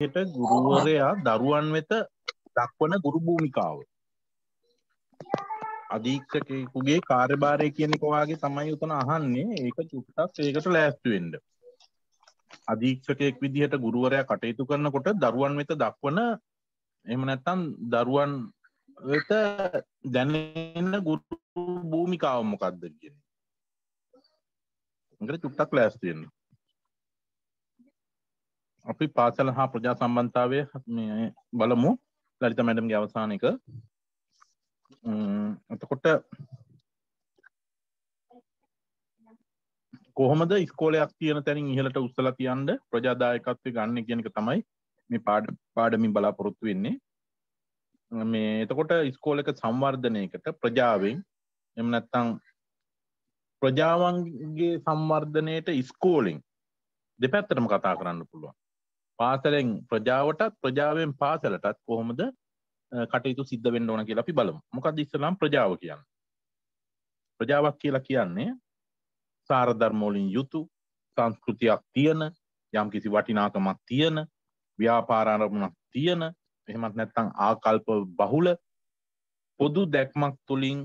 ගුරුවරයා දරුවන් වෙත දක්වන ගුරු භූමිකාව. අධීක්ෂකයෙකුගේ කාර්යභාරය කියන එක වාගේ තමයි උතන අහන්නේ. ඒක චුට්ටක් ඒකට ලෑස්ති වෙන්න. අධීක්ෂකයෙක් විදිහට ගුරුවරයා කටයුතු කරනකොට දරුවන් වෙත දක්වන එහෙම නැත්නම් දරුවන් වෙත දැනෙන ගුරු භූමිකාව මොකක්ද කියන්නේ. ඒකට චුට්ටක් ලෑස්ති වෙන්න. අපි පාසල හා ප්‍රජා සම්බන්ධතාවය මේ බලමු. ලලිතා මැඩම්ගේ අවසාන එක. එතකොට කොහොමද ඉස්කෝලයක් තියෙන තැනින් ඉහළට උස්සලා තියන්න ප්‍රජාදායකත්වය ගන්න කියන එක තමයි මේ පාඩමින් බලාපොරොත්තු වෙන්නේ. මේ එතකොට ඉස්කෝලේක සංවර්ධනයකට ප්‍රජාවෙන් එහෙම නැත්නම් ප්‍රජාවන්ගේ සංවර්ධනයේට ඉස්කෝලෙන් දෙපැත්තටම කතා කරන්න පුළුවන්. පාසලෙන් ප්‍රජාවටත් ප්‍රජාවෙන් පාසලටත් කොහොමද කටයුතු සිද්ධ වෙන්න ඕන කියලා අපි බලමු. මොකක්ද ඉස්සෙල්ලාම ප්‍රජාව කියන්නේ? ප්‍රජාවක් කියලා කියන්නේ සාර ධර්ම වලින් යුතු සංස්කෘතියක් තියෙන යම්කිසි වටිනාකමක් තියෙන ව්‍යාපාර ආරම්භණක් තියෙන එහෙමත් නැත්නම් ආකල්ප බහුල පොදු දැක්මක් තුලින්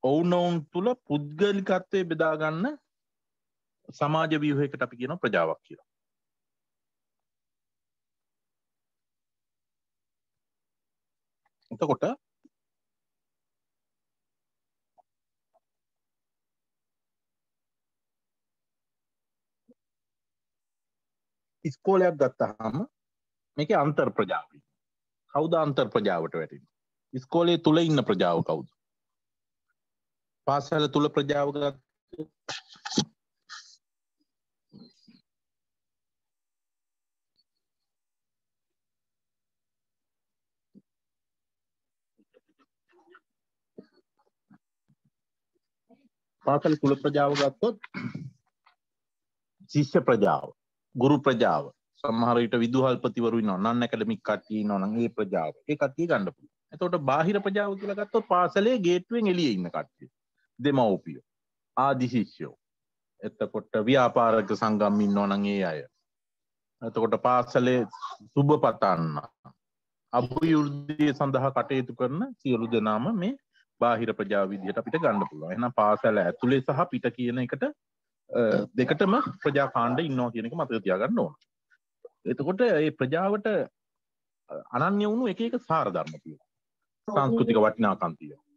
ඔවුනොවුන් තුල පුද්ගලිකත්වයේ බෙදා ගන්න සමාජ ව්‍යුහයකට අපි කියනවා ප්‍රජාවක් කියලා. එතකොට ඉස්කෝලයක් ගත්තාම මේකේ අන්තර් ප්‍රජාව. කවුද අන්තර් ප්‍රජාවට වැටෙන්නේ? ඉස්කෝලේ තුල ඉන්න ප්‍රජාව කවුද? පාසල තුල ප්‍රජාව ගත්ත පාසල තුල ප්‍රජාව ගත්තොත් ශිෂ්‍ය ප්‍රජාව, ගුරු ප්‍රජාව, සමහර විට විදුහල්පතිවරු ඉන්නවා, නන් ඇකඩමික් කට්ටිය ඉන්නවා නම් ඒ ප්‍රජාව. ඒ කට්ටිය ගන්න පුළුවන්. එතකොට බාහිර ප්‍රජාව කියලා ගත්තොත් පාසලේ ගේට්ටුවෙන් එළියේ ඉන්න කට්ටිය. දෙමව්පියෝ, ආදි ශිෂ්‍යයෝ. එතකොට ව්‍යාපාරික සංගම් ඉන්නවා නම් ඒ අය. එතකොට පාසලේ සුබ පතන්න අභිවෘද්ධිය සඳහා කටයුතු කරන සියලු දෙනාම මේ බාහිර ප්‍රජාව විදිහට අපිට ගන්න පුළුවන්. එහෙනම් පාසල ඇතුලේ සහ පිට කියන එකට දෙකටම ප්‍රජා කාණ්ඩ ඉන්නවා කියන එක මතක තියාගන්න ඕන. එතකොට මේ ප්‍රජාවට අනන්‍ය වුණු එක එක සාර ධර්ම තියෙනවා. සංස්කෘතික වටිනාකම් තියෙනවා.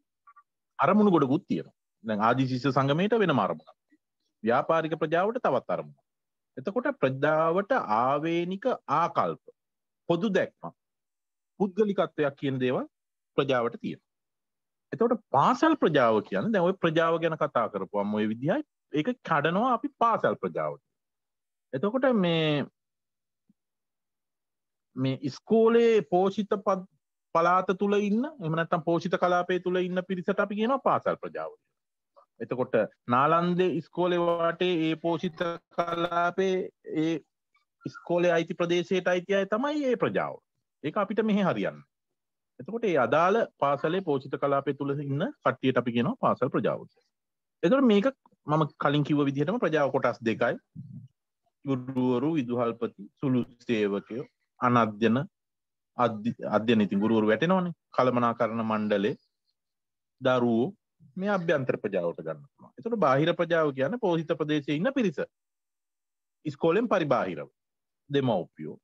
අරමුණු ගොඩකුත් තියෙනවා. දැන් ආදි ශිෂ්‍ය සංගමයට වෙනම අරමුණක්. ව්‍යාපාරික ප්‍රජාවට තවත් අරමුණක්. එතකොට ප්‍රජාවට ආවේනික ආකල්ප, පොදු දැක්ම, පුද්ගලිකත්වයක් කියන දේවල් ප්‍රජාවට තියෙනවා. එතකොට පාසල් ප්‍රජාව කියන්නේ දැන් ওই ප්‍රජාව ගැන කතා කරපුවම ওই විදිහයි ඒක කඩනවා අපි පාසල් ප්‍රජාවට. එතකොට මේ ඉස්කෝලේ පෝෂිත පළාත තුල ඉන්න එහෙම නැත්නම් පෝෂිත කලාපයේ තුල ඉන්න පිරිසට අපි කියනවා පාසල් ප්‍රජාව කියලා. එතකොට නාලන්දේ ඉස්කෝලේ වටේ ඒ පෝෂිත කලාපේ ඒ ඉස්කෝලේ අයිති ප්‍රදේශයට අයිති අය තමයි ඒ ප්‍රජාව. ඒක අපිට මෙහෙ හරියන්නේ. එතකොට ඒ අදාළ පාසලේ පෝෂිත කලාපයේ තුල ඉන්න කට්ටියට අපි කියනවා පාසල් ප්‍රජාව කියලා. එතකොට මේක මම කලින් කිව්ව විදිහටම ප්‍රජාව කොටස් දෙකයි. ගුරුවරු, විදුහල්පති, සුළු සේවකයෝ, අනධ්‍යන අධ්‍යයන ඉතින් ගුරුවරු වැටෙනවනේ. කළමනාකරණ මණ්ඩලේ දරුවෝ මේ අභ්‍යන්තර ප්‍රජාවට ගන්න පුළුවන්. එතකොට බාහිර ප්‍රජාව කියන්නේ පෝෂිත ප්‍රදේශයේ ඉන්න පිරිස. ඉස්කෝලෙන් පරිබාහිරව දෙමව්පියෝ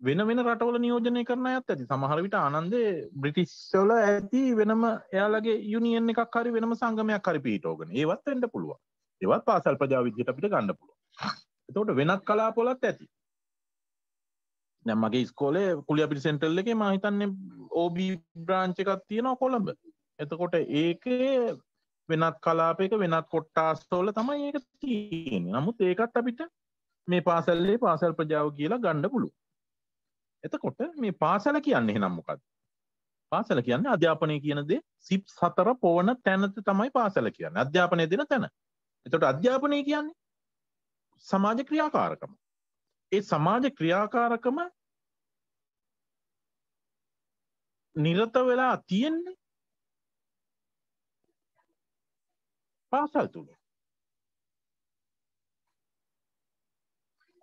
වෙන වෙන රටවල නියෝජනය කරන අයත් ඇති. සමහර විට ආනන්දේ බ්‍රිටිෂ් වල ඇති වෙනම එයාලගේ යුනියන් එකක් හරි වෙනම සංගමයක් හරි පිටවගෙන. ඒවත් වෙන්න පුළුවන්. ඒවත් පාසල් ප්‍රජාව විදිහට අපිට ගන්න පුළුවන්. එතකොට වෙනත් කලාපවලත් ඇති. දැන් මගේ ඉස්කෝලේ කුලියපිට සෙන්ට්‍රල් එකේ මම හිතන්නේ OB බ්‍රාන්ච් එකක් තියෙනවා කොළඹ. එතකොට ඒකේ වෙනත් කලාපයක වෙනත් කොට්ටාස්වල තමයි ඒක තියෙන්නේ. නමුත් ඒකත් අපිට මේ පාසලේ පාසල් ප්‍රජාව කියලා ගන්න පුළුවන්. එතකොට මේ පාසල කියන්නේ එහෙනම් මොකක්ද? පාසල කියන්නේ අධ්‍යාපනය කියන දේ සිප් 4 පොවන තැනට තමයි පාසල කියන්නේ. අධ්‍යාපනය දෙන තැන. එතකොට අධ්‍යාපනය කියන්නේ සමාජ ක්‍රියාකාරකම. ඒ සමාජ ක්‍රියාකාරකම නිරත වෙලා තියෙන්නේ පාසල් තුල.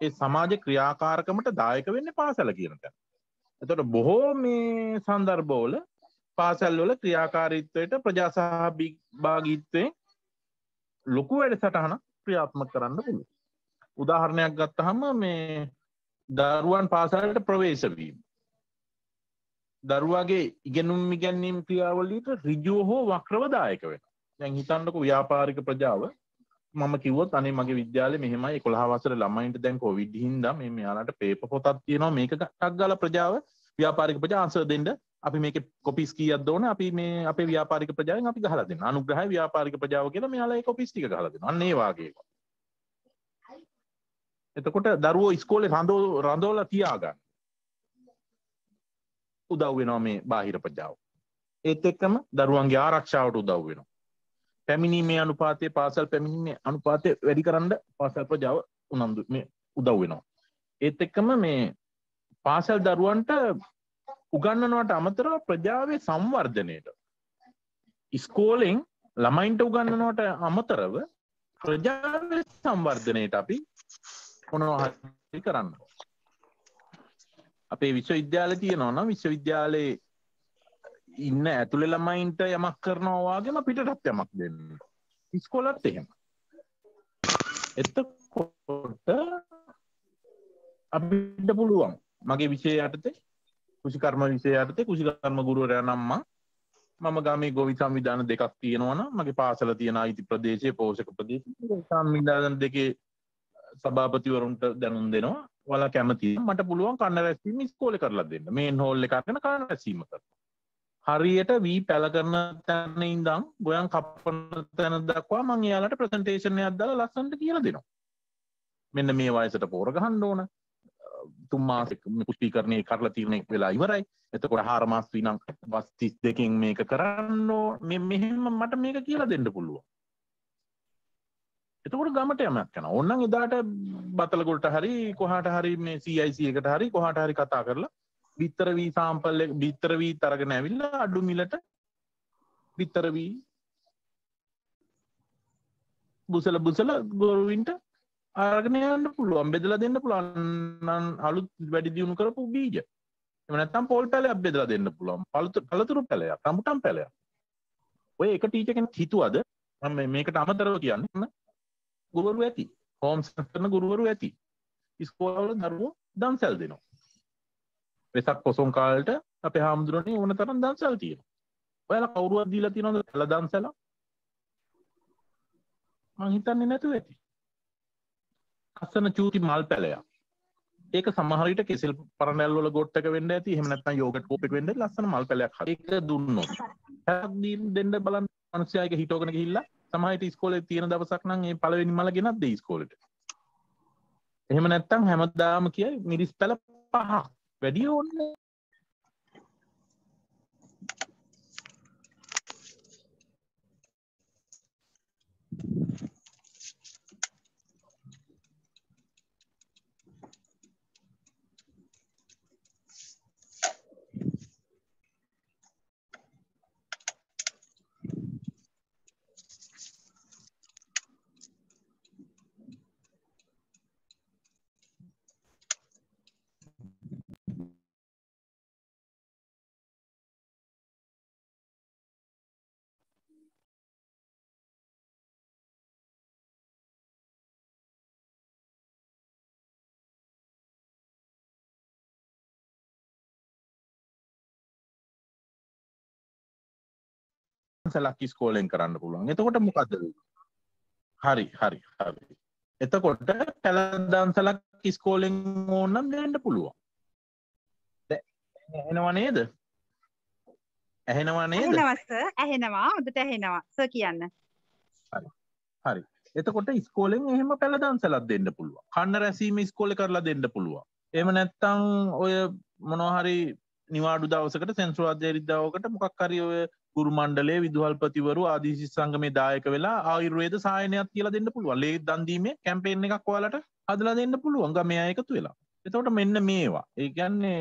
ඒ සමාජ ක්‍රියාකාරකමට දායක වෙන්නේ පාසල කියන තැන. එතකොට බොහෝ මේ සන්දර්භවල පාසල්වල ක්‍රියාකාරීත්වයට ප්‍රජාසහභාගීත්වයෙන් ලොකු වැඩසටහනක් ක්‍රියාත්මක කරන්න පුළුවන්. උදාහරණයක් ගත්තහම මේ දරුවන් පාසලට ප්‍රවේශ වීම. දරුවාගේ ඉගෙනුම් ඉගැන්වීම් ක්‍රියාවලියට ඍජුව හෝ වක්‍රව දායක වෙනවා. දැන් හිතන්නකෝ ව්‍යාපාරික ප්‍රජාව මම කිව්වොත් අනේ මගේ විද්‍යාලේ මෙහෙමයි 11 වසරේ ළමයින්ට දැන් කොවිඩ් හින්දා මේ මෙයාලට පේපර් පොතක් තියෙනවා මේක ටක් ගාලා ප්‍රජාව ව්‍යාපාරික ප්‍රජා ආන්සර් දෙන්න අපි මේකේ කොපිස් කීයක් දෝන අපි මේ අපේ ව්‍යාපාරික ප්‍රජාවෙන් අපි ගහලා දෙන්න අනුග්‍රහය ව්‍යාපාරික ප්‍රජාව කියලා මෙයාලා ඒ කොපිස් ටික ගහලා දෙනවා අන්න ඒ වාගේ එක. එතකොට දරුවෝ ඉස්කෝලේ රඳවලා තියාගන්න උදව් වෙනවා මේ බාහිර ප්‍රජාව. ඒත් එක්කම දරුවන්ගේ ආරක්ෂාවට උදව් වෙනවා. පැමිණීමේ අනුපාතයේ පාසල් පැමිණීමේ අනුපාතය වැඩි කරන්න පාසල් ප්‍රජාව උනන්දු මේ උදව් වෙනවා. ඒත් එක්කම මේ පාසල් දරුවන්ට උගන්වනවට අමතරව ප්‍රජාවේ සංවර්ධනයට ඉස්කෝලෙන් ළමයින්ට උගන්වනවට අමතරව ප්‍රජාවේ සංවර්ධනයට අපි මොනවා හරි කරන්න. අපේ විශ්වවිද්‍යාලේ තියෙනවා නම් විශ්වවිද්‍යාලේ ඉන්න ඇතුළේ ළමයින්ට යමක් කරනවා වගේම පිටටත් යමක් දෙන්න. ඉස්කෝලත් එහෙම. එතකොට අපිට පුළුවන් මගේ විෂය යටතේ කුෂිකර්ම විෂය යටතේ කුෂිකර්ම ගුරුවරයා නම් මම ගමේ ගොවි සංවිධාන දෙකක් තියෙනවා නම් මගේ පාසල තියෙන අයිති ප්‍රදේශයේ පෝෂක ප්‍රදේශයේ සංවිධාන දෙකේ සභාපතිවරුන්ට දැනුම් දෙනවා. ඔයාලා කැමති මට පුළුවන් කන්න රැස්වීම ඉස්කෝලේ කරලා දෙන්න. මේන් හෝල් එක අරගෙන කන්න රැස්වීම කරනවා. හරියට වී පැල කරන තැන ඉඳන් ගොයන් කපන තැන දක්වා මම එයාලට ප්‍රසන්ටේෂන් එකක් දාලා ලස්සනට කියලා දෙනවා. මෙන්න මේ වයසට පෝර ගහන්න ඕන. 3 මාසෙක පුෂ්ටීකරණය කරලා තියෙන එක වෙලා ඉවරයි. එතකොට 4 මාස විනම් බස් 32කින් මේක කරන්න ඕන. මෙහෙම මට මේක කියලා දෙන්න පුළුවන්. එතකොට ගමට යමක් කරනවා. ඕනනම් එදාට බතලගොල්ට හරි කොහාට හරි මේ CIC එකට හරි කොහාට හරි කතා කරලා බිත්තර වී සාම්පල් එක බිත්තර වී තරගෙන ඇවිල්ලා අඩු මිලට බිත්තර වී බුසල ගොරුවින්ට අරගෙන යන්න පුළුවන් බෙදලා දෙන්න පුළුවන් අලුත් වැඩි දියුණු කරපු බීජ. එහෙම නැත්නම් පොල් පැලයක් බෙදලා දෙන්න පුළුවන්. පළතුරු පැලයක්, රඹුටන් පැලයක්. ඔය එක ටීචර් කෙනෙක් හිතුවද මම මේකට අමතරව කියන්නේ ගුරුවරු ඇති. හෝම්ස් කරන ගුරුවරු ඇති. ඉස්කෝලවල දරුවෝ දන්සල් දෙනවා. වෙසක් පොසොන් කාලේට අපේ හාමුදුරනේ ඕන තරම් දන්සල් තියෙනවා. ඔයාලා කවුරුවත් දීලා තියෙනවද පැල දන්සල? මං හිතන්නේ නැතුව ඇති. අසන චූටි මල් පැලයක්. ඒක සමහර විට කෙසෙල් පරණැල් වල ගොට්ටක වෙන්න ඇති. එහෙම නැත්නම් යෝගට් කෝප් එක වෙන්න ඇති. ලස්සන මල් පැලයක් හරි. ඒක දුන්නොත්. හැක් දෙන්න බලන්න මිනිස්සයා එක හිටවගෙන ගිහිල්ලා සමහර විට ඉස්කෝලේ තියෙන දවසක් නම් ඒ පළවෙනි මල ගෙනත් දෙයි ඉස්කෝලේට. එහෙම නැත්නම් හැමදාම කියයි මිරිස් පැල 5ක්. වැඩි ඕනේ. දන්සලක් ඉස්කෝලෙන් කරන්න පුළුවන්. එතකොට මොකද හරි. එතකොට පැල දන්සලක් ඉස්කෝලෙන් ඕනනම් දෙන්න පුළුවන්. ඇහෙනව නේද? ඇහෙනවා හොඳට ඇහෙනවා. සර් කියන්න. හරි. එතකොට ඉස්කෝලෙන් එහෙම පැල දන්සලක් දෙන්න පුළුවන්. කන්න රැසීම ඉස්කෝලේ කරලා දෙන්න පුළුවන්. එහෙම නැත්නම් ඔය මොනවා හරි නිවාඩු දවසකට සෙන්සුරාදා ඉරිදාවකට මොකක් හරි ඔය ගුරු මණ්ඩලයේ විදුහල්පතිවරු ආදී ශිෂ්‍ය සංගමේ දායක වෙලා ආයුර්වේද සායනයක් කියලා දෙන්න පුළුවන්. ලේ දන් දීමේ කැම්පේන් එකක් ඔයාලට හදලා දෙන්න පුළුවන් ගමේ අය එකතු වෙලා. එතකොට මෙන්න මේවා. ඒ කියන්නේ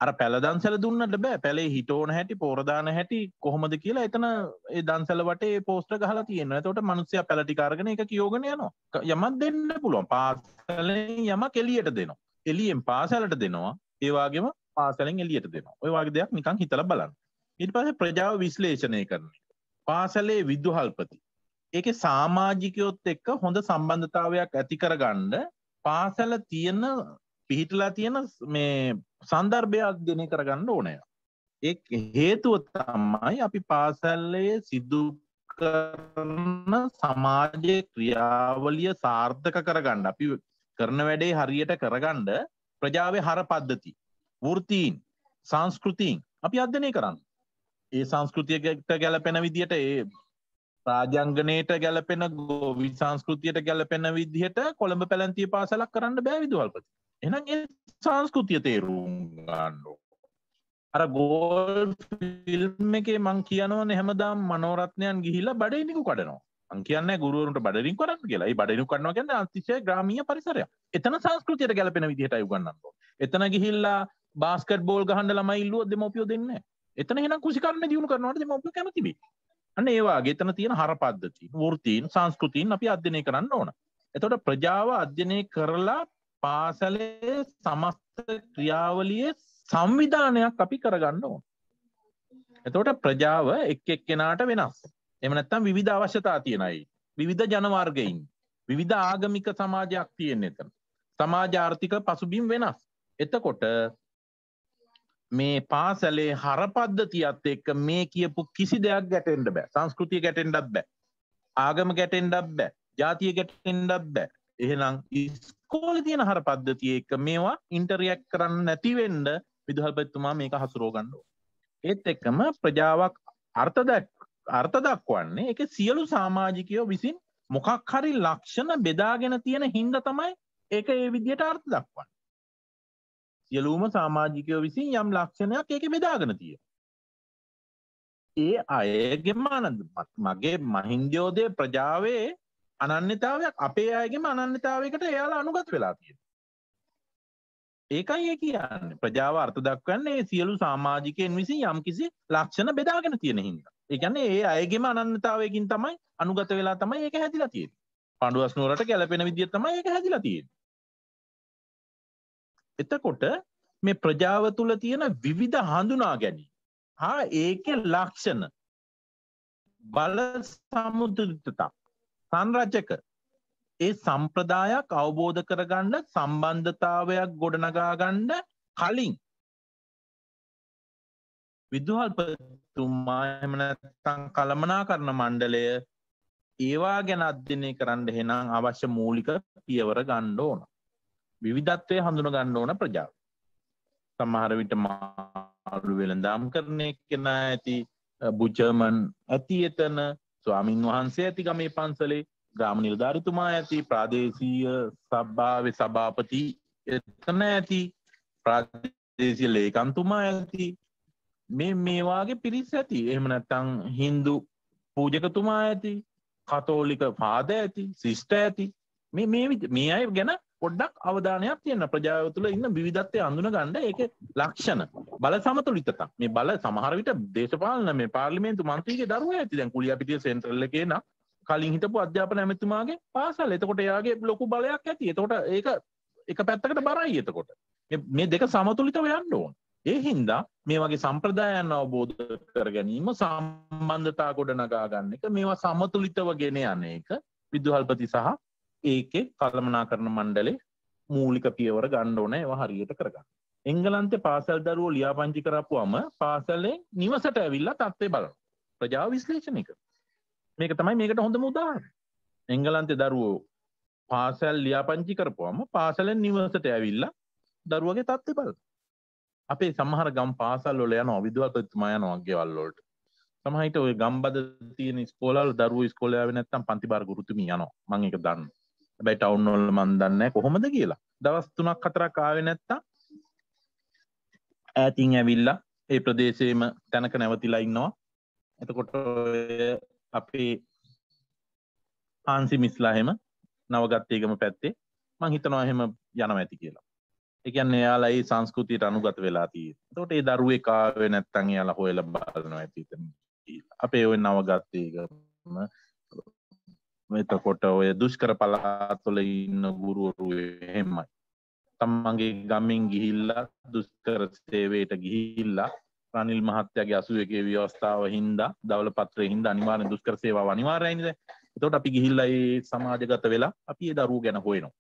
අර පැල දන්සැල දුන්නට බෑ පැලේ හිටෝන හැටි පෝරදාන හැටි කොහොමද කියලා එතන ඒ දන්සැල වටේ පෝස්ටර් ගහලා තියෙනවා. එතකොට මිනිස්සයා පැල ටික අරගෙන ඒක කියෝගෙන යනවා. යමක් දෙන්න පුළුවන්. පාසලෙන් යමක් එළියට දෙනවා. එළියෙන් පාසලට දෙනවා. ඒ වගේම පාසලෙන් එළියට දෙනවා. ඔය වගේ දෙයක් නිකන් හිතලා බලන්න. ඊට පස්සේ ප්‍රජාව විශ්ලේෂණය කරන එක. පාසලේ විදුහල්පති. ඒකේ සමාජිකයොත් එක්ක හොඳ සම්බන්ධතාවයක් ඇති කරගන්න පාසල තියෙන පිහිටලා තියෙන මේ සන්දර්භය අධ්‍යයනය කරගන්න ඕනෑ. ඒ හේතුව තමයි අපි පාසල්ලේ සිදු කරන සමාජයේ ක්‍රියාවලිය සාර්ථක කරගන්න අපි කරන වැඩේ හරියට කරගන්න ප්‍රජාවේ හර පද්ධති වෘත්තීන් සංස්කෘතීන් අපි අධ්‍යයනය කරන්න. ඒ සංස්කෘතියට ගැලපෙන විදියට ඒ රාජාංගනයට ගැලපෙන ගෝවි සංස්කෘතියට ගැලපෙන විදිහට කොළඹ පැලැන්තිය පාසලක් කරන්න බෑ විදුහල්පති. එහෙනම් ඒ සංස්කෘතිය තේරුම් ගන්න ඕන. අර ගෝල් ෆිල්ම් එකේ මං කියනවනේ හැමදාම මනෝරත්නයන් ගිහිල්ලා බඩේනිකු කඩනවා. මං කියන්නේ ගුරුවරුන්ට බඩේනිකු කරන්න කියලා. ඒ බඩේනිකු කඩනවා කියන්නේ අතිශය ග්‍රාමීය පරිසරයක්. එතන සංස්කෘතියට ගැලපෙන විදිහටයි උගන්වන්න ඕන. එතන ගිහිල්ලා බාස්කට් බෝල් ගහන්න ළමයි ඉල්ලුවොත් දෙමව්පියෝ දෙන්නේ නැහැ. එතන එහෙනම් කුසිකර්ම දියුණු කරනවට දෙමව්පියෝ කැමති වෙයි. අන්න ඒ වගේ එතන තියෙන හර පද්ධති, වෘත්තීන්, සංස්කෘතීන් අපි අධ්‍යයනය කරන්න ඕන. එතකොට ප්‍රජාව අධ්‍යයනය කරලා පාසලේ සමස්ත ක්‍රියාවලියේ සංවිධානයක් අපි කරගන්න ඕන. එතකොට ප්‍රජාව එක් එක්කෙනාට වෙනස්. එහෙම නැත්නම් විවිධ අවශ්‍යතා තියෙන අය. විවිධ ජන වර්ගයින්, විවිධ ආගමික සමාජයක් තියෙන එතන. සමාජ ආර්ථික පසුබිම් වෙනස්. එතකොට මේ පාසලේ හර පද්ධතියත් එක්ක මේ කියපු කිසි දෙයක් ගැටෙන්න බෑ. සංස්කෘතිය ගැටෙන්නත් බෑ. ආගම ගැටෙන්නත් බෑ. ජාතිය ගැටෙන්නත් බෑ. එහෙනම් ඉස්කෝලේ තියෙන හර පද්ධතිය එක්ක මේවා ඉන්ටරියැක්ට් කරන්න නැති වෙන්න විදුහල්පතිතුමා මේක හසුරව ගන්න ඕන. ඒත් එක්කම ප්‍රජාවක් අර්ථ දක්වන්නේ ඒකේ සියලු සමාජිකයෝ විසින් මොකක් හරි ලක්ෂණ බෙදාගෙන තියෙන හින්දා තමයි ඒක ඒ විදිහට අර්ථ දක්වන්නේ. සියලුම සමාජිකයෝ විසින් යම් ලක්ෂණයක් ඒකේ බෙදාගෙන තියෙනවා. ඒ අයගෙම මගේ මහින්දෝදය ප්‍රජාවේ අනන්‍යතාවයක් අපේ අයගෙම අනන්‍යතාවයකට එයාලා අනුගත වෙලා තියෙනවා. ඒකයි ඒ කියන්නේ ප්‍රජාව අර්ථ දක්වන්නේ ඒ සියලු සමාජිකයන් විසින් යම්කිසි ලක්ෂණ බෙදාගෙන තියෙන හින්දා. ඒ කියන්නේ ඒ අයගෙම අනන්‍යතාවයකින් තමයි අනුගත වෙලා තමයි ඒක හැදිලා තියෙන්නේ. පඬුවස් නුවරට ගැලපෙන විදිහට තමයි ඒක හැදිලා තියෙන්නේ. එතකොට මේ ප්‍රජාව තුළ තියෙන විවිධ හඳුනා ගැනීම හා ඒකේ ලක්ෂණ බල සමුද්‍රිතතා සංරචක ඒ සම්ප්‍රදායක් අවබෝධ කරගන්න සම්බන්ධතාවයක් ගොඩනගා ගන්න කලින් විදුහල්පතිතුමා එහෙම නැත්නම් කළමනාකරණ මණ්ඩලය ඒවා ගැන අධ්‍යයනය කරන්න එහෙනම් අවශ්‍ය මූලික පියවර ගන්න ඕන. විවිධත්වය හඳුන ගන්න ඕන ප්‍රජාව. සමහර විට මාළු වෙළඳාම් කරන එක්කෙනා ඇති, බුචර්මන් ඇති එතන, ස්වාමින් වහන්සේ ඇති ගමේ පන්සලේ, ග්‍රාම නිලධාරිතුමා ඇති, ප්‍රාදේශීය සභාවේ සභාපති එතන ඇති, ප්‍රාදේශීය ලේකම්තුමා ඇති. මේ වාගේ පිරිස් ඇති. එහෙම නැත්නම් හින්දු පූජකතුමා ඇති, කතෝලික ෆාදර් ඇති, සිස්ටර් ඇති. මේ අය ගැන පොඩ්ඩක් අවධානයක් තියෙන ප්‍රජාව තුළ ඉන්න විවිධත්වය අඳුන ගන්න ඒකේ ලක්ෂණ බල සමතුලිතතා. මේ බල සමහර විට දේශපාලන මේ පාර්ලිමේන්තු මන්ත්‍රීගේ දරුවෝ ඇති. දැන් කුලියාපිටිය සෙන්ට්‍රල් එකේ නම් කලින් හිටපු අධ්‍යාපන ඇමතිතුමාගේ පාසල. එතකොට එයාගේ ලොකු බලයක් ඇති. එතකොට ඒක එක පැත්තකට බරයි. එතකොට මේ දෙක සමතුලිතව යන්න ඕන. ඒ හින්දා මේ වගේ සම්ප්‍රදායන් අවබෝධ කර ගැනීම, සම්බන්ධතා ගොඩනගා ගන්න එක, මේවා සමතුලිතව ගෙන යන එක විදුහල්පති සහ ඒකේ කළමනාකරණ මණ්ඩලේ මූලික පියවර ගන්න ඕනේ ඒවා හරියට කරගන්න. එංගලන්තේ පාසල් දරුවෝ ලියාපදිංචි කරපුවම පාසලේ නිවසට ඇවිල්ලා තත්ත්වය බලනවා. ප්‍රජාව විශ්ලේෂණය කරනවා. මේක තමයි මේකට හොඳම උදාහරණය. එංගලන්තේ දරුවෝ පාසල් ලියාපදිංචි කරපුවම පාසලෙන් නිවසට ඇවිල්ලා දරුවගේ තත්ත්වය බලනවා. අපේ සමහර ගම් පාසල් වල යනවා විදුහල්පතිතුමා යනවා ගෙවල් වලට. සමහර විට ওই ගම්බද තියෙන ඉස්කෝලවල දරුවෝ ඉස්කෝලේ ආවේ නැත්නම් පන්ති භාර ගුරුතුමිය යනවා. මම ඒක දන්නවා. හැබැයි ටවුන් වල මන් දන්නේ නැහැ කොහොමද කියලා. දවස් 3ක් 4ක් ආවේ නැත්තම් ඈතින් ඇවිල්ලා ඒ ප්‍රදේශයේම තැනක නැවතිලා ඉන්නවා. එතකොට අපේ ආන්සි මිස්ලා එහෙම නවගත්තේගම පැත්තේ මං හිතනවා එහෙම යනවා ඇති කියලා. ඒ කියන්නේ එයාලා ඒ සංස්කෘතියට අනුගත වෙලා තියෙන්නේ. එතකොට ඒ දරුවෙක් ආවේ නැත්තම් එයාලා හොයලා බලනවා ඇති එතන. අපේ ওই නවගත්තේකම එතකොට ඔය දුෂ්කර පළාත්වල ඉන්න ගුරුවරු එහෙමයි. තමන්ගේ ගමින් ගිහිල්ලා දුෂ්කර සේවයට ගිහිල්ලා රනිල් මහත්තයාගේ 81 ව්‍යවස්ථාව හින්දා දවල පත්‍රයේ හින්දා අනිවාර්යෙන් දුෂ්කර සේවාව අනිවාර්යයිනේ දැන්. එතකොට අපි ගිහිල්ලා ඒ සමාජගත වෙලා අපි ඒ දරුවෝ ගැන හොයනවා.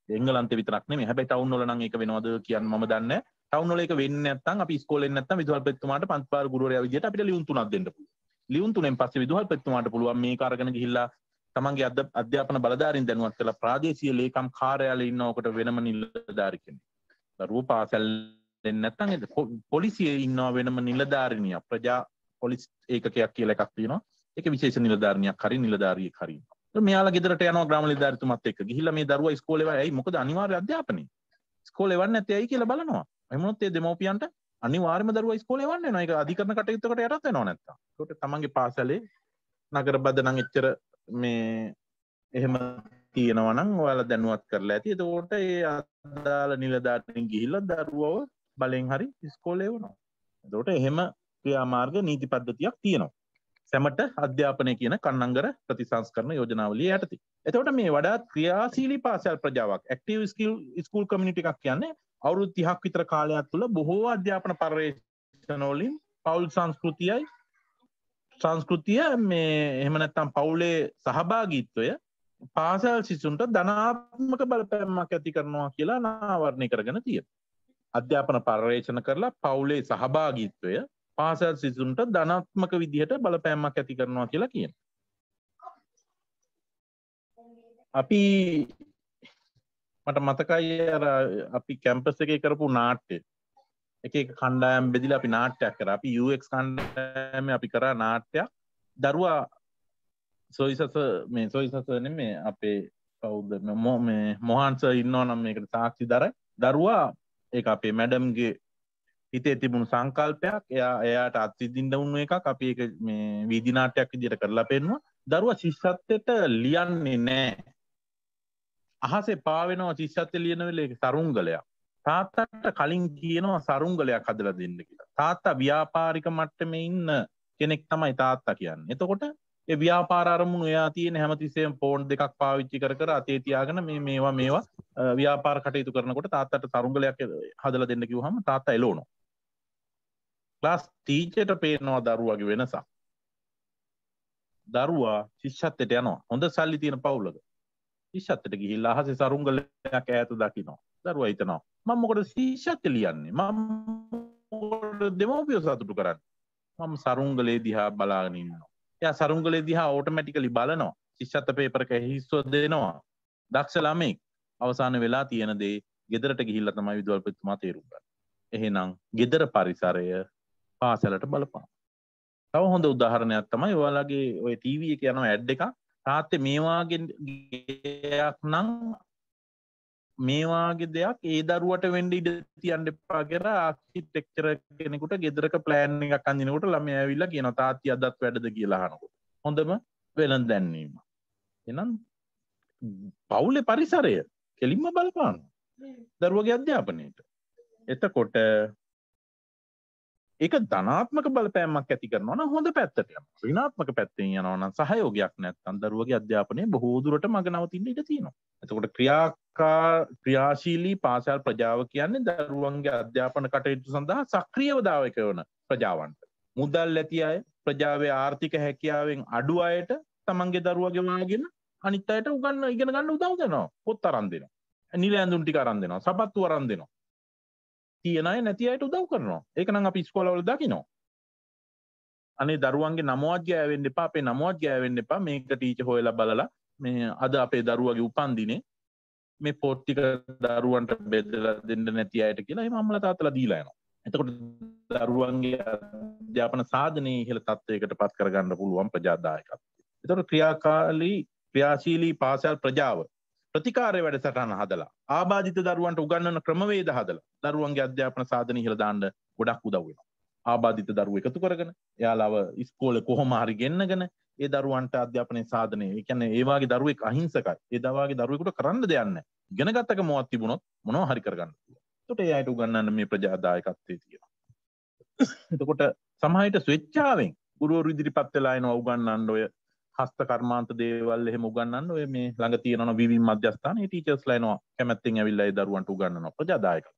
එංගලන්තේ විතරක් නෙමෙයි. හැබැයි ටවුන් වල නම් ඒක වෙනවද කියන්න මම දන්නේ නැහැ. ටවුන් වල ඒක වෙන්නේ නැත්නම් අපි ඉස්කෝලේ නැත්නම් විදුහල්පතිතුමාට පන්තිපාර ගුරුවරයා විදියට අපිට ලියුම් 3ක් දෙන්න පුළුවන්. ලියුම් 3න් පස්සේ විදුහල්පතිතුමාට පුළුවන් මේක අරගෙන ගිහිල්ලා තමන්ගේ අධ්‍යාපන බලධාරීන් දැනුවත් කළා ප්‍රාදේශීය ලේකම් කාර්යාලයේ ඉන්නවකට වෙනම නිලධාරි කෙනෙක්. දරුවෝ පාසල් දෙන්නේ නැත්නම් පොලිසියේ ඉන්නවා වෙනම නිලධාරිනියක්. ප්‍රජා පොලිස් ඒකකයක් කියලා එකක් තියෙනවා. ඒකේ විශේෂ නිලධාරිනියක් හරි නිලධාරියෙක් හරි. මෙයාලා ගෙදරට යනවා ග්‍රාම නිලධාරිතුමත් එක්ක. ගිහිල්ලා මේ දරුවා ඉස්කෝලේ වයි. ඇයි මොකද අනිවාර්ය අධ්‍යාපනය. ඉස්කෝලේ වන්නේ නැත්තේ ඇයි කියලා බලනවා. එහෙම වුණොත් ඒ දෙමව්පියන්ට අනිවාර්යයෙන්ම දරුවා ඉස්කෝලේ වන්න වෙනවා. ඒක අධිකරණ කටයුත්තකට යටත් වෙනව නැත්තම්. ඒකට තමන්ගේ පාසලේ නගර බද නම් එච්චර මේ එහෙම තියෙනවා නම් ඔයාලා දැනුවත් කරලා ඇති. එතකොට ඒ අදාළ නිලධාරීන් ගිහිල්ලා දරුවව බලෙන් හරි ඉස්කෝලේ එවනවා. එතකොට එහෙම ක්‍රියාමාර්ග නීති පද්ධතියක් තියෙනවා. සැමට අධ්‍යාපනය කියන කන්නංගර ප්‍රතිසංස්කරණ යෝජනාවලිය යටතේ. එතකොට මේ වඩාත් ක්‍රියාශීලී පාසල් ප්‍රජාවක් ඇක්ටිව් ස්කූල් කමියුනිටි එකක් කියන්නේ අවුරුදු 30ක් විතර කාලයක් තුළ බොහෝ අධ්‍යාපන පර්යේෂණ වලින් පෞල් සංස්කෘතිය මේ එහෙම නැත්නම් පවුලේ සහභාගීත්වය පාසල් සිසුන්ට ධනාත්මක බලපෑමක් ඇති කරනවා කියලා නාවරණය කරගෙන තියෙනවා. අධ්‍යාපන පර්යේෂණ කරලා පවුලේ සහභාගීත්වය පාසල් සිසුන්ට ධනාත්මක විදිහට බලපෑමක් ඇති කරනවා කියලා කියනවා. අපි මට මතකයි අර අපි කැම්පස් එකේ කරපු නාට්‍ය එක කණ්ඩායම් බෙදලා අපි නාට්‍යයක් කරා. අපි UX කණ්ඩායමේ අපි කරා නාට්‍යයක්. දරුවා සොයිසස නෙමෙයි අපේ කවුද මේ මොහන් සර් ඉන්නවා නම් මේකට සාක්ෂි දරයි. දරුවා ඒක අපේ මැඩම්ගේ හිතේ තිබුණු සංකල්පයක්. එයාට අත්විඳින්න වුණු එකක්. අපි ඒක මේ වීදි නාට්‍යයක් විදිහට කරලා පෙන්නුවා. දරුවා ශිෂ්‍යත්වයට ලියන්නේ නැහැ. අහසේ පාවෙනවා ශිෂ්‍යත්වය ලියන වෙලේ සරුංගලයක්. තාත්තට කලින් කියනවා සරුංගලයක් හදලා දෙන්න කියලා. තාත්තා ව්‍යාපාරික මට්ටමේ ඉන්න කෙනෙක් තමයි තාත්තා කියන්නේ. එතකොට ඒ ව්‍යාපාර අරමුණු එයා තියෙන හැමතිස්සෙම ෆෝන් දෙකක් පාවිච්චි කර අතේ තියාගෙන මේවා ව්‍යාපාර කටයුතු කරනකොට තාත්තට සරුංගලයක් හදලා දෙන්න කිව්වහම තාත්තා එළවනවා. ක්ලාස් ටීචර්ට පේනවා දරුවාගේ වෙනසක්. දරුවා ශිෂ්‍යත්වයට යනවා. හොඳ සල්ලි තියෙන පවුලක. ශිෂ්‍යත්වයට ගිහිල්ලා අහසේ සරුංගලයක් ඈත දකිනවා. දරුවා හිතනවා මම මොකද ශිෂ්‍යත්වය ලියන්නේ? මම මොකද දෙමව්පියෝ සතුටු කරන්නේ? මම සරුංගලේ දිහා බලාගෙන ඉන්නවා. එයා සරුංගලේ දිහා ඕටෝමැටිකලි බලනවා. ශිෂ්‍යත්ව පේපර් එක හිස්ව දෙනවා. දක්ෂ ළමෙක්. අවසාන වෙලා තියෙන දේ ගෙදරට ගිහිල්ලා තමයි විදුහල්පතිතුමා තේරුම් ගන්නේ. එහෙනම් ගෙදර පරිසරය පාසලට බලපාන. තව හොඳ උදාහරණයක් තමයි ඔයාලගේ ඔය ටීවී එකේ යන ඇඩ් එකක්. තාත්තේ මේ වාගේ ගයක් නම් මේ වාගේ දෙයක් ඒ දරුවට වෙන්න ඉඩ තියන්න එපා කියලා ආකිටෙක්චර් කෙනෙකුට ගෙදරක ප්ලෑන් එකක් අඳිනකොට ළමයා ඇවිල්ලා කියනවා තාත්ති අදත් වැඩද කියලා අහනකොට. හොඳම වෙලඳ දැන්වීම. එහෙනම් පවුලේ පරිසරය කෙලින්ම බලපානවා දරුවගේ අධ්‍යාපනයට. එතකොට ඒක ධනාත්මක බලපෑමක් ඇති කරනවා නම් හොඳ පැත්තට යනවා. ඍණාත්මක පැත්තෙන් යනවා නම් සහයෝගයක් නැත්නම් දරුවගේ අධ්‍යාපනය බොහෝ දුරට මග නවතින්න ඉඩ තියෙනවා. එතකොට ක්‍රියාශීලී පාසල් ප්‍රජාව කියන්නේ දරුවන්ගේ අධ්‍යාපන කටයුතු සඳහා සක්‍රියව දායක වන ප්‍රජාවන්ට. මුදල් ඇති අය, ප්‍රජාවේ ආර්ථික හැකියාවෙන් අඩු අයට තමන්ගේ දරුවා ගෙවාගෙන අනිත් අයට ඉගෙන ගන්න උදව් කරනවා. පොත් අරන් දෙනවා. නිල ඇඳුම් ටික අරන් දෙනවා. සපත්තු අරන් දෙනවා. තියෙන අය නැති අයට උදව් කරනවා. ඒක නම් අපි ඉස්කෝලවල දකිනවා. අනේ දරුවන්ගේ නමවත් ගෑවෙන්න එපා, අපේ නමවත් ගෑවෙන්න එපා. මේක ටීචර් හොයලා බලලා මේ අද අපේ දරුවගේ උපන්දිනේ මේ පොත් ටික දරුවන්ට බෙදලා දෙන්න නැති අයට කියලා එහෙම අම්මලා තාත්තලා දීලා යනවා. එතකොට දරුවන්ගේ අධ්‍යාපන සාධනයේ ඉහළ තත්ත්වයකට පත් කරගන්න පුළුවන් ප්‍රජාදායකත්වය. එතකොට ක්‍රියාශීලී පාසල් ප්‍රජාව ප්‍රතිකාරය වැඩසටහන හදලා ආබාධිත දරුවන්ට උගන්වන ක්‍රමවේද හදලා දරුවන්ගේ අධ්‍යාපන සාධන ඉහළ දාන්න ගොඩක් උදව් වෙනවා. ආබාධිත දරුවෝ එකතු කරගෙන එයාලව ඉස්කෝලේ කොහොම හරි ගෙන්නගෙන ඒ දරුවන්ට අධ්‍යාපනයේ සාධනය. ඒ කියන්නේ ඒ වාගේ දරුවෙක් අහිංසකයි. ඒ වාගේ දරුවෙකුට කරන්න දෙයක් නැහැ. ඉගෙන ගත්තක මොකක් තිබුණොත් මොනවා හරි කරගන්න පුළුවන්. එතකොට ඒ අයට උගන්වන්න මේ ප්‍රජාදායකත්වයේ තියෙනවා. එතකොට සමහරවිට ස්වෙච්ඡාවෙන් ගුරුවරු ඉදිරිපත් වෙලා එනවා උගන්වන්න ඔය හස්ත කර්මාන්ත දේවල් එහෙම උගන්වන්න ඔය මේ ළඟ තියෙනවා විවිධ මධ්‍යස්ථාන ඒ ටීචර්ස්ලා එනවා කැමැත්තෙන් ඇවිල්ලා ඒ දරුවන්ට උගන්වනවා ප්‍රජාදායකත්වය.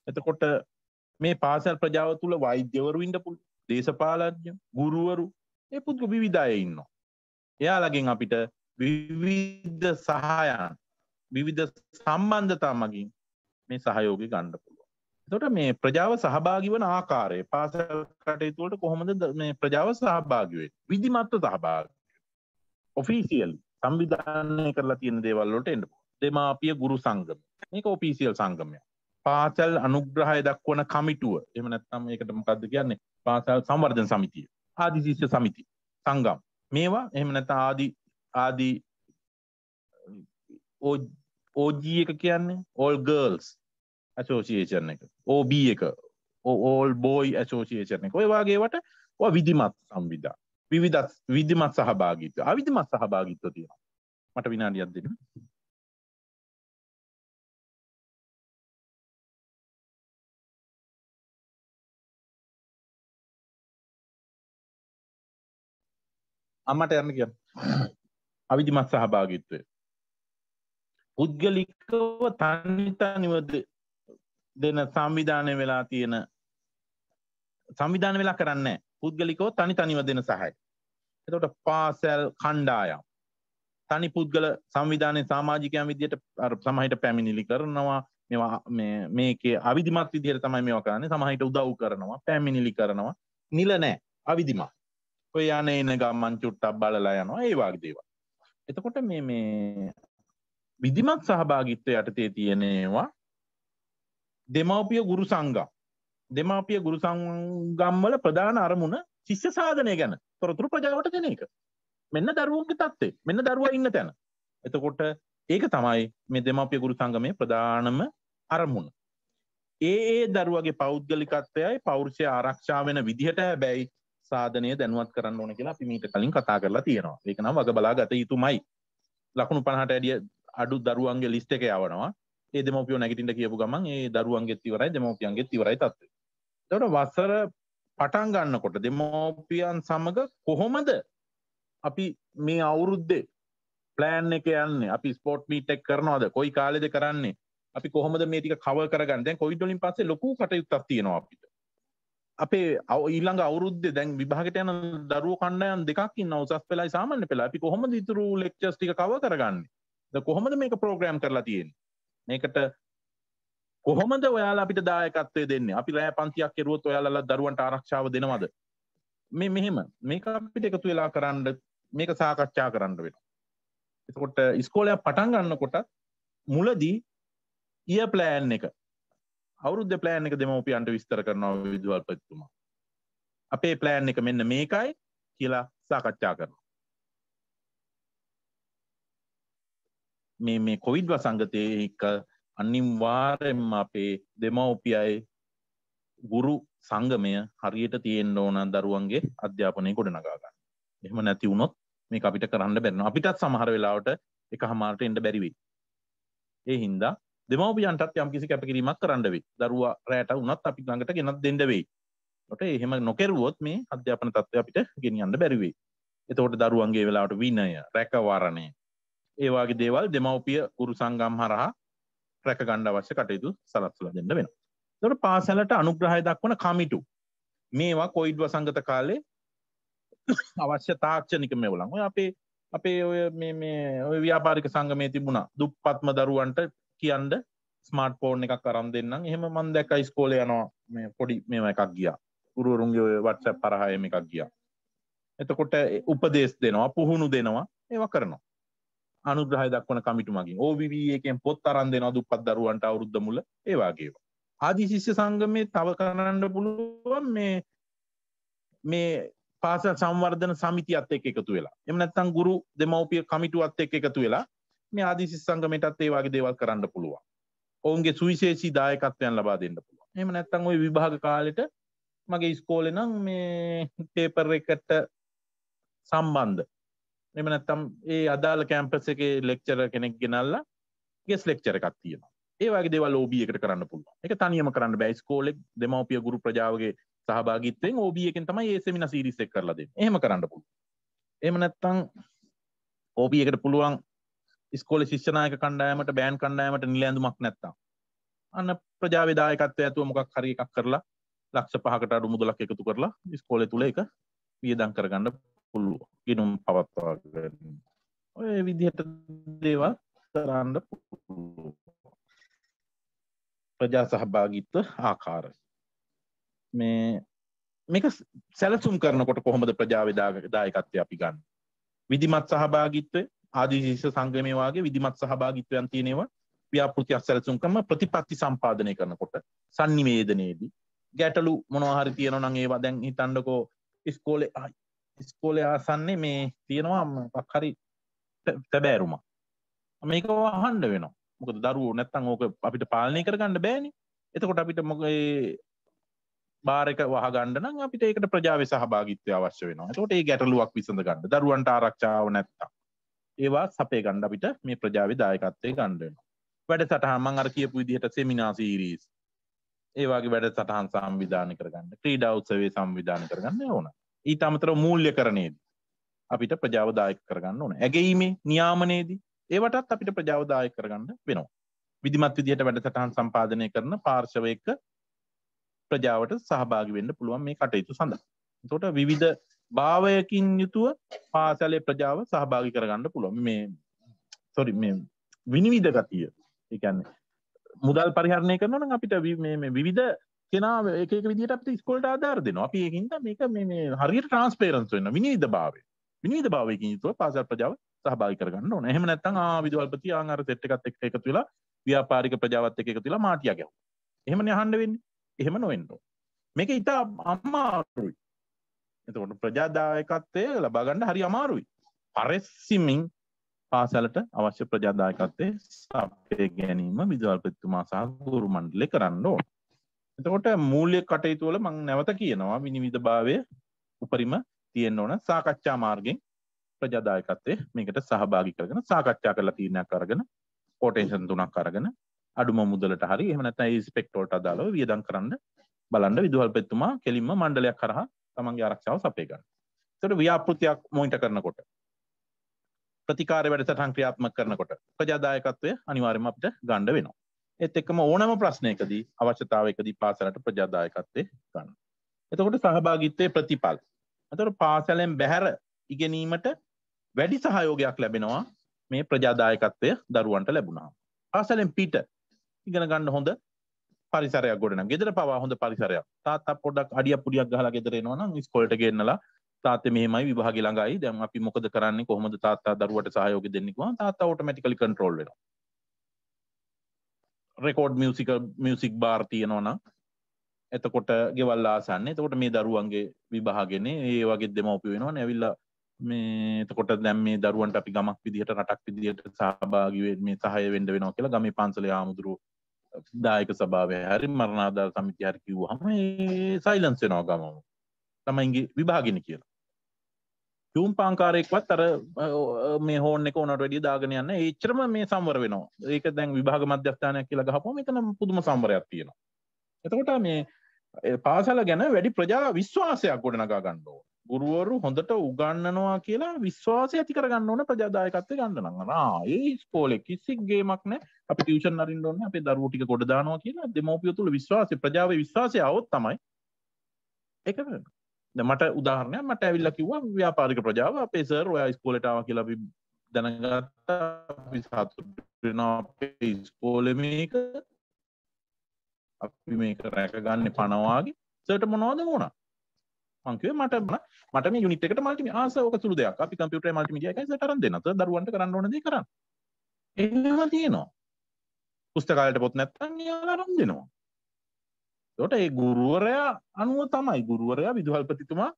එතකොට මේ පාසල් ප්‍රජාව තුළ වෛද්‍යවරු ඉන්න පුළුවන්, දේශපාලඥ, ගුරුවරු, ඒ පුද්ගල විවිධ අය ඉන්නවා. එයාලගෙන් අපිට විවිධ සහායන්, විවිධ සම්බන්ධතා මගින් මේ සහයෝගය ගන්න පුළුවන්. එතකොට මේ ප්‍රජාව සහභාගී වන ආකාරය පාසල් කටයුතු වලට කොහොමද මේ ප්‍රජාව සහභාගී වෙන්නේ? විධිමත්ව සහභාගී. ඔෆිෂියල් සංවිධානය කරලා තියෙන දේවල් වලට එන්න පුළුවන්. දෙමාපිය ගුරු සංගම. මේක ඔෆිෂියල් සංගමයක්. පාසල් අනුග්‍රහය දක්වන කමිටුව. එහෙම නැත්නම් මේකට මොකද්ද කියන්නේ? පාසල් සංවර්ධන සමිතිය. ආදි ශිෂ්‍ය සමිති. සංගම්. මේවා එහෙම නැත්නම් ආදි OG එක කියන්නේ all girls association එක. OB එක all boy association එක. ඔය වගේ වට ඔය විධිමත් සංවිධාන. විධිමත් සහභාගීත්වය. අවිධිමත් සහභාගීත්වය තියෙනවා. මට විනාඩියක් දෙන්න. අම්මට යන්න කියන්න. අවිධිමත් සහභාගීත්වය. පුද්ගලිකව තනිතනිව දෙන සංවිධානය වෙලා තියෙන සංවිධානය වෙලා කරන්නේ පුද්ගලිකව තනිතනිව දෙන සහාය. එතකොට පාසල් කණ්ඩායම් තනි පුද්ගල සංවිධානයේ සමාජිකයන් විදියට සමහරට පැමිණිලි කරනවා. මේවා මේකේ අවිධිමත් විදියට තමයි මේවා කරන්නේ. සමහරට උදව් කරනවා, පැමිණිලි කරනවා. නිල නැහැ. අවිධිමත්. ඔය යන්නේ එන ගමන් චුට්ටක් බලලා යනවා. ඒ වගේ දේවල්. එතකොට මේ විධිමත් සහභාගීත්වය යටතේ තියෙනවා දෙමාපිය ගුරු සංගම්. දෙමාපිය ගුරු සංගම් වල ප්‍රධාන අරමුණ ශිෂ්‍ය සාධනය ගැන තොරතුරු ප්‍රජාවට දෙන එක. මෙන්න දරුවන්ගේ තත්ත්වය. මෙන්න දරුවා ඉන්න තැන. එතකොට ඒක තමයි මේ දෙමාපිය ගුරු සංගමේ ප්‍රධානම අරමුණ. ඒ දරුවගේ පෞද්ගලිකත්වයයි පෞරුෂය ආරක්ෂා වෙන විදිහට හැබැයි සාධනය දැනුවත් කරන්න ඕන කියලා අපි මීට කලින් කතා කරලා තියෙනවා. ඒක නම් වග බලා ගත යුතුමයි. ලකුණු 50ට වැඩිය අඩු දරුවන්ගේ ලිස්ට් එක යවනවා. ඒ දෙමව්පියෝ නැගිටින්න කියපු ගමන් ඒ දරුවන්ගෙත් ඉවරයි දෙමව්පියන්ගෙත් ඉවරයි තත්ත්වය. එතකොට වසර පටන් ගන්නකොට දෙමව්පියන් සමග කොහොමද අපි මේ අවුරුද්දේ ප්ලෑන් එක යන්නේ? අපි ස්පෝර්ට් මීට් එක කරනවද? කොයි කාලෙද කරන්නේ? අපි කොහොමද මේ ටික කවර් කරගන්නේ? දැන් කොවිඩ් වලින් පස්සේ ලොකු කටයුත්තක් තියෙනවා අපිට. අපේ ඊළඟ අවුරුද්දේ දැන් විභාගයට යන දරුවෝ කණ්ඩායම් දෙකක් ඉන්නවා උසස් පෙළයි සාමාන්‍ය පෙළ. අපි කොහොමද ඊතුරු ලෙක්චර්ස් ටික කවර් කරගන්නේ? කොහොමද මේක ප්‍රෝග්‍රෑම් කරලා තියෙන්නේ? මේකට කොහොමද ඔයාලා අපිට දායකත්වය දෙන්නේ? අපි රෑ පන්තියක් කෙරුවොත් ඔයාලා දරුවන්ට ආරක්ෂාව දෙනවද? මෙහෙම මේක අපිට එකතු වෙලා කරන්න මේක සාකච්ඡා කරන්න වෙනවා. එතකොට ඉස්කෝලේ පටන් ගන්නකොට මුලදී ඊය ප්ලෑන් එක අවුරුද්දේ ප්ලෑන් එක දෙමව්පියන්ට විස්තර කරනවා විදුහල්පතිතුමා. අපේ ප්ලෑන් එක මෙන්න මේකයි කියලා සාකච්ඡා කරනවා. මේ කොවිඩ් වසංගතයේ එක අනිවාර්යෙන්ම අපේ දෙමව්පියයි ගුරු සංගමය හරියට තියෙන්න ඕන දරුවන්ගේ අධ්‍යාපනය ගොඩනගා ගන්න. එහෙම නැති වුණොත් මේක අපිට කරන්න බැරි වෙනවා. අපිටත් සමහර වෙලාවට එකමාරට එන්න බැරි වෙයි. ඒ හින්දා දෙමව්පියන්ටත් යම්කිසි කැපකිරීමක් කරන්න වෙයි. දරුවා රැට වුණත් අපි ළඟට ගෙනත් දෙන්න වෙයි. ඒකට එහෙම නොකරුවොත් මේ අධ්‍යාපන තත්ත්වය අපිට ගෙනියන්න බැරි වෙයි. එතකොට දරුවන්ගේ වෙලාවට විනය, රැකවරණය ඒ වගේ දේවල් දෙමව්පිය ගුරු සංගම් හරහා රැක ගන්න අවශ්‍ය කටයුතු සලස්වලා දෙන්න වෙනවා. එතකොට පාසලට අනුග්‍රහය දක්වන කමිටු මේවා කොවිඩ් වසංගත කාලේ අවශ්‍ය තාක්ෂණික මේවලන් ඔය අපේ ඔය ඔය ව්‍යාපාරික සංගමයේ තිබුණා දුප්පත්ම දරුවන්ට කියන්න ස්මාර්ට් ෆෝන් එකක් අරන් දෙන්නම්. එහෙම මම දැක්කා ඉස්කෝලේ යනවා මේ පොඩි මේවා එකක් ගියා. ගුරුවරුන්ගේ ඔය WhatsApp හරහා එකක් ගියා. එතකොට උපදේශ දෙනවා, පුහුණු දෙනවා, ඒවා කරනවා. අනුග්‍රහය දක්වන කමිටු මගින් OVV එකෙන් පොත් අරන් දෙනවා දුප්පත් දරුවන්ට අවුරුද්ද මුල ඒ වගේ ඒවා. ආදි ශිෂ්‍ය සංගමේ තව කරන්න පුළුවන් මේ පාසල් සංවර්ධන සමිතියත් එක්ක එකතු වෙලා. එහෙම නැත්නම් ගුරු දෙමව්පිය කමිටුවත් එක්ක එකතු වෙලා මේ ආදි ශිෂ්‍ය සංගමයටත් ඒ වගේ දේවල් කරන්න පුළුවන්. ඔවුන්ගේ සුවිශේෂී දායකත්වයන් ලබා දෙන්න පුළුවන්. එහෙම නැත්නම් ওই විභාග කාලෙට මගේ ඉස්කෝලේ නම් මේ පේපර් එකට සම්බන්ධ එහෙම නැත්නම් ඒ අදාළ කැම්පස් එකේ ලෙක්චරර් කෙනෙක් ගෙනල්ලා ගෙස් ලෙක්චර් එකක් තියෙනවා. ඒ වගේ දේවල් OB එකට කරන්න පුළුවන්. ඒක තනියම කරන්න බෑ. ඉස්කෝලේ දෙමව්පිය ගුරු ප්‍රජාවගේ සහභාගීත්වයෙන් OB එකෙන් තමයි මේ සෙමිනාර් සීරීස් එක කරලා දෙන්නේ. එහෙම කරන්න පුළුවන්. එහෙම නැත්නම් OB එකට පුළුවන් ඉස්කෝලේ ශිෂ්‍ය නායක කණ්ඩායමට බෑන්ඩ් කණ්ඩායමට නිල ඇඳුමක් නැත්තම් අන්න ප්‍රජාවේ දායකත්වය ඇතුව මොකක් හරි එකක් කරලා ලක්ෂ 5කට අඩු මුදලක් එකතු කරලා ඉස්කෝලේ තුල ඒක වියදම් කරගන්න පුළුවන්. ගිණුම් පවත්වාගෙන ඔය විදිහට දේවල් කරන්න පුළුවන්. ප්‍රජා සහභාගීත්ව ආකාරය මේක සැලසුම් කරනකොට කොහොමද ප්‍රජාවේ දායකත්වය අපි ගන්න? විධිමත් සහභාගීත්වය ආදිශීෂ සංගමයේ වාගේ විධිමත් සහභාගීත්වයන් තියෙනවා. ව්‍යාපෘතියක් සැලසුම් කරන ප්‍රතිපත්ති සම්පාදනය කරනකොට sannivedanයේදී ගැටලු මොනවා හරි තියෙනවා නම් ඒවා දැන් හිතන්නකෝ ඉස්කෝලේ ආසන්නේ මේ තියෙනවා මොකක් හරි තැබෑරුමක්. මේක අහන්න වෙනවා. මොකද දරුවෝ නැත්තම් ඕක අපිට පාලනය කරගන්න බෑනේ. එතකොට අපිට මොකේ බාර් එක වහගන්න නම් අපිට ඒකට ප්‍රජාවේ සහභාගීත්වය අවශ්‍ය වෙනවා. එතකොට ඒ ගැටලුවක් විසඳ ගන්න. දරුවන්ට ආරක්ෂාව නැත්තම් ඒවා සපේ ගන්න අපිට මේ ප්‍රජාවේ දායකත්වය ගන්න වෙනවා. වැඩසටහන් මම අර කියපු විදිහට සෙමිනාර් සීරීස් ඒ වගේ වැඩසටහන් සංවිධානය කරගන්න, ක්‍රීඩා උත්සවයේ සංවිධානය කරගන්න ඕන. ඊට අමතරව මූල්‍යකරණයේදී අපිට ප්‍රජාව දායක කරගන්න ඕන. ඇගීමේ නියාමනයේදී ඒවටත් අපිට ප්‍රජාව දායක කරගන්න වෙනවා. විධිමත් විදිහට වැඩසටහන් සම්පාදනය කරන පාර්ශවයක ප්‍රජාවට සහභාගී වෙන්න පුළුවන් මේ කටයුතු සඳහා. එතකොට විවිධ භාවයකින් යුතුව පාසලේ ප්‍රජාව සහභාගී කරගන්න පුළුවන්. මේ විනිවිද ගතිය. ඒ කියන්නේ මුදල් පරිහරණය කරනවා නම් අපිට මේ විවිධ කෙනා එක එක විදිහට අපිට ඉස්කෝලේට ආධාර දෙනවා. අපි ඒකින්ද මේක මේ හරියට ට්‍රාන්ස්පරන්ස් වෙන්න විනිවිද භාවයකින් යුතුව පාසල් ප්‍රජාව සහභාගී කරගන්න ඕන. එහෙම නැත්නම් විදුහල්පති අර සෙට් එකත් එක්ක එකතු වෙලා ව්‍යාපාරික ප්‍රජාවත් එක්ක එකතු වෙලා මාටියා ගැහුවා. එහෙමනේ අහන්න වෙන්නේ. එහෙම නොවෙන්න ඕන. මේක ඉතා අමාරුයි. එතකොට ප්‍රජා දායකත්වය ලබා ගන්න හරි අමාරුයි. පරිස්සමින් පාසලට අවශ්‍ය ප්‍රජා දායකත්වයේ සපය ගැනීම විදුහල්පතිතුමා සහ ගුරු මණ්ඩලය කරන්න ඕන. එතකොට මූල්‍ය කටයුතු වල මම නැවත කියනවා විනිවිදභාවය උපරිම තියෙන්න ඕන. සාකච්ඡා මාර්ගයෙන් ප්‍රජා දායකත්වයේ මේකට සහභාගී කරගෙන සාකච්ඡා කරලා තීරණයක් අරගෙන කොටේෂන් 3ක් අරගෙන අඩුම මුදලට හරි එහෙම නැත්නම් ඒ ස්පෙක්ට් වලට අදාළව වියදම් කරන්න බලන්න විදුහල්පතිතුමා කෙලින්ම මණ්ඩලයක් කරහා තමන්ගේ ආරක්ෂාව සපය ගන්න. ඒතකොට ව්‍යාපෘතියක් මොනිටර් කරනකොට ප්‍රතිකාර වැඩසටහන් ක්‍රියාත්මක කරනකොට ප්‍රජා දායකත්වය අනිවාර්යයෙන්ම අපිට ගන්න වෙනවා. ඒත් එක්කම ඕනම ප්‍රශ්නයකදී අවශ්‍යතාවයකදී පාසලට ප්‍රජා දායකත්වය ගන්න. එතකොට සහභාගීත්වයේ ප්‍රතිඵල. එතකොට පාසලෙන් බැහැර ඉගෙනීමට වැඩි සහයෝගයක් ලැබෙනවා මේ ප්‍රජා දායකත්වය දරුවන්ට ලැබුණා. පාසලෙන් පිට ඉගෙන ගන්න හොඳ පරිසරයක් ගොඩනගන්න. ගෙදර පවා හොඳ පරිසරයක්. තාත්තා පොඩ්ඩක් අඩියක් පුඩියක් ගහලා ගෙදර එනවා නම් ඉස්කෝලේට ගෙන්නලා තාත්තේ මෙහෙමයි විභාගෙ ළඟයි. දැන් අපි මොකද කරන්නේ? කොහොමද තාත්තා දරුවට සහයෝගය දෙන්නේ කිව්වම තාත්තා ඔටෝමැටිකලි කන්ට්‍රෝල් වෙනවා. රෙකෝඩ් මියුසික් බාර් තියෙනවා නම් එතකොට ගෙවල් ආසන්නේ. එතකොට මේ දරුවන්ගේ විභාගෙනේ ඒ වගේ දෙමව්පියෝ වෙනවනේ. ඇවිල්ලා මේ එතකොට දැන් මේ දරුවන්ට අපි ගමක් විදිහට රටක් විදිහට සහභාගී වෙන්න මේ සහාය වෙන්න වෙනවා කියලා ගමේ පන්සලේ ආමුදුරු දායක සභාවේ හරි මරණාධාර සමිතිය හරි කිව්වහම ඒ සයිලන්ස් වෙනවා ගමම. තමයිගේ විභාගෙනේ කියලා. චූම්පාංකාරයෙක්වත් අර මේ හෝන් එක උනට වැඩිය දාගෙන යන්න එච්චරම මේ සංවර වෙනවා. ඒක දැන් විභාග මධ්‍යස්ථානයක් කියලා ගහපුවම එතන පුදුම සංවරයක් තියෙනවා. එතකොට මේ පාසල ගැන වැඩි ප්‍රජා විශ්වාසයක් ගොඩනගා ගන්න ඕන. ගුරුවරු හොඳට උගන්වනවා කියලා විශ්වාසය ඇති කරගන්න ඕන ප්‍රජා දායකත්වය ගන්න නම්. ඒ ඉස්කෝලේ කිසි ගේමක් නැහැ. අපි ටියුෂන් අරින්න ඕනේ. අපේ දරුවෝ ටික කොට දානවා කියලා දෙමව්පියෝ තුල විශ්වාසය ප්‍රජාවේ විශ්වාසය આવොත් තමයි ඒක වෙන්නේ. මට උදාහරණයක් මට ඇවිල්ලා කිව්වා ව්‍යාපාරික ප්‍රජාව අපේ සර් ඔයා ඉස්කෝලේට ආවා කියලා අපි දැනගත්තා. අපි සතුටු වෙනවා අපේ ඉස්කෝලේ මේක අපි මේක රැකගන්නේ පණ වාගේ. සර්ට මොනවද වුණා? මං කිව්වේ මට මේ යුනිට් එකට මල්ටිමීඩියා ඕක සුළු දෙයක්. අපි කම්පියුටරේ මල්ටිමීඩියා එකයි සර්ට අරන් දෙන්න. සර් දරුවන්ට කරන්න ඕන දේ කරන්න. එහෙම තියෙනවා. පුස්තකාලයට පොත් නැත්තම් යාලා අරන් දෙනවා. ඒකට ඒ ගුරුවරයා අනුව තමයි ගුරුවරයා විදුහල්පතිතුමා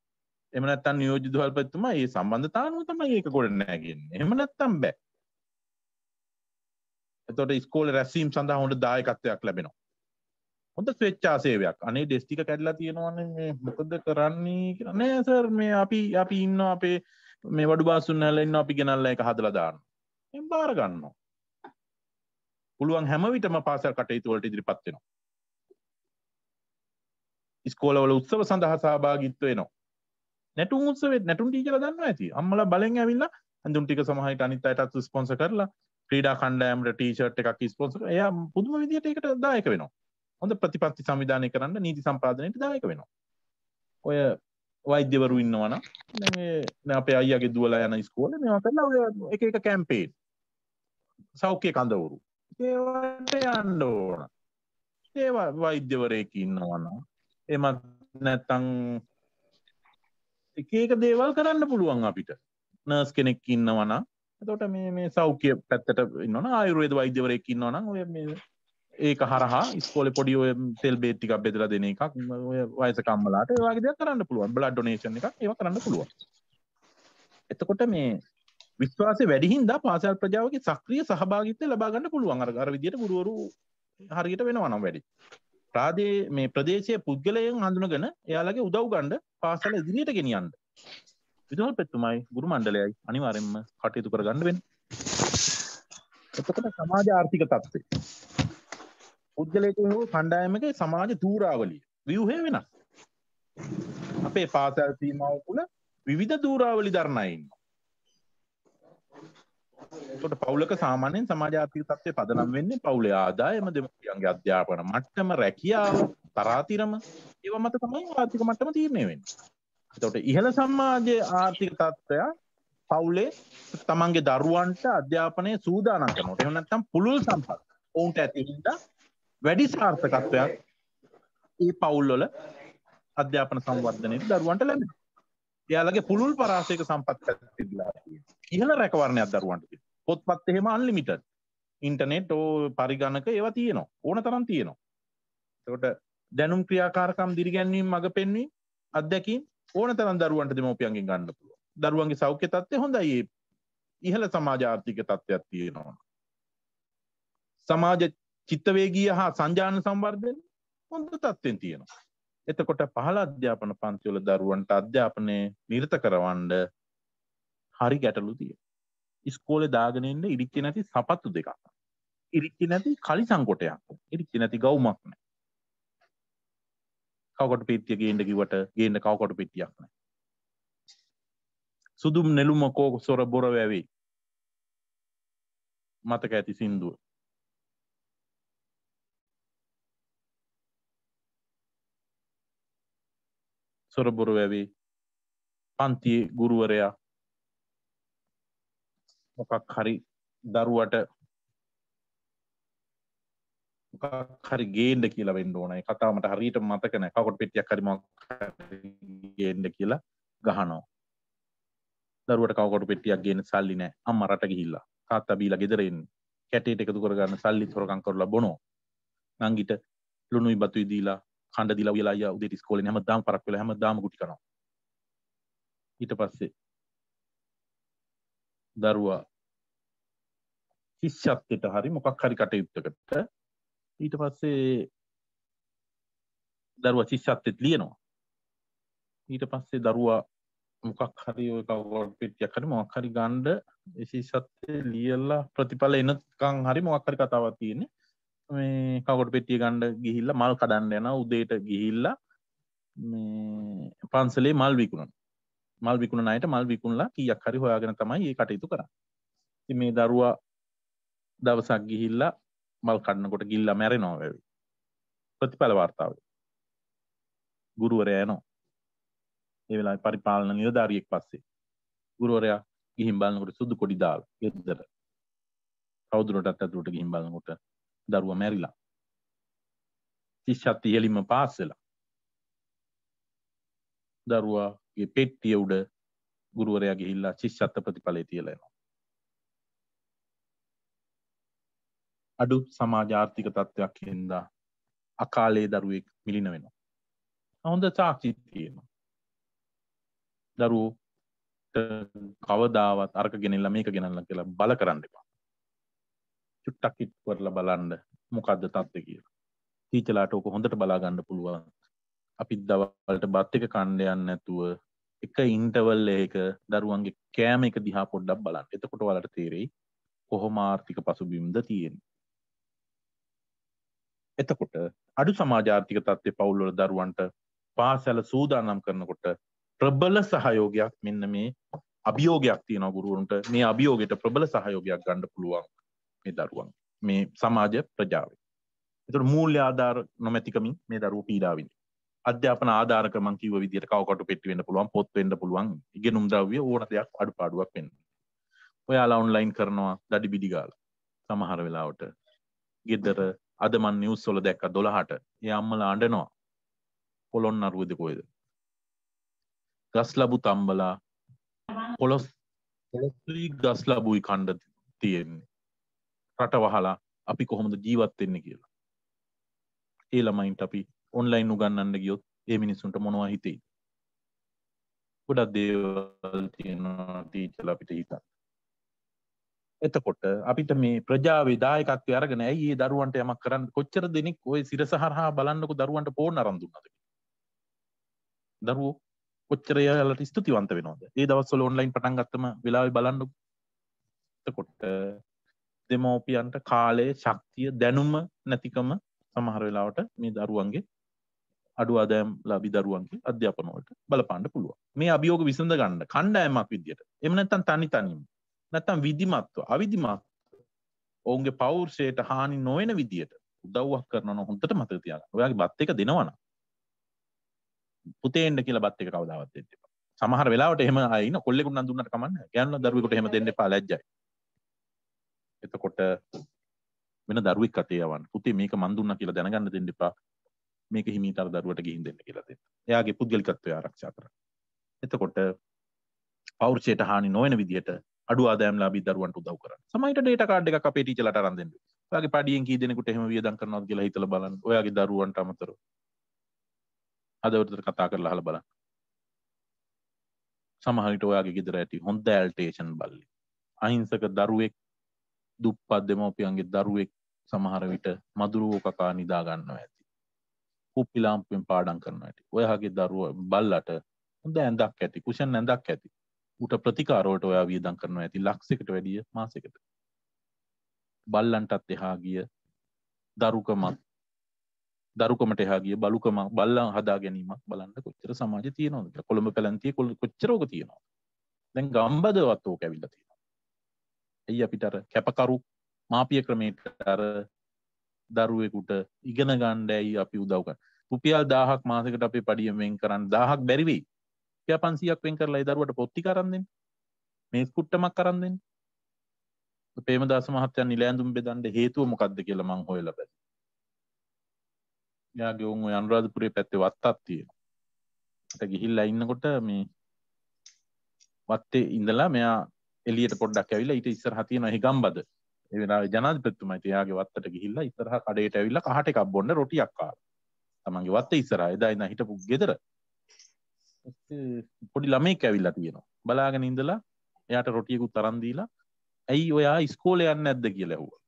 එහෙම නැත්නම් නියෝජිත විදුහල්පතිතුමා මේ සම්බන්ධතාව අනුව තමයි ඒක ගොඩ නැගෙන්නේ. එහෙම නැත්නම් බෑ. එතකොට ඉස්කෝලේ රැස්වීම සඳහා හොඳ දායකත්වයක් ලැබෙනවා. හොඳ ස්වේච්ඡා සේවයක්. අනේ ඩෙස් ටික කැඩලා තියෙනවනේ මේ මොකද කරන්නේ කියලා. නෑ සර් මේ අපි ඉන්නවා අපේ මේ වඩු බාසුන් නැල ඉන්නවා අපි ගෙනල්ලා ඒක හදලා දානවා. එම් බාර ගන්නවා. පුළුවන් හැම විටම පාසල් කටයුතු වලට ඉදිරිපත් වෙනවා. ඉස්කෝලවල උත්සව සඳහා සහභාගීත්ව වෙනවා. නැටුම් උත්සවෙත් නැටුම් ටීචර්ලා දන්නවා ඇති. අම්මලා බලෙන් ඇවිල්ලා ඇඳුම් ටික සමහරවිට අනිත් අයටත් ස්පොන්සර් කරලා ක්‍රීඩා කණ්ඩායමට ටී-ෂර්ට් එකක් ස්පොන්සර් කරලා එයා පුදුම විදියට ඒකට දායක වෙනවා. හොඳ ප්‍රතිපත්ති සංවිධානය කරන්න නීති සම්පාදනයට දායක වෙනවා. ඔය වෛද්‍යවරු ඉන්නවනම් දැන් අපේ අයියාගේ දුවලා යන ඉස්කෝලේ මේවා කරලා ඔය එක එක කැම්පේන් සෞඛ්‍ය කඳවුරු ඒවට යන්න ඕන. ඒ වෛද්‍යවරයෙක් ඉන්නවනම් එමත් නැත්තම් එක එක දේවල් කරන්න පුළුවන් අපිට. නර්ස් කෙනෙක් ඉන්නවනම් එතකොට මේ සෞඛ්‍ය පැත්තට ඉන්නවනම් ආයුර්වේද වෛද්‍යවරයෙක් ඉන්නවනම් ඔය මේ ඒක හරහා ඉස්කෝලේ පොඩි ඔය තෙල් බේත් ටිකක් බෙදලා දෙන එකක් ඔය වයසක අම්මලාට ඒ වගේ දේවල් කරන්න පුළුවන්. බ්ලඩ් ඩොනේෂන් එකක් ඒවා කරන්න පුළුවන්. එතකොට මේ විශ්වාසය වැඩි හින්දා පාසල් ප්‍රජාවගේ සක්‍රීය සහභාගීත්වය ලබා ගන්න පුළුවන්. අර විදියට ගුරුවරු හරියට වෙනවා නම් වැඩි. මේ ප්‍රදේශයේ පුද්ගලයන් හඳුනගෙන එයාලගේ උදව් ගන්න පාසල ඉදිරියට ගෙනියන්න. විදුහල්පතිතුමයි ගුරු මණ්ඩලයයි අනිවාර්යෙන්ම කටයුතු කරගන්න වෙන්නේ. එතකොට සමාජ ආර්ථික තත්ත්වය පුද්ගලයෙකු හෝ කණ්ඩායමක සමාජ දූරාවලිය ව්‍යුහය වෙනස්. අපේ පාසල් සීමාව තුළ විවිධ දූරාවලි දරන අය ඉන්නවා. එතකොට පවුලක සාමාන්‍යයෙන් සමාජ ආර්ථික තත්ත්වය පදනම් වෙන්නේ පවුලේ ආදායම, දෙමව්පියන්ගේ අධ්‍යාපන මට්ටම, රැකියාව, තරාතිරම ඒවා මත තමයි ආර්ථික මට්ටම තීරණය වෙන්නේ. එතකොට ඉහළ සමාජයේ ආර්ථික තත්ත්වය පවුලේ තමන්ගේ දරුවන්ට අධ්‍යාපනය සූදානම් කරනකොට එහෙම නැත්නම් පුළුල් සම්පත් ඔවුන්ට ඇති හින්දා වැඩි සාර්ථකත්වයක් ඒ පවුල්වල අධ්‍යාපන සංවර්ධනයේදී දරුවන්ට ලැබෙනවා. එයාලගේ පුළුල් පරාසයක සම්පත් පැතිරලා තියෙනවා. ඉහළ රැකවරණයක් දරුවන්ට තියෙනවා. පොත්පත් එහෙම අන්ලිමිටඩ්. ඉන්ටර්නෙට් පරිගණක ඒවා තියෙනවා. ඕන තරම් තියෙනවා. ඒකට දැනුම් ක්‍රියාකාරකම් දිරිගැන්වීම මඟ පෙන්වීම අත්දැකීම් ඕන තරම් දරුවන්ට දෙමව්පියන්ගෙන් ගන්න පුළුවන්. දරුවන්ගේ සෞඛ්‍ය තත්ත්වය හොඳයි. ඉහළ සමාජ ආර්ථික තත්ත්වයක් තියෙනවා. සමාජ චිත්තවේගීය හා සංජානන සංවර්ධනය හොඳ තත්ත්වෙන් තියෙනවා. එතකොට පහළ අධ්‍යාපන පන්තිවල දරුවන්ට අධ්‍යාපනය නිරත කරවන්න හරි ගැටලු තියෙනවා. ඉස්කෝලේ දාගෙන ඉන්න ඉරිච්ච නැති සපත්තු දෙකක්. ඉරිච්ච නැති කලිසම් කොටයක්. ඉරිච්ච නැති ගවුමක් නැහැ. කවකොට පෙට්ටිය ගේන්න කිව්වට ගේන්න කවකොට පෙට්ටියක් නැහැ. සුදුම් නෙළුම කෝ සොර බොර වැවේ. මතක ඇති සින්දුව. සොර බොර වැවේ පන්තියේ ගුරුවරයා මොකක් හරි දරුවට මොකක් හරි ගේන්න කියලා වෙන්න ඕන. ඒ කතාව මට හරියට මතක නැහැ. කවකට පෙට්ටියක් හරි මොකක් හරි ගේන්න කියලා ගහනවා. දරුවට කවකට පෙට්ටියක් ගේන්න සල්ලි නැහැ. අම්මා රට ගිහිල්ලා. තාත්තා බීලා ගෙදර එන්නේ. කැටේට එකතු කරගන්න සල්ලි හොරකම් කරලා බොනවා. නංගිට ලුණුයි බතුයි දීලා කණ්ඩ දීලා උයලා අයියා උදේට ඉස්කෝලේ හැමදාම පරක් වෙලා හැමදාම ගුටි කනවා. ඊට පස්සේ දරුවා ශිෂ්‍යත්වයට හරි මොකක් හරි කටයුත්තකට ඊට පස්සේ දරුවා ශිෂ්‍යත්වෙත් ලියනවා. ඊට පස්සේ දරුවා මොකක් හරි ඔය කවුරුත් පෙට්ටියක් හරි මොකක් හරි ගන්න ඒ ශිෂ්‍යත්වයේ ලියලා ප්‍රතිඵල එනකන් හරි මොකක් හරි කතාවක් තියෙන්නේ. මේ කවුරුත් පෙට්ටිය ගන්න ගිහිල්ලා මල් කඩන්න යනවා උදේට ගිහිල්ලා මේ පන්සලේ මල් විකුණනවා. මල් විකුණන අයට මල් විකුණලා කීයක් හරි හොයාගෙන තමයි මේ කටයුතු කරන්නේ. ඉතින් මේ දරුවා දවසක් ගිහිල්ලා මල් කඩනකොට ගිල්ලා මැරෙනවා වෙවි. ප්‍රතිඵල වාර්තාවේ. ගුරුවරයා එනවා. ඒ වෙලාවේ පරිපාලන නිලධාරියෙක් පස්සේ. ගුරුවරයා ගිහින් බලනකොට සුදු කොඩි දාලා ගෙදර. කවුරුටත් අතුරට ගිහින් බලනකොට දරුවා මැරිලා. ශිෂ්‍යත්වය ඉහළින්ම පාස් වෙලා. දරුවාගේ පෙට්ටිය උඩ ගුරුවරයා ගිහිල්ලා ශිෂ්‍යත්ව ප්‍රතිඵලය තියලා එනවා. අඩු සමාජ ආර්ථික තත්ත්වයක් හින්දා අකාලේ දරුවෙක් මිලින වෙනවා. හොඳ සාක්ෂි තියෙනවා. දරුවෝ කවදාවත් අරක ගෙනල්ලා මේක ගෙනල්ලා කියලා බල කරන්න එපා. චුට්ටක් හිට කරලා බලන්න මොකද්ද තත්ත්වය කියලා. ටීචර්ලාට ඕක හොඳට බලා ගන්න පුළුවන්. අපි දවල්ට බත් එක කන්න යන්නේ නැතුව එක ඉන්ටර්වල් එකක දරුවන්ගේ කෑම එක දිහා පොඩ්ඩක් බලන්න. එතකොට ඔයාලට තේරෙයි කොහොම ආර්ථික පසුබිම්ද තියෙන්නේ. එතකොට අඩු සමාජ ආර්ථික තත්ත්වයේ පවුල් වල දරුවන්ට පාසල සූදානම් කරනකොට ප්‍රබල සහයෝගයක් මෙන්න මේ අභියෝගයක් තියෙනවා ගුරුවරුන්ට. මේ අභියෝගයට ප්‍රබල සහයෝගයක් ගන්න පුළුවන් මේ දරුවන් මේ සමාජ ප්‍රජාවේ. ඒතකොට මූල්‍ය ආධාර නොමැතිකමින් මේ දරුවෝ පීඩා විඳිනවා. අධ්‍යාපන ආධාරක මං කිව්ව විදිහට කවකටු පෙට්ටි වෙන්න පුළුවන්, පොත් වෙන්න පුළුවන්, ඉගෙනුම් ද්‍රව්‍ය ඕන දෙයක් අඩුපාඩුවක් වෙන්න. ඔයාලා ඔන්ලයින් කරනවා දඩි බිඩි ගාලා. සමහර වෙලාවට ගෙදර අද මන් නිවුස් වල දැක්ක 12ට ඒ අම්මලා අඬනවා. පොළොන්නරුවේද කොහෙද? ගස් ලැබු තම්බලා පොළොස්සේ ගස් ලැබුයි කණ්ඩ තියෙන්නේ. රට වහලා අපි කොහොමද ජීවත් වෙන්නේ කියලා. ඒ ළමයින්ට අපි ඔන්ලයින් උගන්වන්න ගියොත් ඒ මිනිස්සුන්ට මොනවා හිතෙයිද? ගොඩක් දේවල් තියෙනවා ටීචර්ලා අපිට හිතන්න. එතකොට අපිට මේ ප්‍රජාවේ දායකත්වය අරගෙන ඇයි මේ දරුවන්ට යමක් කරන්න කොච්චර දෙනෙක් ওই සිරසහරහා බලන්නකො දරුවන්ට ෆෝන් අරන් දුන්නද? දරුවෝ කොච්චර යාලට ස්තුතිවන්ත වෙනවද? ඒ දවස්වල ඔන්ලයින් පටන් ගත්තම වෙලාවෙ බලන්නකො. එතකොට දෙමෝපියන්ට කාලය, ශක්තිය, දැනුම නැතිකම සමහර වෙලාවට මේ දරුවන්ගේ අඩු ආදායම් ලාභී දරුවන්ගේ අධ්‍යාපන වලට බලපාන්න පුළුවන්. මේ අභියෝග විසඳ ගන්න කණ්ඩායමක් විදියට. එහෙම නැත්නම් තනියම. නැත්නම් විධිමත්ව, අවිධිමත්ව ඔවුන්ගේ පෞරුෂයට හානි නොවන විදියට උදව්වක් කරනවා නම් හොඳට මතක තියාගන්න. ඔයාගේ බත් එක දෙනවනම් පුතේ එන්න කියලා බත් එක කවදාවත් දෙන්න එපා. සමහර වෙලාවට එහෙම අය ඉන්න කොල්ලෙකුට නම් දුන්නට කමක් නැහැ. ගෑනුලා දරුවෙකුට එහෙම දෙන්න එපා ලැජ්ජයි. එතකොට වෙන දරුවෙක් අතේ යවන්න. පුතේ මේක මන් දුන්නා කියලා දැනගන්න දෙන්න එපා. මේක හිමීට අර දරුවට ගිහින් දෙන්න කියලා දෙන්න. එයාගේ පුද්ගලිකත්වය ආරක්ෂා කරන්න. එතකොට පෞරුෂයට හානි නොවන විදියට අඩු ආදායම් ලාභී දරුවන්ට උදව් කරන්න. සමහරවිට ඩේටා කාඩ් එකක් අපේ ටීචර්ලාට අරන් දෙන්න. ඔයාගේ පඩියෙන් කී දෙනෙකුට එහෙම වියදම් කරනවද කියලා හිතලා බලන්න. ඔයාගේ දරුවන්ට අමතරව හදවතට කතා කරලා අහලා බලන්න. සමහරවිට ඔයාගේ ගෙදර ඇති හොඳ ඇල්ටේෂන් බල්ලි. අහිංසක දරුවෙක්, දුප්පත් දෙමව්පියන්ගේ දරුවෙක් සමහර විට මදුරුවෝ කකා නිදා ගන්නවා ඇති. කුප්පි ලාම්පුවෙන් පාඩම් කරනවා ඇති. ඔයාගේ දරුවා බල්ලට හොඳ ඇඳක් ඇති, කුෂන් ඇඳක් ඇති. ඌට ප්‍රතිකාර වලට ඔයා වියදම් කරනවා ඇති ලක්ෂයකට වැඩිය මාසෙකට. බල්ලන්ටත් එහා ගිය දරුකමට එහා ගිය බලුකම බල්ලන් හදා ගැනීමක් බලන්න කොච්චර සමාජයේ තියෙනවද කියලා. කොළඹ පැලැන්තියේ කොච්චර ඕක තියෙනවද? දැන් ගම්බදවත් ඕක ඇවිල්ලා තියෙනවා. එයි අපිට අර කැපකරු මාපිය ක්‍රමයට අර දරුවෙකුට ඉගෙන ගන්න ඇයි අපි උදව් කරන්නේ. රුපියල් 1000ක් මාසෙකට අපේ පඩියෙන් වෙන් කරන්න 1000ක් බැරි වෙයි. රුපියල් 500ක් වෙන් කරලා ඒ දරුවට පොත් ටික අරන් දෙන්න. මේස් කුට්ටමක් අරන් දෙන්න. ප්‍රේමදාස මහත්තයා නිලැඳුම් බෙදන්න හේතුව මොකක්ද කියලා මං හොයලා බැලුවා. එයාගේ උන් ඔය අනුරාධපුරයේ පැත්තේ වත්තක් තියෙනවා. ඒකට ගිහිල්ලා ඉන්නකොට මේ වත්තේ ඉඳලා මෙයා එළියට පොඩ්ඩක් ඇවිල්ලා ඊට ඉස්සරහා තියෙන හිගම්බද. ඒ වෙලාවේ ජනාධිපතිතුමා එයාගේ වත්තට ගිහිල්ලා ඉස්සරහා කඩේට ඇවිල්ලා කහට එකක් බොන්න රොටියක් කාලා. තමන්ගේ වත්තේ ඉස්සරහා එදා ඉඳන් හිටපු ගෙදර. පොඩි ළමෙක් ඇවිල්ලා තියෙනවා. බලාගෙන ඉඳලා එයාට රොටියකුත් අරන් දීලා ඇයි ඔයා ඉස්කෝලේ යන්නේ නැද්ද කියලා ඇහුවා.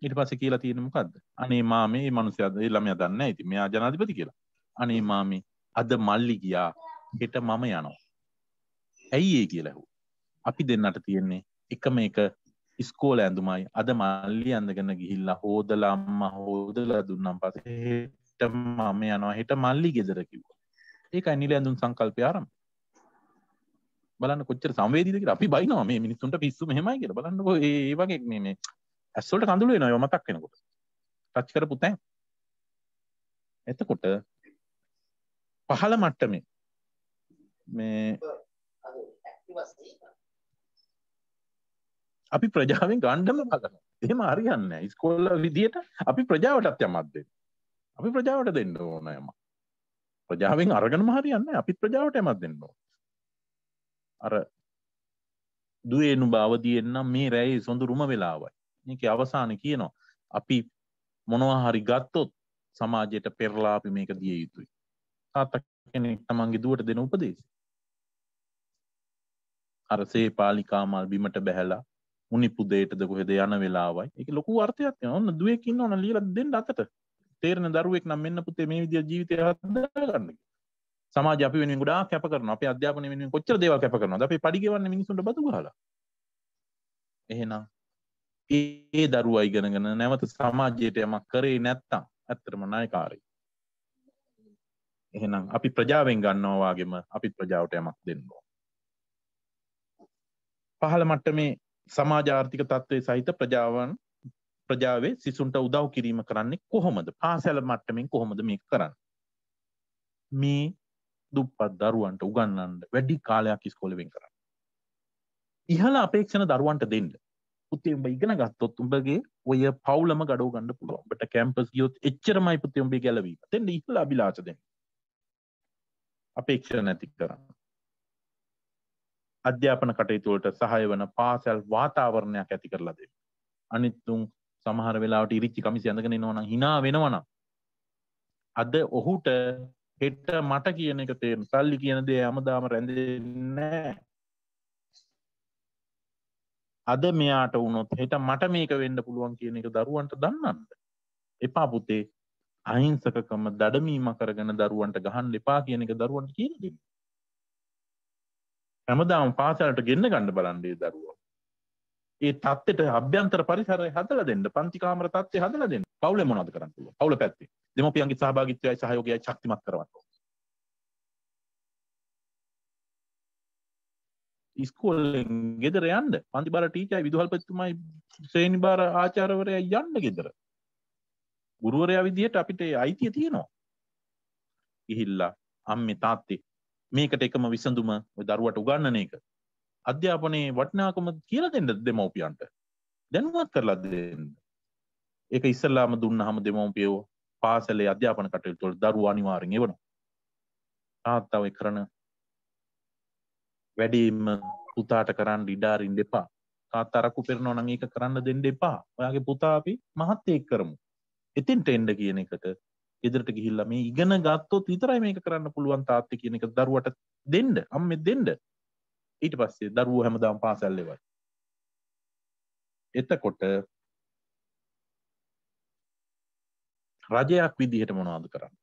ඊට පස්සේ කියලා තියෙන්නේ මොකද්ද? අනේ මාමේ මේ මිනිස්සයා ඒ ළමයා දන්නේ නැහැ. ඉතින් මෙයා ජනාධිපති කියලා. අනේ මාමේ අද මල්ලි ගියා. හෙට මම යනවා. ඇයි ඒ කියලා ඇහුවා. අපි දෙන්නට තියෙන්නේ එකම එක ඉස්කෝලේ ඇඳුමයි. අද මල්ලි ඇඳගෙන ගිහිල්ලා හොදලා අම්මා හොදලා දුන්නාන් පස්සේ හෙට මම යනවා. හෙට මල්ලි ගෙදර කිව්වා. ඒකයි නිල ඇඳුම් සංකල්පය ආරම්භ. බලන්න කොච්චර සංවේදීද කියලා. අපි බයිනවා මේ මිනිස්සුන්ට පිස්සු මෙහෙමයි කියලා. බලන්නකෝ ඒ වගේ මේ ඇස් වලට කඳුළු වෙනවා ඒවා මතක් වෙනකොට. ටච් කරපු තැන්. එතකොට පහළ මට්ටමේ මේ අපි ප්‍රජාවෙන් ගණ්ඩම බලනවා. එහෙම හරියන්නේ නැහැ. ඉස්කෝල විදියට අපි ප්‍රජාවටත් යමක් දෙන්න. අපි ප්‍රජාවට දෙන්න ඕන යමක්. ප්‍රජාවෙන් අරගෙනම හරියන්නේ නැහැ. අපි ප්‍රජාවට යමක් දෙන්න ඕන. අර දුවේ නුඹ අවදියෙන් නම් මේ රැයේ සොඳුරුම වෙලාවයි. මේකේ අවසානයේ කියනවා අපි මොනවා හරි ගත්තොත් සමාජයට පෙරලා අපි මේක දිය යුතුයි. තාත්තා කෙනෙක් තමන්ගේ දුවට දෙන උපදේශය. අර සේපාලිකා මල් බිමට බැහැලා මුනි පුදේටද කොහෙද යන වෙලාවයි. ඒක ලොකු අර්ථයක් තියෙනවා. ඔන්න දුවෙක් ඉන්නවනම් ලියලා දෙන්න අතට. තේරෙන දරුවෙක් නම් මෙන්න පුතේ මේ විදියට ජීවිතය හදාගන්න. සමාජය අපි වෙනුවෙන් ගොඩාක් කැප කරනවා. අපේ අධ්‍යාපනය වෙනුවෙන් කොච්චර දේවල් කැප කරනවද? අපි පඩි ගෙවන්නේ මිනිස්සුන්ට බදු ගහලා. එහෙනම් ඒ දරුවා ඉගෙනගෙන නැවත සමාජයට යමක් කරේ නැත්තම් ඇත්තටම ණයකාරයි. එහෙනම් අපි ප්‍රජාවෙන් ගන්නවා වගේම අපි ප්‍රජාවට යමක් දෙන්න ඕන. පහළ මට්ටමේ සමාජ ආර්ථික තත්ත්වයේ සහිත ප්‍රජාවේ සිසුන්ට උදව් කිරීම කරන්නේ කොහොමද? පාසල මට්ටමින් කොහොමද මේක කරන්නේ? මේ දුප්පත් දරුවන්ට උගන්වන්න වැඩි කාලයක් ඉස්කෝලේ වෙන් කරන්න. ඉහළ අපේක්ෂණ දරුවන්ට දෙන්න. පුතේ උඹ ඉගෙන ගත්තොත් උඹගේ ඔය පවුලම ගඩව ගන්න පුළුවන්. උඹට කැම්පස් ගියොත් එච්චරමයි පුතේ උඹේ ගැලවීම. දෙන්න ඉහළ අභිලාෂ දෙන්න. අපේක්ෂා නැති කරන්න. අධ්‍යාපන කටයුතු වලට සහාය වන පාසල් වාතාවරණයක් ඇති කරලා දෙන්න. අනිත් තුන් සමහර වෙලාවට ඉරිච්චි කමිසි ඇඳගෙන ඉනවනම් hina වෙනවනම් අද ඔහුට හෙට මට කියන එක තේරෙන සල්ලි කියන දේ හැමදාම රැඳෙන්නේ නැහැ. අද මෙයාට වුණොත් හෙට මට මේක වෙන්න පුළුවන් කියන එක දරුවන්ට දන්නන්න. එපා පුතේ අහිංසකකම දඩමීම කරගෙන දරුවන්ට ගහන්න එපා කියන එක දරුවන්ට කියලා දෙන්න. හැමදාම පාසලට ගෙන්න ගන්න බලන්නේ දරුවෝ. ඒ තත්ත්වයට අභ්‍යන්තර පරිසරය හදලා දෙන්න, පන්ති කාමර තත්ත්වය හදලා දෙන්න. පවුලේ මොනවද කරන්න පුළුවන්? පවුල පැත්තේ. දෙමෝපියන්ගේ සහභාගීත්වයයි සහයෝගයයි ශක්තිමත් කරවන්න ඕන. ඉස්කෝලෙන් ගෙදර යන්න. පන්ති බාර ටීචර්යි විදුහල්පතිතුමයි ශ්‍රේණි බාර ආචාර්යවරයා යන්න ගෙදර. ගුරුවරයා විදිහට අපිට අයිතිය තියෙනවා. ගිහිල්ලා අම්මේ තාත්තේ මේකට එකම විසඳුම ඔය දරුවට උගන්වන එක. අධ්‍යාපනයේ වටිනාකම කියලා දෙන්න දෙමව්පියන්ට. දැනුවත් කරලා දෙන්න. ඒක ඉස්සල්ලාම දුන්නාම දෙමව්පියෝ පාසලේ අධ්‍යාපන කටයුතු වල දරුවෝ අනිවාර්යෙන් එවනවා. තාත්තා ඔය කරන වැඩිම පුතාට කරන්න ඉඩ අරින්න එපා. තාත්තා අරක්කු පෙරනවා නම් ඒක කරන්න දෙන්න එපා. ඔයාගේ පුතා අපි මහත්තයෙක් කරමු. එතෙන්ට එන්න කියන එකට ගෙදරට ගිහිල්ලා මේ ඉගෙන ගත්තොත් විතරයි මේක කරන්න පුළුවන් තාත්තේ කියන එක දරුවට දෙන්න. අම්මේ දෙන්න. ඊට පස්සේ දරුවෝ හැමදාම පාසල් එවයි. එතකොට රජයක් විදිහට මොනවද කරන්නේ?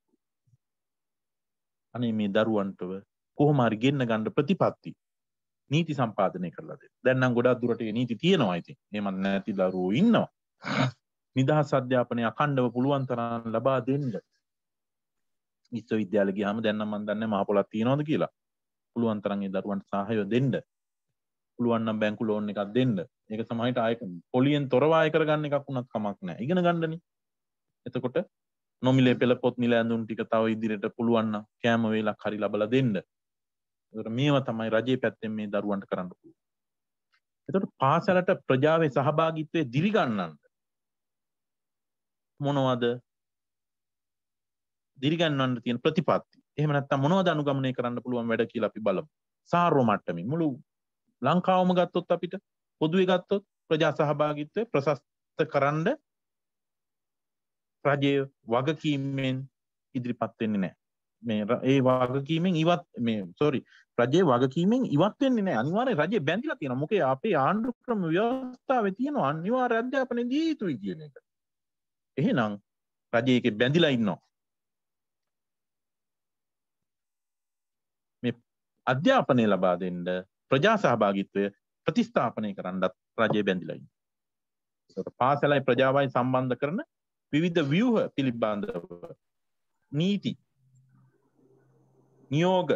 අනේ මේ දරුවන්ට කොහොම හරි ගෙන්න ගන්න ප්‍රතිපත්ති නීති සම්පාදනය කරලා දෙන්න. දැන් නම් ගොඩක් දුරට මේ නීති තියෙනවා ඉතින්. එහෙම නැති දරුවෝ ඉන්නවා. නිදහස් අධ්‍යාපනය අඛණ්ඩව පුළුවන් තරම් ලබා දෙන්න. විශ්වවිද්‍යාල ගියාම දැන් නම් මම දන්නේ මහ පොළක් තියනවද කියලා. පුළුවන් තරම් ඒ දරුවන්ට සහාය දෙන්න. පුළුවන් නම් බැංකු ලෝන් එකක් දෙන්න. ඒක සමහරවිට ආයක පොලියෙන් තොරව ආය කරගන්න එකක් වුණත් කමක් නැහැ. ඉගෙන ගන්නනේ. එතකොට නොමිලේ පෙළ පොත් මිල ඇඳුම් ටික තව ඉදිරියට පුළුවන් නම් කෑම වේලක් හරි ලබලා දෙන්න. ඒකට මේවා තමයි රජයේ පැත්තෙන් මේ දරුවන්ට කරන්න පුළුවන්. එතකොට පාසලට ප්‍රජාවේ සහභාගීත්වය දිරිගන්නන්න මොනවද? දිරිගන්නන්න තියෙන ප්‍රතිපත්ති. එහෙම නැත්නම් මොනවද අනුගමනය කරන්න පුළුවන් වැඩ කියලා අපි බලමු. සාර්ව මට්ටමින් මුළු ලංකාවම ගත්තොත් අපිට පොදුවේ ගත්තොත් ප්‍රජා සහභාගීත්වය ප්‍රශස්ත කරන්න රජයේ වගකීමෙන් ඉදිරිපත් වෙන්නේ නැහැ. මේ ඒ වගකීමෙන් ඉවත් රජයේ වගකීමෙන් ඉවත් වෙන්නේ නැහැ. අනිවාර්යෙන් රජය බැඳිලා තියෙනවා. මොකද අපේ ආණ්ඩු ක්‍රම ව්‍යවස්ථාවේ තියෙන අනිවාර්ය අධ්‍යාපනය දී යුතුයි කියන එක. එහෙනම් රජය ඒකේ බැඳිලා ඉන්නවා. මේ අධ්‍යාපනය ලබා දෙන්න ප්‍රජා සහභාගීත්වය ප්‍රතිස්ථාපනය කරන්නත් රජය බැඳිලා ඉන්නවා. ඒකට පාසලයි ප්‍රජාවයි සම්බන්ධ කරන විවිධ ව්‍යුහ පිළිබඳව නීති නියෝග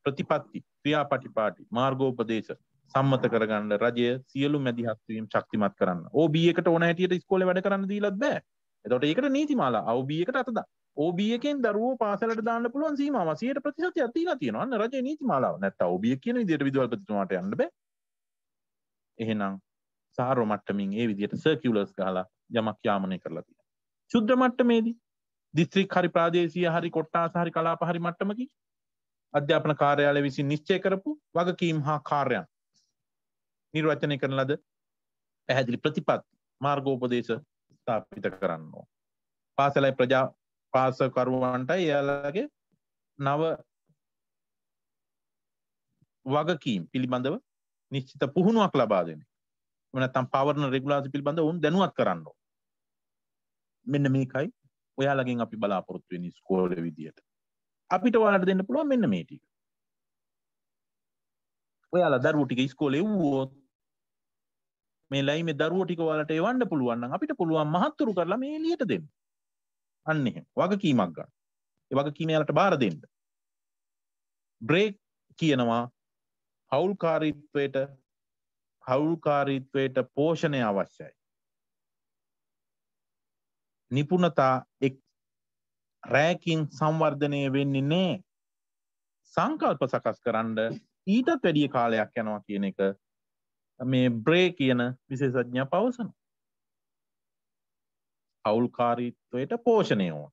ප්‍රතිපත්ති ක්‍රියාපටිපාටි මාර්ගෝපදේශ සම්මත කරගන්න රජය සියලු මැදිහත් වීම ශක්තිමත් කරන්න. OB එකට ඕන හැටියට ඉස්කෝලේ වැඩ කරන්න දීලත් බෑ. එතකොට ඒකට නීතිමාලා OB එකට අත දා. OB එකෙන් දරුවෝ පාසලට දාන්න පුළුවන් සීමාව 100%ක් දීලා තියෙනවා. අන්න රජයේ නීතිමාලාව. නැත්තම් OB එක කියන විදිහට විදුහල්පතිතුමාට යන්න බෑ. එහෙනම් සාර්ව මට්ටමින් ඒ විදිහට සර්කියුලර්ස් ගහලා යමක් යාමනය කරලා තියෙනවා. ශුද්ධ මට්ටමේදී දිස්ත්‍රික් හරි ප්‍රාදේශීය හරි කොට්ටාස හරි කලාප හරි මට්ටමකින් අධ්‍යාපන කාර්යාලය විසින් නිශ්චය කරපු වගකීම් හා කාර්යයන් නිර්වචනය කරන ලද පැහැදිලි ප්‍රතිපත්ති මාර්ගෝපදේශ ස්ථාපිත කරන්න ඕන. පාසලයි ප්‍රජා පාසකරුවන්ටයි එයාලගේ නව වගකීම් පිළිබඳව නිශ්චිත පුහුණුවක් ලබා දෙන්න. එහෙම නැත්නම් පවර්ණ රෙගුලාසි පිළිබඳව උන් දැනුවත් කරන්න ඕන. මෙන්න මේකයි ඔයාලගෙන් අපි බලාපොරොත්තු වෙන ඉස්කෝලේ විදියට. අපිට ඔයාලට දෙන්න පුළුවන් මෙන්න මේ ටික. ඔයාලා දරුවෝ ටික ඉස්කෝලේ එව්වොත් මේ ලයිමේ දරුවෝ ටික ඔයාලට එවන්න පුළුවන් නම් අපිට පුළුවන් මහත්තුරු කරලා මේ එළියට දෙන්න. අන්න එහෙම වගකීමක් ගන්න. ඒ වගකීම යාලට බාර දෙන්න. බ්‍රේක් කියනවා හවුල්කාරීත්වයට පෝෂණය අවශ්‍යයි. නිපුණතා රැකින් සංවර්ධනය වෙන්නේ නෑ. සංකල්ප සකස් කරන්න ඊටත් වැඩිය කාලයක් යනවා කියන එක මේ බ්‍රේ කියන විශේෂඥයා පවසනවා. හවුල්කාරීත්වයට පෝෂණය ඕන.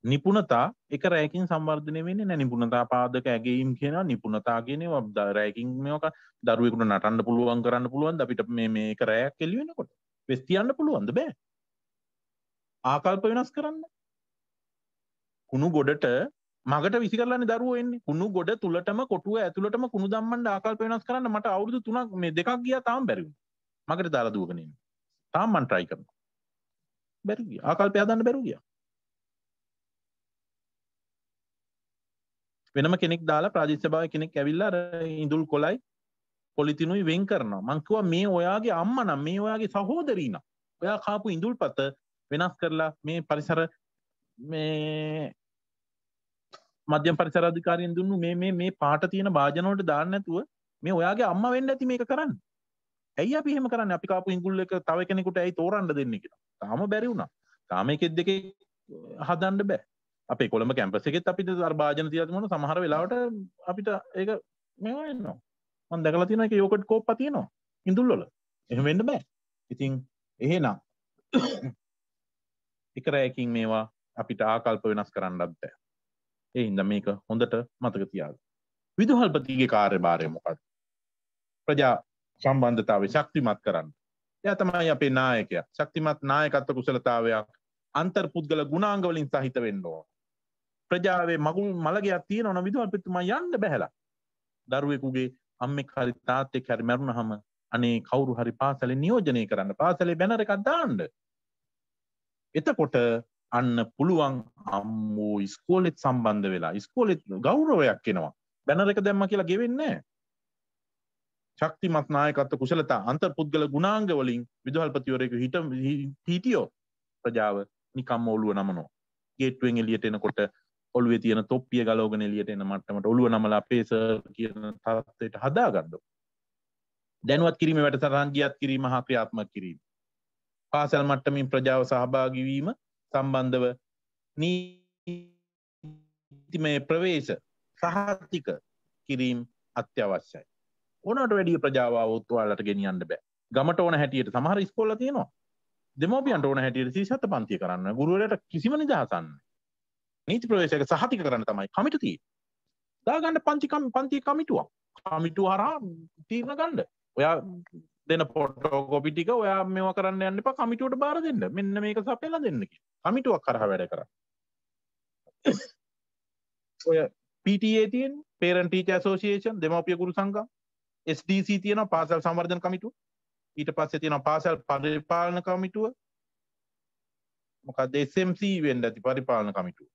නිපුණතා එක රැකින් සංවර්ධනය වෙන්නේ නැහැ. නිපුණතා පාදක ඇගීම් කියනවා. නිපුණතා කියනවා රැකින් මේක දරුවෙකුට නටන්න පුළුවන් කරන්න පුළුවන්ද අපිට මේක රැයක් එළි වෙනකොට වෙස් තියන්න පුළුවන්ද? බෑ. ආකල්ප වෙනස් කරන්න. කුණු ගොඩට මගට විසි කරලානේ දරුවෝ එන්නේ. කුණු ගොඩ තුලටම කොටුව ඇතුළටම කුණු දම්මන්න ආකල්ප වෙනස් කරන්න මට අවුරුදු 3ක් මේ 2ක් ගියා තාම බැරි වුණා. මගට දාලා දුවගෙන ඉන්නේ. තාම මම try කරනවා. බැරි ගියා. ආකල්පය හදන්න බැරුව ගියා. වෙනම කෙනෙක් දාලා ප්‍රාදේශීය සභාවේ කෙනෙක් ඇවිල්ලා අර ඉඳුල් කොළයි පොලිතිනුයි වෙන් කරනවා. මං කිව්වා මේ ඔයාගේ අම්මා නම් මේ ඔයාගේ සහෝදරී නම් ඔයා කාපු ඉඳුල්පත වෙනස් කරලා මේ පරිසර මේ මධ්‍යම පරිසර අධිකාරියෙන් දුන්නු මේ පාට තියෙන භාජන වලට දාන්න නැතුව මේ ඔයාගේ අම්මා වෙන්න ඇති මේක කරන්නේ. ඇයි අපි එහෙම කරන්නේ? අපි කාපු ඉඟුල් එක තව කෙනෙකුට ඇයි තෝරන්න දෙන්නේ කියලා. තාම බැරි වුණා. තාම එකෙක් දෙකේ හදන්න බෑ. අපේ කොළඹ කැම්පස් එකෙත් අපිට අර භාජන තියලා තිබුණා. සමහර වෙලාවට අපිට ඒක මේවා එනවා. මම දැකලා තියෙනවා ඒක යෝගට් කෝප්පා තියෙනවා ඉඳුල් වල. එහෙම වෙන්න බෑ. ඉතින් එහෙනම් එක රැයකින් මේවා අපිට ආකල්ප වෙනස් කරන්නත් බෑ. ඒ හින්දා මේක හොඳට මතක තියාගන්න. විදුහල්පතිගේ කාර්යභාරය මොකක්ද? ප්‍රජා සම්බන්ධතාවය ශක්තිමත් කරන්න. එයා තමයි අපේ නායකයා. ශක්තිමත් නායකත්ව කුසලතාවයක් අන්තර් පුද්ගල ගුණාංග වලින් සහිත වෙන්න ඕන. ප්‍රජාවේ මගුල් මලගයක් තියෙනවා නම් විදුහල්පතිතුමා යන්න බැහැලා. දරුවෙකුගේ අම්මෙක් හරි තාත්තෙක් හරි මැරුණාම අනේ කවුරු හරි පාසලේ නියෝජනය කරන්න. පාසලේ බැනර් එකක් දාන්න. එතකොට අන්න පුළුවන් අම්මෝ ඉස්කෝලෙත් සම්බන්ධ වෙලා ඉස්කෝලෙත් ගෞරවයක් එනවා. බැනර් එක දැම්මා කියලා ගෙවෙන්නේ නැහැ. ශක්තිමත් නායකත්ව කුසලතා අන්තර් පුද්ගල ගුණාංග වලින් විදුහල්පතිවරයෙකු හිටියෝ ප්‍රජාව නිකම්ම ඔළුව නමනවා. ගේට්ටුවෙන් එළියට එනකොට ඔළුවේ තියෙන තොප්පිය ගලවගෙන එළියට එන මට්ටමට ඔළුව නමලා අපේ සර් කියන තත්ත්වයට හදාගන්න. දැනුවත් කිරීමේ වැඩසටහන් ගියත් කිරීම හා ක්‍රියාත්මක කිරීම. පාසල් මට්ටමින් ප්‍රජාව සහභාගී වීම සම්බන්ධව නීතිමය ප්‍රවේශ සහතික කිරීම අත්‍යවශ්‍යයි. ඕනට වැඩිය ප්‍රජාව આવොත් ඔයාලට ගෙනියන්න බෑ. ගමට ඕන හැටියට සමහර ඉස්කෝල තියෙනවා. දෙමෝපියන්ට ඕන හැටියට සීසත් පන්තිය කරන්න. ගුරුවරයාට කිසිම නිදහසක් නැහැ. නීති ප්‍රවේශයක සහතික කරන්න තමයි කමිටු තියෙන්නේ. දාගන්න පන්ති කමිටුවක්. කමිටුව හරහා තීරණ ගන්න. ඔයා දෙන ෆොටෝකොපි ටික ඔයා මේවා කරන්න යන්න එපා කමිටුවට බාර දෙන්න. මෙන්න මේක සපයලා දෙන්න කියලා. කමිටුවක් කරහා වැඩ කරා. ඔය PTA තියෙන්නේ Parent Teacher Association දෙමෝපිය ගුරු සංඝම්. SDC තියෙනවා පාසල් සංවර්ධන කමිටුව. ඊට පස්සේ තියෙනවා පාසල් පරිපාලන කමිටුව. මොකක්ද SMC වෙන්න ඇති පරිපාලන කමිටුව.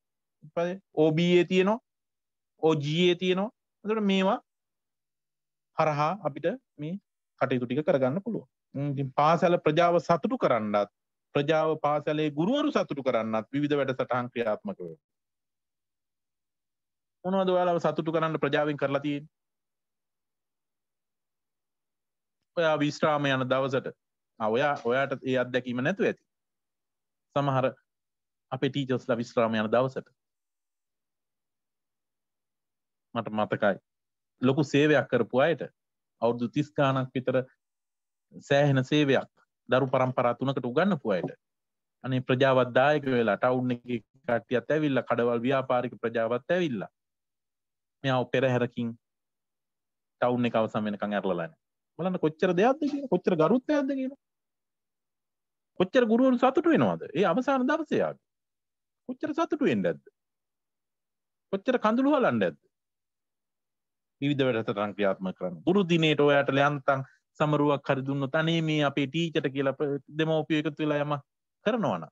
ඊට පස්සේ OBA තියෙනවා. OGA තියෙනවා. එතකොට මේවා හරහා අපිට මේ කටයුතු ටික කරගන්න පුළුවන්. ඉතින් පාසල ප්‍රජාව සතුටු කරන්නත් ප්‍රජාව පාසලේ ගුරුවරු සතුටු කරන්නත් විවිධ වැඩසටහන් ක්‍රියාත්මක වෙනවා. මොනවද ඔයාලව සතුටු කරන්න ප්‍රජාවෙන් කරලා තියෙන්නේ? ඔයා විශ්‍රාම යන දවසට ඔයාට ඒ අත්දැකීම නැතුව ඇති. සමහර අපේ ටීචර්ස්ලා විශ්‍රාම යන දවසට මට මතකයි ලොකු සේවයක් කරපු අයට අවුරුදු 30 ගාණක් විතර සෑහෙන සේවයක් දරු පරම්පරා 3කට උගන්වපු අයට අනේ ප්‍රජාවත් දායක වෙලා ටවුන් එකේ කට්ටියත් ඇවිල්ලා කඩවල් ව්‍යාපාරික ප්‍රජාවත් ඇවිල්ලා මෙයාව පෙරහැරකින් ටවුන් එක අවසන් වෙනකන් ඇරලා නැහැ. බලන්න කොච්චර දෙයක්ද කියලා කොච්චර ගරුත්වයක්ද කියලා කොච්චර ගුරුවරු සතුටු වෙනවද ඒ අවසාන දවසේ යාගේ කොච්චර සතුටු වෙන්නේද කොච්චර කඳුළු හලන්නේද විවිධ වැඩසටහන් ක්‍රියාත්මක කරන ගුරු දිනේට ඔයාට ලැන්තම් සමරුවක් හරි දුන්නොත් අනේ මේ අපේ ටීචර්ට කියලා දෙමව්පිය එකතු වෙලා යම කරනවා නම්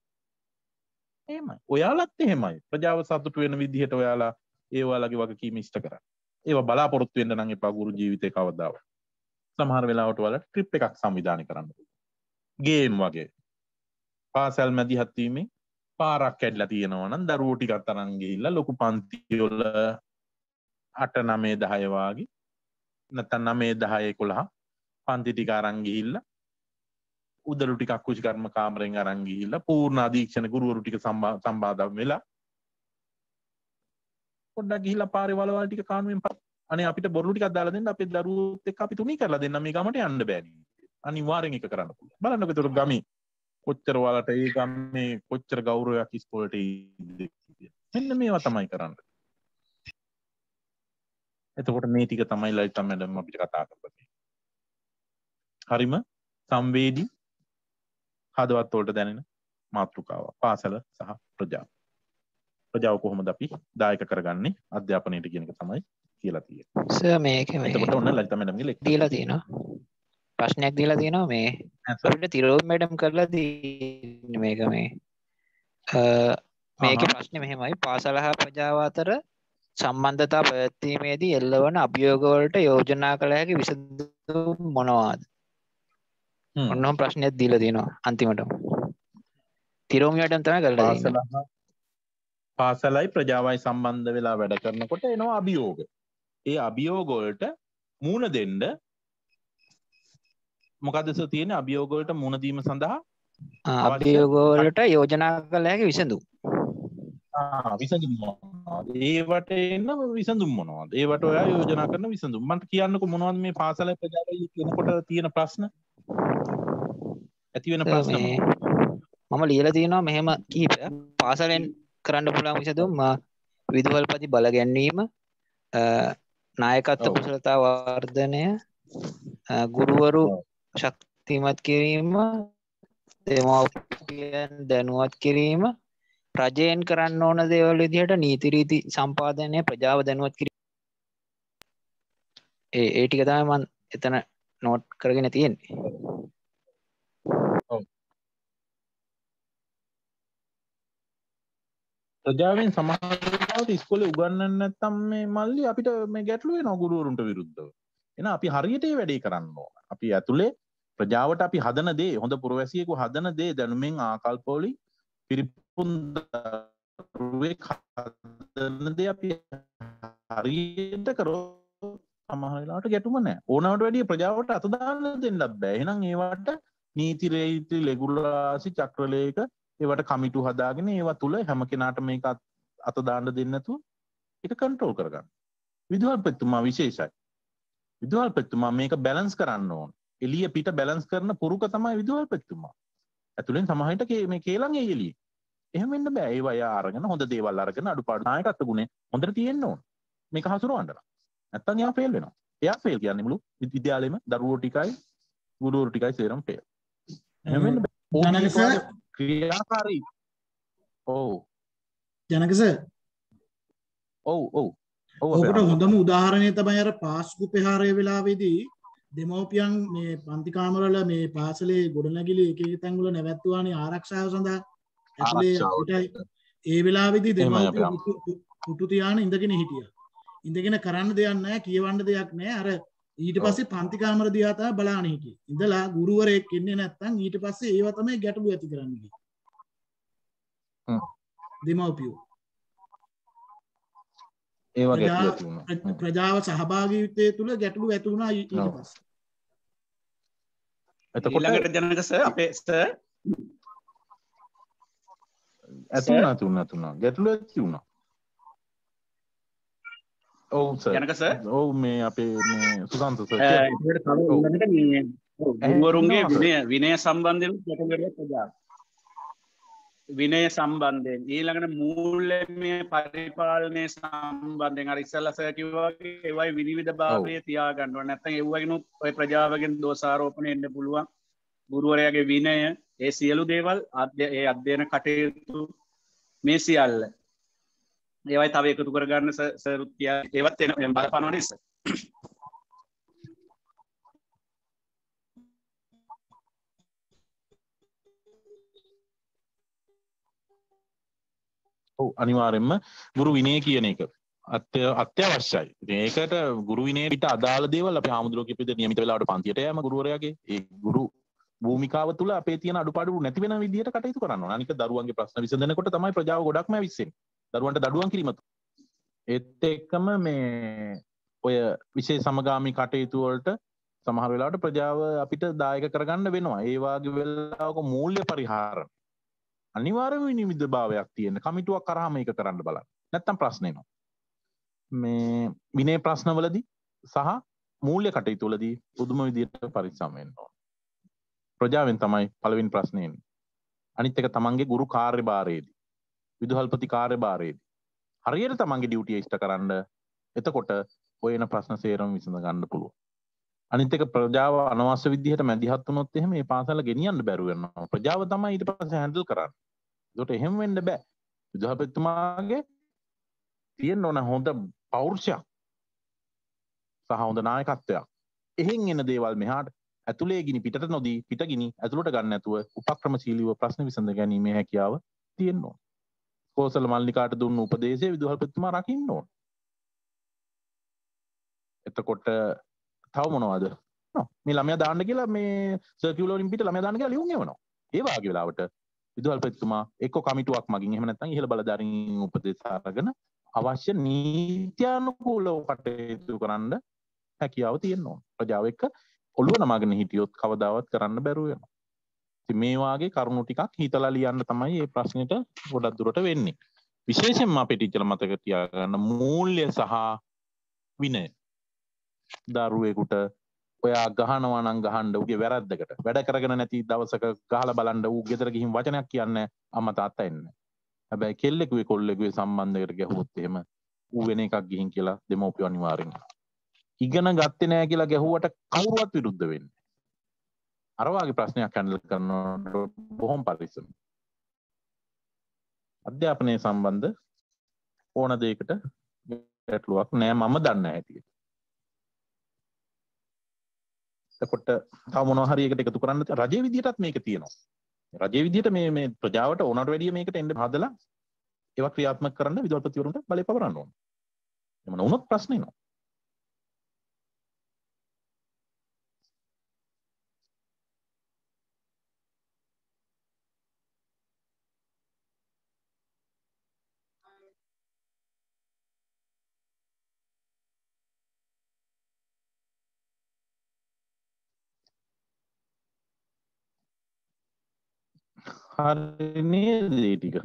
එහෙමයි ඔයාලත් එහෙමයි ප්‍රජාව සතුටු වෙන විදිහට ඔයාලා ඒ ඔයාලගේ වගකීම ඉෂ්ට කරන්න ඒවා බලාපොරොත්තු වෙන්න නම් එපා ගුරු ජීවිතේ කවදාවත් සමහර වෙලාවට ඔයාලට ට්‍රිප් එකක් සංවිධානය කරන්න පුළුවන් ගේම් වගේ පාසල් මැදිහත් වීමේ පාරක් කැඩලා තියෙනවා නම් දරුවෝ ටිකක් අරන් ගිහිල්ලා ලොකු පන්ති වල 8 9 10 වාගේ නැත්නම් 9 10 11 පන්ති ටික අරන් ගිහිල්ලා උදළු ටිකක් කුෂිකර්ම කාමරෙන් අරන් ගිහිල්ලා පූර්ණ අධීක්ෂණ ගුරුවරු ටික සම්බාධම් වෙලා පොඩ්ඩක් ගිහිල්ලා පාරේ වලවල් ටික කානුවෙන් අනේ අපිට බොරු ටිකක් දාලා දෙන්න අපේ දරුවෝත් එක්ක අපි තුනී කරලා දෙන්න මේ ගමට යන්න බෑනේ අනිවාර්යෙන් ඒක කරන්න පුළුවන් බලන්නකෝ ඒතර ගමේ කොච්චර වලට ඒ ගමේ කොච්චර ගෞරවයක් ඉස්කෝලේට ඉද මෙන්න මේවා තමයි කරන්න එතකොට මේ ටික තමයි ලලිතා මැඩම් අපිට කතා කරන්නේ හරිම සංවේදී හදවත් වලට දැනෙන මාතෘකාවක් පාසල සහ ප්‍රජාව කොහොමද අපි දායක කරගන්නේ අධ්‍යාපනයට කියන එක තමයි කියලා තියෙන්නේ. සර් මේක එතකොට ඔන්න ලලිතා මැඩම්ගේ ලෙක්චර් දීලා තියෙනවා. ප්‍රශ්නයක් දීලා තියෙනවා මේ අපිට තිරෝල් මැඩම් කරලා තියෙන්නේ මේක මේකේ ප්‍රශ්නේ මෙහෙමයි පාසල හා ප්‍රජාව අතර සම්බන්ධතා පැවැත්වීමේදී එල්ලවන අභියෝග වලට යෝජනා කළ හැකි විසඳුම් මොනවාද? ඔන්නම ප්‍රශ්නයක් දීලා තියෙනවා අන්තිමටම. තිරෝල් මැඩම් තමයි කරලා තියෙන්නේ. පාසලයි ප්‍රජාවයි සම්බන්ධ වෙලා වැඩ කරනකොට එනවා අභියෝග. ඒ අභියෝග වලට මුහුණ දෙන්න මොකද්ද සර් තියෙන්නේ අභියෝග වලට මුහුණ දීම සඳහා අභියෝග වලට යෝජනා කළ හැකි විසඳුම්. විසඳුම් මොනවද? ඒවට එන්න විසඳුම් මොනවද? ඒවට ඔයා යෝජනා කරන විසඳුම්. මන්ට කියන්නකෝ මොනවද මේ පාසලයි ප්‍රජාවයි කියනකොට තියෙන ප්‍රශ්න? ඇති වෙන ප්‍රශ්න මම ලියලා තියෙනවා මෙහෙම කිහිපයක්. පාසලෙන් කරන්න පුළුවන් විසඳුම් විදුහල්පති බල ගැන්වීම නායකත්ව කුසලතා වර්ධනය ගුරුවරු ශක්තිමත් කිරීම දෙමව්පියන් දැනුවත් කිරීම රජයෙන් කරන්න ඕන දේවල් විදිහට නීති රීති සම්පාදනය ප්‍රජාව දැනුවත් කිරීම ඒ ටික තමයි මම එතන නෝට් කරගෙන තියෙන්නේ. ප්‍රජාවෙන් සමහර වෙලාවට ඉස්කෝලේ උගන්වන්න නැත්නම් මේ මල්ලි අපිට මේ ගැටලු වෙනවා ගුරුවරුන්ට විරුද්ධව. එහෙනම් අපි හරියට ඒ වැඩේ කරන්න ඕන. අපි ඇතුලේ ප්‍රජාවට අපි හදන දේ හොඳ පුරවැසියෙකු හදන දේ දැනුමින් ආකල්පවලින් පිරිපුන් දරුවෙක් හදන දේ අපි හරියට කරොත් සමහර වෙලාවට ගැටුම නැහැ. ඕනවට වැඩිය ප්‍රජාවට අත දාන්න දෙන්නත් බෑ. එහෙනම් ඒවට නීති රේති රෙගුලාසි චක්‍රලේඛ ඒවට කමිටු හදාගෙන ඒවා තුල හැම කෙනාට මේක අත දාන්න දෙන්නේ නැතුව ඒක කන්ට්‍රෝල් කරගන්න. විදුහල්පතිතුමා විශේෂයි. විදුහල්පතිතුමා මේක බැලන්ස් කරන්න ඕන. එළිය පිට බැලන්ස් කරන පුරුක තමයි විදුහල්පතිතුමා. ඇතුලෙන් සමහරට මේ කේලම් එළියේ. එහෙම වෙන්න බෑ. ඒවා යා අරගෙන හොඳ දේවල් අරගෙන අඩුපාඩු නායකත්ව ගුණය හොඳට තියෙන්න ඕන. මේක හසුරවන්න. නැත්තම් එයා ෆේල් වෙනවා. එයා ෆේල් කියන්නේ මුළු විද්‍යාලෙම දරුවෝ ටිකයි ගුරුවරු ටිකයි සේරම ෆේල්. එහෙම වෙන්න බෑ. ක්‍රියාකාරී ජනක සර් ඔකට හොඳම උදාහරණය තමයි අර පාස්කු ප්‍රහාරය වෙලාවේදී දෙමව්පියන් මේ පන්ති කාමරවල මේ පාසලේ ගොඩනැගිලි එක එක තැන්වල නැවැත්තුවානේ ආරක්ෂාව සඳහා ඇතුලේ ඒ වෙලාවේදී දෙමව්පියන් පුටු තියාන ඉඳගෙන හිටියා. ඉඳගෙන කරන්න දෙයක් නැහැ, කියවන්න දෙයක් නැහැ. අර ඊට පස්සේ පන්ති කාමර දිහා තමයි බලාන හිටියේ. ඉඳලා ගුරුවරයෙක් ඉන්නේ නැත්නම් ඊට පස්සේ ඒව තමයි ගැටලු ඇති කරන්නේ. දෙමව්පියෝ ඒව ගැටලු ඇති වුණා. ප්‍රජාව සහභාගීත්වය තුල ගැටලු ඇති වුණා ඊට පස්සේ. එතකොට ඊළඟට ජනක සර් අපේ සර් ඇතුණා ගැටලු ඇති වුණා. ඔව් සර්. ජනක සර් ඔව් මේ අපේ මේ සුසන්ත සර් ඒකට තව ඊළඟට මේ ගුරුවරුන්ගේ විනය සම්බන්ධයෙන් ගැටලුවක් ප්‍රජාව විනය සම්බන්ධයෙන් ඊළඟට මූල්‍යමය පරිපාලනය සම්බන්ධයෙන් අර ඉස්සෙල්ලා සර් කිව්වා වගේ ඒවයි විනිවිදභාවය තියාගන්න ඕනේ. නැත්නම් ඒවගෙනුත් ඔය ප්‍රජාවගෙන් දෝෂාරෝපණය එන්න පුළුවන්. ගුරුවරයාගේ විනය ඒ සියලු දේවල් ඒ අධ්‍යයන කටයුතු මේ සියල්ල ඒවයි තව එකතු කරගන්න සර් කියා ඒවත් එන බලපානවනේ සර්. අනිවාර්යෙන්ම ගුරු විනය කියන එක අත්‍යවශ්‍යයි. ඒකට ගුරු විනයට අදාළ දේවල් අපි ආමුදුරෝ කියපු විදිහට නියමිත වෙලාවට පන්තියට යෑම ගුරුවරයාගේ ඒ ගුරු භූමිකාව තුළ අපේ තියෙන අඩුපාඩු නැති වෙන විදිහට කටයුතු කරන්න ඕන. අනික දරුවන්ගේ ප්‍රශ්න විසඳනකොට තමයි ප්‍රජාව ගොඩක්ම ඇවිස්සෙන්නේ. දරුවන්ට දඩුවම් කිරීම. ඒත් එක්කම මේ ඔය විශේෂ සමගාමී කටයුතු වලට සමහර වෙලාවට ප්‍රජාව අපිට දායක කරගන්න වෙනවා. ඒ වගේ වෙලාවක මූල්‍ය පරිහාරණ අනිවාර්යම විනිවිදභාවයක් තියෙන කමිටුවක් කරාම මේක කරන්න බලන්න. නැත්තම් ප්‍රශ්න එනවා. මේ විනය ප්‍රශ්නවලදී සහ මූල්‍ය කටයුතු වලදී පුදුම විදිහට පරිස්සම් වෙන්න ඕන. ප්‍රජාවෙන් තමයි පළවෙනි ප්‍රශ්නේ එන්නේ. අනිත් එක තමන්ගේ ගුරු කාර්යභාරයේදී විදුහල්පති කාර්යභාරයේදී හරියට තමන්ගේ ඩියුටිය ඉෂ්ට කරන්න. එතකොට ඔය එන ප්‍රශ්න සේරම විසඳ ගන්න පුළුවන්. අනිත් එක ප්‍රජාව අනවශ්‍ය විදිහට මැදිහත් වුණොත් එහෙම මේ පාසල ගෙනියන්න බැරුව වෙනවා. ප්‍රජාව තමයි ඊට පස්සේ හැන්ඩල් කරන්නේ. ඒකට එහෙම වෙන්න බෑ. විදුහල්පතිතුමාගේ තියෙන්න ඕන හොඳ පෞරුෂයක් සහ හොඳ නායකත්වයක්. එහෙන් එන දේවල් මෙහාට ඇතුලේ ගිනි පිටට නොදී පිට ගිනි ඇතුළට ගන්න නැතුව උපක්‍රමශීලීව ප්‍රශ්න විසඳ ගැනීමේ හැකියාව තියෙන්න ඕන. කෝසල මල්ලිකාට දුන්න උපදේශය විදුහල්පතිතුමා රකින්න ඕන. එතකොට තව මොනවද? මේ ළමයා දාන්න කියලා මේ සර්කියුලර් වලින් පිට ළමයා දාන්න කියලා ලියුම් එවනවා. ඒ වාගේ වෙලාවට විදුහල්පතිතුමා එක්ක කමිටුවක් මගින් එහෙම නැත්නම් ඉහළ බලධාරීන් උපදෙස් අරගෙන අවශ්‍ය නීත්‍යානුකූලව කටයුතු කරන්න හැකියාව තියෙන්න ඕන. ප්‍රජාව එක්ක ඔළුව නමාගෙන හිටියොත් කවදාවත් කරන්න බැරුව වෙනවා. ඉතින් මේ වාගේ කරුණු ටිකක් හිතලා ලියන්න තමයි මේ ප්‍රශ්නෙට ගොඩක් දුරට වෙන්නේ. විශේෂයෙන්ම අපේ ටීචර්ලා මතක තියාගන්න මූල්‍ය සහ විනය. දරුවෙකුට ඔයා ගහනවා නම් ගහන්න උගේ වැරද්දකට. වැඩ කරගෙන නැති දවසක ගහලා බලන්න ඌ ගෙදර ගිහින් වචනයක් කියන්නේ අම්මා තාත්තා එන්නේ. හැබැයි කෙල්ලෙකුගේ කොල්ලෙකුගේ සම්බන්ධයකට ගැහුවොත් එහෙම ඌ වෙන එකක් ගිහින් කියලා දෙමව්පියෝ අනිවාර්යෙන් ඉගෙන ගත්තේ නැහැ කියලා ගැහුවට කවුරුවත් විරුද්ධ වෙන්නේ. අර වාගේ ප්‍රශ්නයක් හැන්ඩල් කරනකොට බොහොම පරිස්සම්. අධ්‍යාපනය සම්බන්ධ ඕන දෙයකට ගැටලුවක් නෑ මම දන්න හැටියට. එතකොට තව මොනවා හරි එකට එකතු කරන්න රජයේ විදියටත් මේක තියෙනවා. රජයේ විදියට මේ ප්‍රජාවට ඕනට වැඩිය මේකට එන්න හදලා ඒවා ක්‍රියාත්මක කරන්න විදුහල්පතිවරුන්ට බලය පවරන්න ඕන. එහෙම නොවුනොත් ප්‍රශ්න එනවා. හරි නේද ඒ ටික?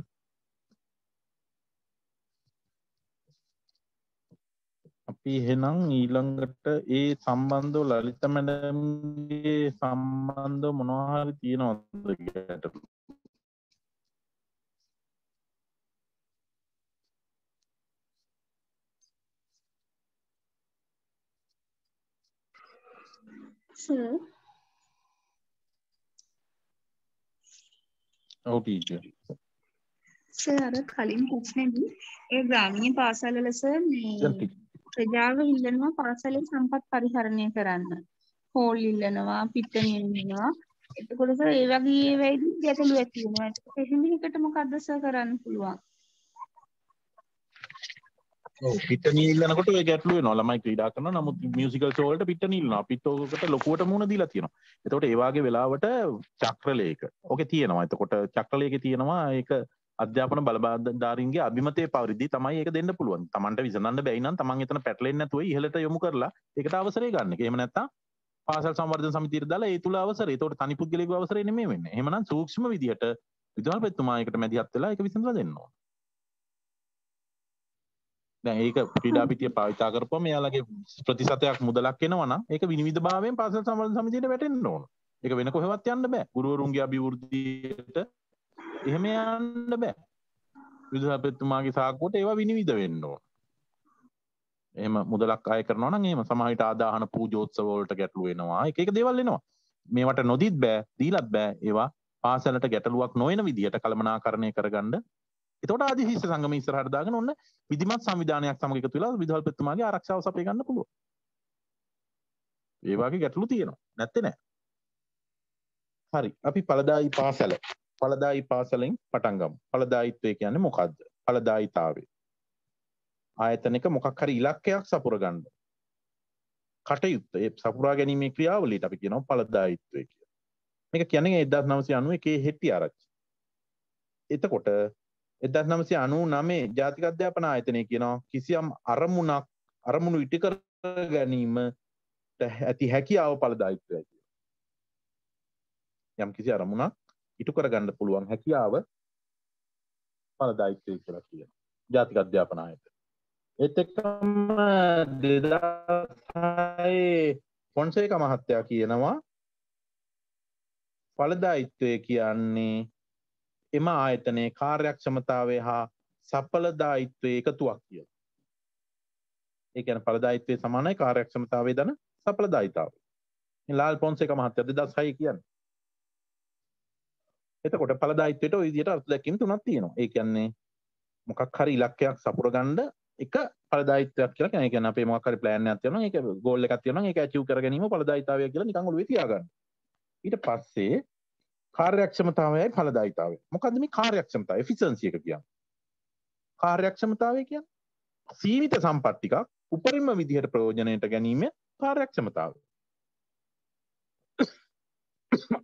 අපි එහෙනම් ඊළඟට ඒ සම්බන්ධව ලලිත මැඩම්ගේ සම්බන්ධව මොනවා හරි තියෙනවද ගැටලු? සර් ඔව් ටීචර්. සර් අර කලින් ප්‍රශ්නේදී ඒ ග්‍රාමීය පාසල් වල සර් මේ ප්‍රජාව ඉල්ලනවා පාසලේ සම්පත් පරිහරණය කරන්න. හෝල් ඉල්ලනවා, පිට්ටනිය ඉල්ලනවා. එතකොට සර් ඒ වගේ වෙයිදී ගැටලු ඇති වෙනවා. එහෙනම් එකට මොකද්ද සර් කරන්න පුළුවන්? ඔව් පිට්ටනිය ඉල්ලනකොට ඔය ගැටලු වෙනවා. ළමයි ක්‍රීඩා කරනවා. නමුත් මියුසිකල් ෂෝ වලට පිට්ටනිය ඉල්ලනවා. අපිත් ඔකට ලොකුවට මුණ දීලා තියෙනවා. එතකොට ඒ වගේ වෙලාවට චක්‍රලේඛ. ඕකේ තියෙනවා. එතකොට චක්‍රලේඛේ තියෙනවා ඒක අධ්‍යාපන බලධාරීන්ගේ අභිමතයේ පරිදි තමයි ඒක දෙන්න පුළුවන්. Tamanට විසඳන්න බැයි නම් Taman එතන පැටලෙන්නේ නැතුව ඉහළට යොමු කරලා ඒකට අවසරය ගන්න එක. එහෙම නැත්නම් පාසල් සංවර්ධන සමිතියට දාලා ඒ තුල අවසරය. ඒතකොට තනි පුද්ගලයෙකුගේ අවසරය නෙමෙයි වෙන්නේ. එහෙමනම් සූක්ෂම විදියට විදුහල්පතිතුමා ඒකට මැදිහත් වෙලා ඒක විසඳලා දෙන්න ඕන. දැන් ඒක ක්‍රීඩා පිටිය පාවිච්චි කරපුවම එයාලගේ ප්‍රතිශතයක් මුදලක් එනවා නම් ඒක විනිවිදභාවයෙන් පාසල් සංවර්ධන සමිතියට වැටෙන්න ඕන. ඒක වෙන කොහෙවත් යන්න බෑ. ගුරුවරුන්ගේ අභිවෘද්ධියට එහෙම යන්න බෑ. විදුහල්පතිතුමාගේ සාක්කුවට ඒවා විනිවිද වෙන්න ඕන. එහෙම මුදලක් අය කරනවා නම් එහෙම සමාහිත ආදාහන පූජෝත්සව වලට ගැටලු වෙනවා. එක දේවල් එනවා. මේවට නොදීත් බෑ, දීලත් බෑ. ඒවා පාසලට ගැටලුවක් නොවන විදියට කළමනාකරණය කරගන්න. එතකොට ආදිශිෂ්‍ය සංගම ඉස්සරහට දාගෙන ඔන්න විධිමත් සංවිධානයක් සමග එකතු වෙලා විදුහල්පතිතුමාගේ ආරක්ෂාව සපය ගන්න පුළුවන්. ඒ වගේ ගැටලු තියෙනවා. නැත්තේ නෑ. හරි. අපි ඵලදායි පාසල ඵලදායි පාසලෙන් පටන් ගමු. ඵලදායිත්වය කියන්නේ මොකක්ද? ඵලදායිතාවය. ආයතනයක මොකක් හරි ඉලක්කයක් සපුර ගන්න. කටයුත්ත ඒ සපුරා ගැනීමේ ක්‍රියාවලියට අපි කියනවා ඵලදායිත්වය කියලා. මේක කියන්නේ 1991 හෙට්ටි ආරච්චි. එතකොට 1999 ජාතික අධ්‍යාපන ආයතනය කියනවා කිසියම් අරමුණු ඉටු කර ගැනීමට ඇති හැකියාව ඵලදායීත්වයයි කියලා. යම් කිසි අරමුණක් ඉටු කරගන්න පුළුවන් හැකියාව ඵලදායීත්වය කියලා කියනවා ජාතික අධ්‍යාපන ආයතනය. ඒත් එක්කම 2006 ෆොන්සේකා මහත්තයා කියනවා ඵලදායීත්වය කියන්නේ එම ආයතනයේ කාර්යක්ෂමතාවය හා සඵලදායීත්වයේ එකතුවක් කියලා. ඒ කියන්නේ ඵලදායීත්වයේ සමානයි කාර්යක්ෂමතාවයේ දන සඵලදායීතාවය. මේ ලාල් ෆොන්සේකා මහත්තයා 2006 කියන්නේ. එතකොට ඵලදායීත්වයට ওই විදිහට අර්ථ දැක්වීම් තුනක් තියෙනවා. ඒ කියන්නේ මොකක් හරි ඉලක්කයක් සපුරගන්න එක ඵලදායීත්වයක් කියලා කියන්නේ. ඒ කියන්නේ අපේ මොකක් හරි ප්ලෑන් එකක් තියෙනවා. ඒක ගෝල් එකක් තියෙනවා. ඒක ඇචීව් කර ගැනීම ඵලදායීතාවය කියලා නිකන් ඔළුවේ තියාගන්න. ඊට පස්සේ කාර්යක්ෂමතාවයයි ඵලදායීතාවය. මොකද්ද මේ කාර්යක්ෂමතාවය? එෆිෂන්සි එක කියන්නේ. කාර්යක්ෂමතාවය කියන්නේ සීමිත සම්පත් ටිකක් උපරිම විදිහට ප්‍රයෝජනයට ගැනීම කාර්යක්ෂමතාවය.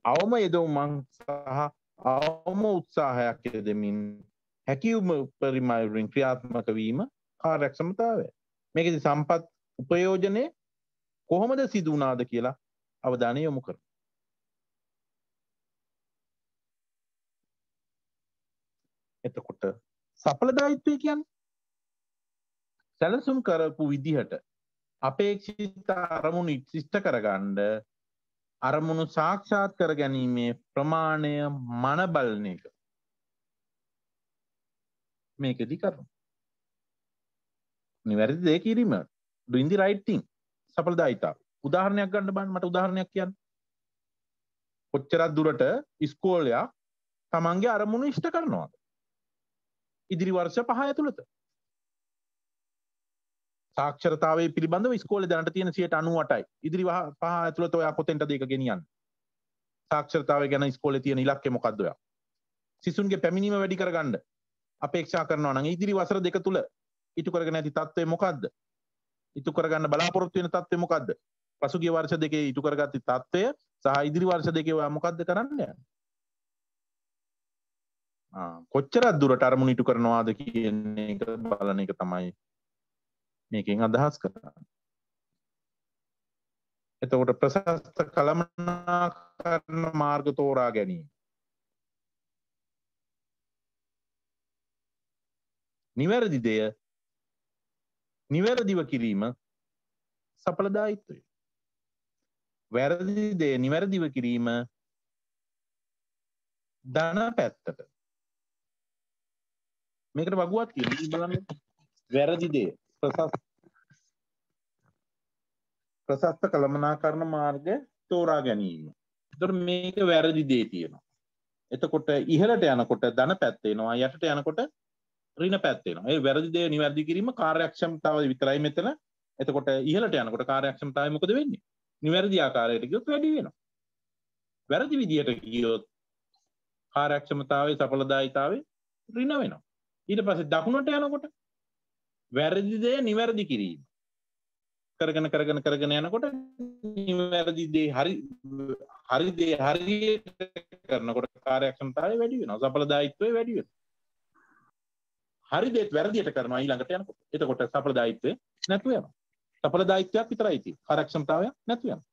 අවම යෙදවුමක් සහ අවම උත්සාහයක් යෙදමින් හැකියුම පරිමාණයෙන් ක්‍රියාත්මක වීම කාර්යක්ෂමතාවය. මේකෙදි සම්පත් උපයෝජනයේ කොහොමද සිදු වුණාද කියලා අවධානය යොමු කරමු. එතකොට සඵලදායීත්වය කියන්නේ සැලසුම් කරපු විදිහට අපේක්ෂිත අරමුණු ඉෂ්ට කරගන්න අරමුණු සාක්ෂාත් කර ගැනීමේ ප්‍රමාණය මන බලන එක. මේකෙදි කරමු. නිවැරදි දේ කිරීම. doing the right thing. සඵලදායීතාව. උදාහරණයක් ගන්න බලන්න මට උදාහරණයක් කියන්න. කොච්චරක් දුරට ඉස්කෝලයක් තමන්ගේ අරමුණු ඉෂ්ට කරනවද? ඉදිරි වර්ෂ 5 ඇතුළත. සාක්ෂරතාවයේ පිළිබඳව ඉස්කෝලේ දැනට තියෙන 98%යි. ඉදිරි 5 ඇතුළත ඔයා කොතෙන්ටද ඒක ගෙනියන්නේ? සාක්ෂරතාවය ගැන ඉස්කෝලේ තියෙන ඉලක්කය මොකක්ද ඔයා? සිසුන්ගේ පැමිණීම වැඩි කරගන්න අපේක්ෂා කරනවා නම් ඉදිරි වසර දෙක තුල ඉටු කරගෙන ඇති තත්ත්වය මොකක්ද? ඉටු කරගන්න බලාපොරොත්තු වෙන තත්ත්වය මොකක්ද? පසුගිය වර්ෂ දෙකේ ඉටු කරගත්ත තත්ත්වය සහ ඉදිරි වර්ෂ දෙකේ ඔයා මොකක්ද කරන්න යන්නේ? කොච්චරක් දුරට අරමුණු ඉටු කරනවාද කියන එක බලන එක තමයි මේකෙන් අදහස් කරන්නේ. එතකොට ප්‍රශස්ත කළමනාකරන මාර්ග තෝරා ගැනීම. නිවැරදි දෙය නිවැරදිව කිරීම සඵලදායීත්වය. වැරදි දෙය නිවැරදිව කිරීම ධන පැත්තට. මේකට වගුවක් කියනවා බලන්න. වැරදි දේ ප්‍රශස්ත කළමනාකරන මාර්ග තෝරා ගැනීම. එතකොට මේක වැරදි දේ තියෙනවා. එතකොට ඉහළට යනකොට ධන පැත්ත එනවා, යටට යනකොට ඍණ පැත්ත එනවා. ඒ වැරදි දේ නිවැරදි කිරීම කාර්යක්ෂමතාවය විතරයි මෙතන. එතකොට ඉහළට යනකොට කාර්යක්ෂමතාවය මොකද වෙන්නේ? නිවැරදි ආකාරයට ගියොත් වැඩි වෙනවා. වැරදි විදියට ගියොත් කාර්යක්ෂමතාවයේ සඵලදායීතාවය ඍණ වෙනවා. ඊට පස්සේ දකුණට යනකොට වැරදි දේ නිවැරදි කිරීම කරගෙන යනකොට නිවැරදි දේ හරි දේ හරියට කරනකොට කාර්යක්ෂමතාවය වැඩි වෙනවා, සඵලදායීත්වය වැඩි වෙනවා. හරි දේත් වැරදියට කරනවා ඊළඟට යනකොට. එතකොට සඵලදායීත්වය නැතුව යනවා. සඵලදායීත්වයක් විතරයි තියෙන්නේ. කාර්යක්ෂමතාවයක් නැතුව යනවා.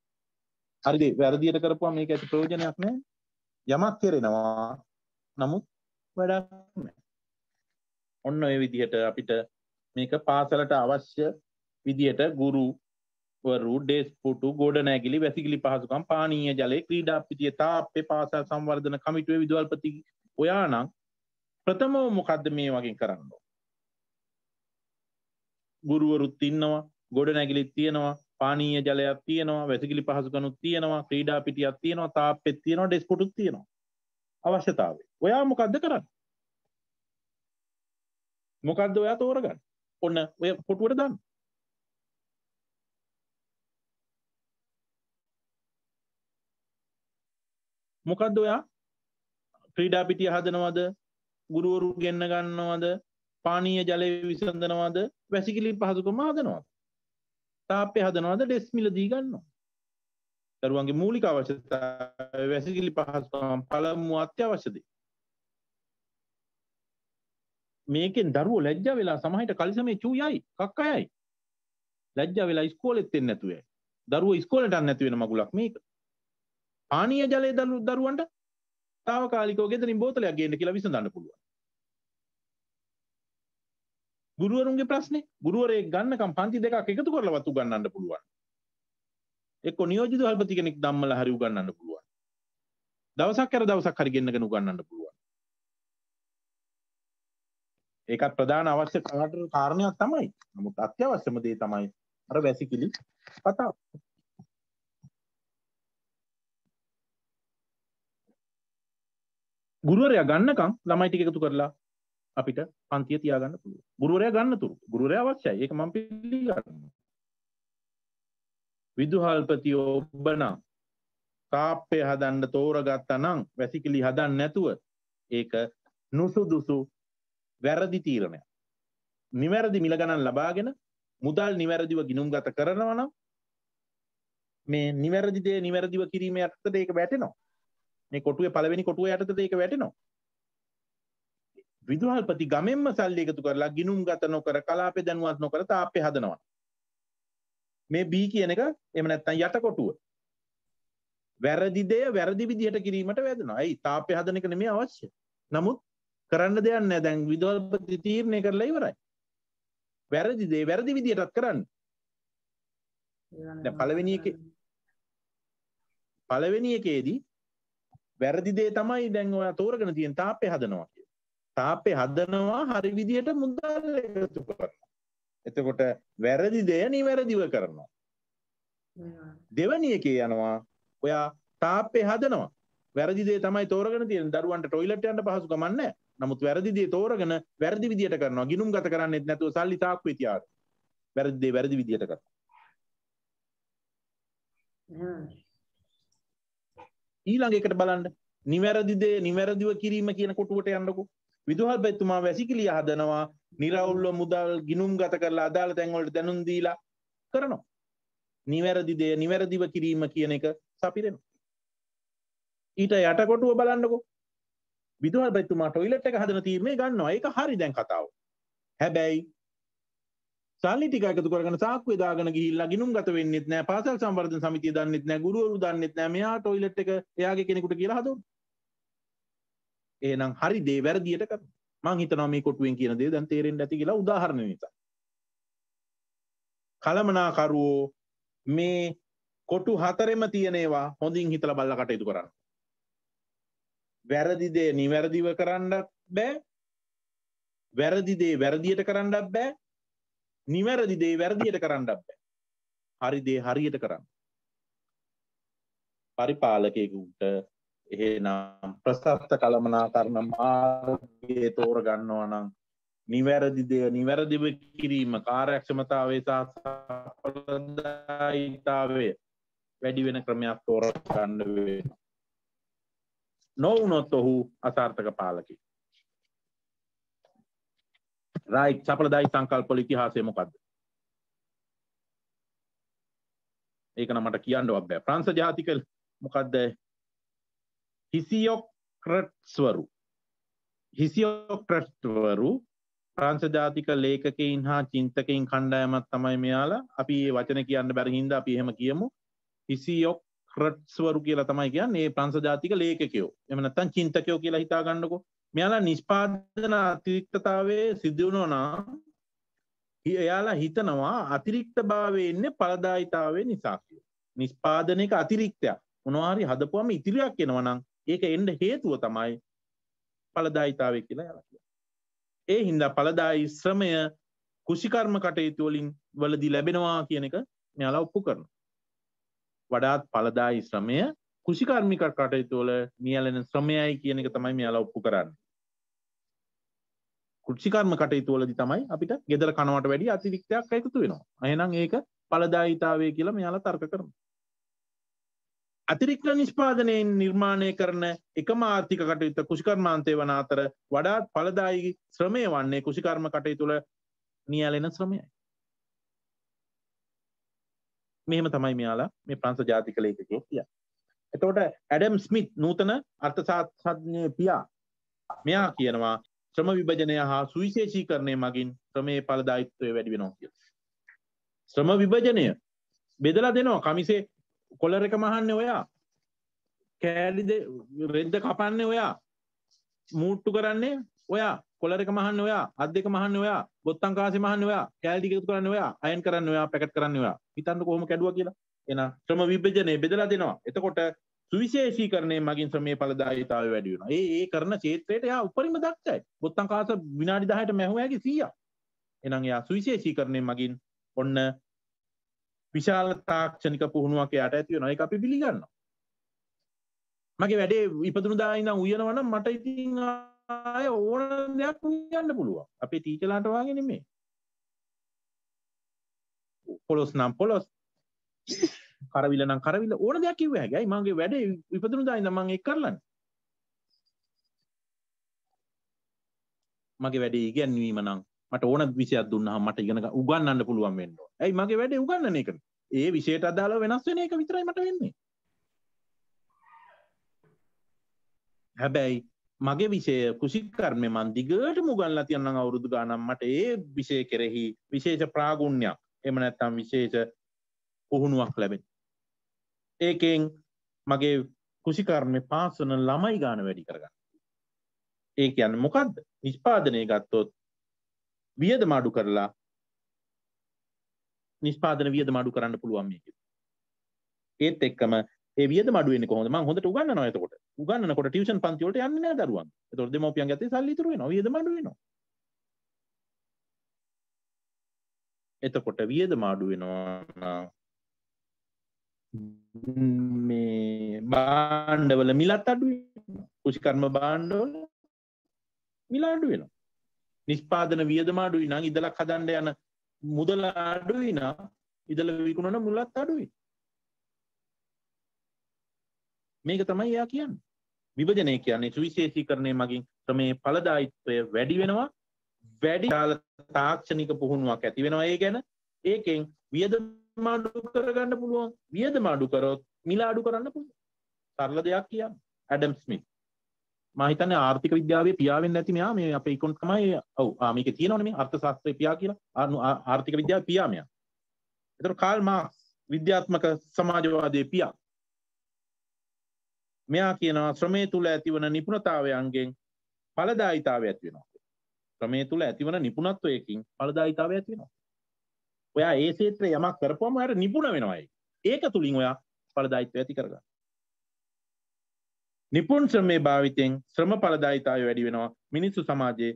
හරි දේ වැරදියට කරපුවම මේක ඇති ප්‍රයෝජනයක් නැහැ. යමක් කෙරෙනවා නමුත් වැඩක් නැහැ. ඔන්න ඔය විදිහට අපිට මේක පාසලට අවශ්‍ය විදිහට ගුරුවරු, ඩෙස්පොටු, ගොඩනැගිලි, වැසිකිලි පහසුකම්, පානීය ජලය, ක්‍රීඩා පිටිය, තාප්පේ, පාසල් සංවර්ධන කමිටුවේ විදුහල්පති ඔයා නම් ප්‍රථමව මොකද්ද මේ වගේ කරන්න ඕන? ගුරුවරුත් ඉන්නවා, ගොඩනැගිලිත් තියෙනවා, පානීය ජලයක් තියෙනවා, වැසිකිලි පහසුකම්ත් තියෙනවා, ක්‍රීඩා පිටියක් තියෙනවා, තාප්පෙත් තියෙනවා, ඩෙස්පොටුත් තියෙනවා. අවශ්‍යතාවය. ඔයා මොකද්ද කරන්නේ? මොකද්ද ඔයා තෝරගන්න? ඔන්න ඔය පොටුවට දාන්න. මොකද්ද ඔයා? ක්‍රීඩා පිටිය හදනවද? ගුරුවරු ගෙන්න ගන්නවද? පානීය ජලය විසඳනවද? වැසිකිලි පහසුකම හදනවද? තාප්පේ හදනවද? ඩෙස් මිල දී ගන්නවද? දරුවන්ගේ මූලික අවශ්‍යතාවය වැසිකිලි පහසුකම් පළමු අත්‍යවශ්‍ය දේ. මේකෙන් දරුවෝ ලැජ්ජා වෙලා සමහරට කලිසමේ චූ යයි කක්ක යයි. ලැජ්ජා වෙලා ඉස්කෝලෙත් එන්නේ නැතුව යයි. දරුවෝ ඉස්කෝලේට යන්න නැති වෙන මගුලක් මේක. පානීය ජලය දරුවන්ට తాවකාලිකව ගෙදරින් බෝතලයක් ගේන්න කියලා විසඳන්න පුළුවන්. ගුරුවරුන්ගේ ප්‍රශ්නේ ගුරුවරයෙක් ගන්නකම් පන්ති දෙකක් එකතු කරලවත් උගන්වන්න පුළුවන්. එක්ක නියෝජිත විදුහල්පති කෙනෙක් ධම්මලා හරි උගන්වන්න පුළුවන්. දවසක් කර දවසක් හරි ගෙන්නගෙන උගන්වන්න පුළුවන්. ඒකත් ප්‍රධාන අවශ්‍ය කාරණයක් තමයි. නමුත් අත්‍යවශ්‍යම දේ තමයි අර වැසිකිලි කතාව. ගුරුවරයා ගන්නකම් ළමයි ටික එකතු කරලා අපිට පන්තිය තියාගන්න පුළුවන්. ගුරුවරයා ගන්න තුරු. ගුරුවරයා අවශ්‍යයි. ඒක මම පිළිගන්නවා. විදුහල්පති ඔබ නම් තාප්පය හදන්න තෝරගත්තා නම් වැසිකිලි හදන්න නැතුව ඒක නුසුදුසු වැරදි තීරණයක්. නිවැරදි මිල ගණන් ලබාගෙන මුදල් නිවැරදිව ගිණුම්ගත කරනවා නම් මේ නිවැරදි දේ නිවැරදිව කිරීම යටතට ඒක වැටෙනවා. මේ කොටුවේ පළවෙනි කොටුව යටතට ඒක වැටෙනවා. විදුහල්පති ගමෙන්ම සල්ලි එකතු කරලා ගිණුම්ගත නොකර කලාපේ දැනුවත් නොකර තාප්පේ හදනවා. මේ B කියන එක එහෙම නැත්නම් යට කොටුව වැරදි දේ වැරදි විදිහට කිරීමට වැදෙනවා. ඇයි තාප්පේ හදන එක නෙමෙයි අවශ්‍ය. නමුත් කරන්න දෙයක් නැහැ. දැන් විදුහල්පති තීරණය කරලා ඉවරයි. වැරදි දේ වැරදි විදිහටත් කරන්න. දැන් පළවෙනි එකේදී වැරදි දේ තමයි දැන් ඔයා තෝරගෙන තියෙන තාප්පේ හදනවා කියන්නේ. තාප්පේ හදනවා හරි විදිහට මුදල් එකතු කරනවා. එතකොට වැරදි දේ නිවැරදිව කරනවා. දෙවැනි එකේ යනවා ඔයා තාප්පේ හදනවා. වැරදි දේ තමයි තෝරගෙන තියෙන. දරුවන්ට টয়ලට් යන්න පහසුකමක් නැහැ. නමුත් වැරදි දේ තෝරගෙන වැරදි විදියට කරනවා. ගිණුම්ගත කරන්නේත් නැතුව සල්ලි තාක්කුවේ තියාගෙන. වැරදි දේ වැරදි විදියට කරනවා. ඊළඟ එකට බලන්න. නිවැරදි දේ නිවැරදිව කිරීම කියන කොටුවට යන්නකෝ. විදුහල්පතිතුමා වැසිකිළිය හදනවා. නිරවුල්ව මුදල් ගිණුම්ගත කරලා අදාළ තැන් වලට දැනුම් දීලා කරනවා. නිවැරදි දේ නිවැරදිව කිරීම කියන එක සපිරෙනවා. ඊට යට කොටුව බලන්නකෝ. විදුහල්පතිතුමා টয়ලට් එක හදන තීරණය ගන්නවා. ඒක හරි දැන් කතාව. හැබැයි සල්ලි ටික එකතු කරගෙන සාක්කුවේ දාගෙන ගිහිල්ලා ගිණුම්ගත වෙන්නෙත් නැහැ. පාසල් සංවර්ධන සමිතිය දන්නෙත් නැහැ. ගුරුවරු දන්නෙත් නැහැ. මෙයා টয়ලට් එක එයාගේ කෙනෙකුට කියලා හදවන්න. එහෙනම් හරි දේ වැරදියට කරනවා. මං හිතනවා මේ කොටුවෙන් කියන දේ දැන් තේරෙන්න ඇති කියලා උදාහරණ නිසා. කලමනාකරුවෝ මේ කොටු හතරෙම තියෙන ඒවා හොඳින් හිතලා බලලා කටයුතු කරන්න. වැරදි දේ නිවැරදිව කරන්නත් බෑ. වැරදි දේ වැරදියට කරන්නත් බෑ. නිවැරදි දේ වැරදියට කරන්නත් බෑ. හරි දේ හරියට කරන්න. පරිපාලකයෙකුට එහෙනම් ප්‍රසස්ත කළමනාකරණ මාර්ගය තෝරගන්නවා නම් නිවැරදි දේ නිවැරදිව කිරීම කාර්යක්ෂමතාවය සහ සඵලතාවය වැඩි වෙන ක්‍රමයක් තෝරගන්න වෙනවා. නොවුනොත් ඔහු අසාර්ථක පාලකෙක්. රයිට්. සඵලදායි සංකල්පවල ඉතිහාසය මොකද්ද? ඒක නම් මට කියන්නවත් බෑ. ප්‍රංශ ජාතික මොකද්ද? හිසියොක්‍රට්ස්වරු ප්‍රංශ ජාතික ලේඛකයින් හා චින්තකයින් කණ්ඩායමක් තමයි මෙයාලා. අපි මේ වචන කියන්න බැරි හින්දා අපි එහෙම කියමු. හිසියොක්‍රට්ස්වරු කියලා තමයි කියන්නේ. මේ ප්‍රංශ ජාතික ලේඛකයෝ. එහෙම නැත්නම් චින්තකයෝ කියලා හිතා ගන්නකො. මෙයාලා නිෂ්පාදන අතිරික්තතාවයේ සිදු වෙනවා නම් එයාලා හිතනවා අතිරික්තභාවයේ ඉන්නේ ඵලදායීතාවය නිසා කියලා. නිෂ්පාදනයක අතිරික්තයක් මොනවා හරි හදපුවම ඉතිරියක් එනවා නම් ඒක එන්න හේතුව තමයි ඵලදායීතාවය කියලා එයාලා කියනවා. ඒ හින්දා ඵලදායී ශ්‍රමය කුෂිකර්ම කටයුතු වලදී ලැබෙනවා කියන එක මෙයාලා ඔප්පු කරනවා. වඩාත් ඵලදායී ශ්‍රමය කුෂිකර්මික කටයුතු වල නියැලෙන ශ්‍රමයයි කියන එක තමයි මෙයාලා ඔප්පු කරන්නේ. කුෂිකර්ම කටයුතු වලදී තමයි අපිට ගෙදර කනවට වැඩිය අතිරික්තයක් එකතු වෙනවා. එහෙනම් ඒක ඵලදායීතාවය කියලා මෙයාලා තර්ක කරනවා. අතිරික්ත නිෂ්පාදනයෙන් නිර්මාණය කරන එකම ආර්ථික කටයුත්ත කුෂිකර්මාන්තය වන අතර වඩාත් ඵලදායී ශ්‍රමය වන්නේ කුෂිකර්ම කටයුතු වල නියැලෙන ශ්‍රමයයි. මෙහෙම තමයි මෙයාලා මේ ප්‍රංශ ජාතික ලේඛකයෙක් කියන්නේ. එතකොට ඇඩම් ස්මිත් නූතන අර්ථශාස්ත්‍රඥ පියා මෙයා කියනවා ශ්‍රම විභජනය හා සුවිශේෂීකරණය මගින් ශ්‍රමයේ ඵලදායීත්වය වැඩි වෙනවා කියලා. ශ්‍රම විභජනය බෙදලා දෙනවා. කමිසේ කොලර් එක මහන්නේ ඔයා. කෑලි රෙද්ද කපන්නේ ඔයා. මූට්ටු කරන්නේ ඔයා. කොලර් එක මහන්නේ ඔයා. අත් දෙක මහන්නේ ඔයා. බොත්තම් කාසේ මහන්නේ ඔයා. කෑලි ටික එකතු කරන්නේ ඔයා. අයන් කරන්නේ ඔයා. පැකට් කරන්නේ ඔයා. හිතන්න කොහොම කැඩුවා කියලා. එහෙනම් ශ්‍රම විභජනය බෙදලා දෙනවා. එතකොට සුවිශේෂීකරණය මගින් ශ්‍රමයේ ඵලදායීතාවය වැඩි වෙනවා. ඒ කරන ක්ෂේත්‍රයට එයා උපරිම දක්ෂයි. බොත්තම් කාස විනාඩි 10ට මැහුවාගේ 100ක්. එහෙනම් එයා සුවිශේෂීකරණය මගින් ඔන්න විශාල තාක්ෂණික පුහුණුවක් එයාට ඇති වෙනවා. ඒක අපි පිළිගන්නවා. මගේ වැඩේ ඉපදුණු දා ඉඳන් උයනවා නම් මට ඉතින් ආය ඕන දෙයක් උයන්න පුළුවන්. අපේ ටීචර්ලාට වාගේ නෙමෙයි. පොලොස් නම් පොලොස්, කරවිල නම් කරවිල ඕන දෙයක් කිව්ව හැකියි. මගේ වැඩේ ඉපදුණු දා ඉඳන් මම ඒක කරලානේ. මගේ වැඩේ ඉගෙනීම නම් මට ඕන විෂයක් දුන්නාම මට ඉගෙන උගන්වන්න පුළුවන් වෙන්න ඕන. ඇයි මගේ වැඩේ උගන්වන එක? ඒ විෂයට අදාළව වෙනස් වෙන එක විතරයි මට වෙන්නේ. හැබැයි මගේ විෂය කෘෂිකර්මය මන් දිගටම උගන්ලා තියන්නම් අවුරුදු ගානක් මට ඒ විෂය කෙරෙහි විශේෂ ප්‍රාගුණ්‍යයක් එහෙම නැත්නම් විශේෂ පුහුණුවක් ලැබෙනවා. ඒකෙන් මගේ කෘෂිකර්මේ පාස් වෙන ළමයි ගාන වැඩි කරගන්න. ඒ කියන්නේ මොකද්ද? නිෂ්පාදනය ගත්තොත් වියදම අඩු කරලා නිෂ්පාදන වියදම අඩු කරන්න පුළුවන් මේක. ඒත් එක්කම ඒ වියදම අඩු වෙන්නේ කොහොමද? මම හොඳට උගන්වනවා එතකොට. උගන්වනකොට ටියුෂන් පන්ති වලට යන්නේ නැහැ දරුවන්. එතකොට දෙමව්පියන් ගැත්තේ සල්ලි ඉතුරු වෙනවා. වියදම අඩු වෙනවා. එතකොට වියදම අඩු වෙනවා මේ භාණ්ඩවල මිලත් අඩු වෙනවා. කෘෂිකර්ම භාණ්ඩවල මිල අඩු වෙනවා. නිෂ්පාදන වියදම අඩුයි නම් ඉදලක් හදන්න යන මුදල අඩුයි නම් ඉදල විකුණන මුලත් අඩුයි. මේක තමයි එයා කියන්නේ. විභජනය කියන්නේ සුවිශේෂීකරණය මගින් ශ්‍රමයේ ඵලදායීත්වය වැඩි වෙනවා. වැඩි තාක්ෂණික පුහුණුවක් ඇති වෙනවා. ඒ ගැන ඒකෙන් වියදම අඩු කරගන්න පුළුවන්. වියදම අඩු කරොත් මිල අඩු කරන්න පුළුවන්. සරල දෙයක් කියන්නේ. ඇඩම් ස්මිත් මම හිතන්නේ ආර්ථික විද්‍යාවේ පියාවෙන් නැති මෙයා මේ අපේ ඉකොන් තමයි ඔව් මේකේ තියෙනවනේ මේ අර්ථශාස්ත්‍රයේ පියා කියලා ආර්ථික විද්‍යාවේ පියා මෙයා. ඒතර කාල් මාක්ස් විද්‍යාත්මක සමාජවාදයේ පියා. මෙයා කියනවා ශ්‍රමයේ තුල ඇතිවන නිපුණතාවයන්ගෙන් ඵලදායීතාවය ඇති වෙනවා. ශ්‍රමයේ තුල ඇතිවන නිපුණත්වයකින් ඵලදායීතාවය ඇති වෙනවා. ඔයා ඒ ක්ෂේත්‍රයේ යමක් කරපුවම ඔයාට නිපුණ වෙනවා ඒක තුලින් ඔයා ඵලදායීත්වය ඇති කරගන්න. නිපුන් ශ්‍රමයේ භාවිතයෙන් ශ්‍රම ඵලදායීතාවය වැඩි වෙනවා. මිනිස්සු සමාජයේ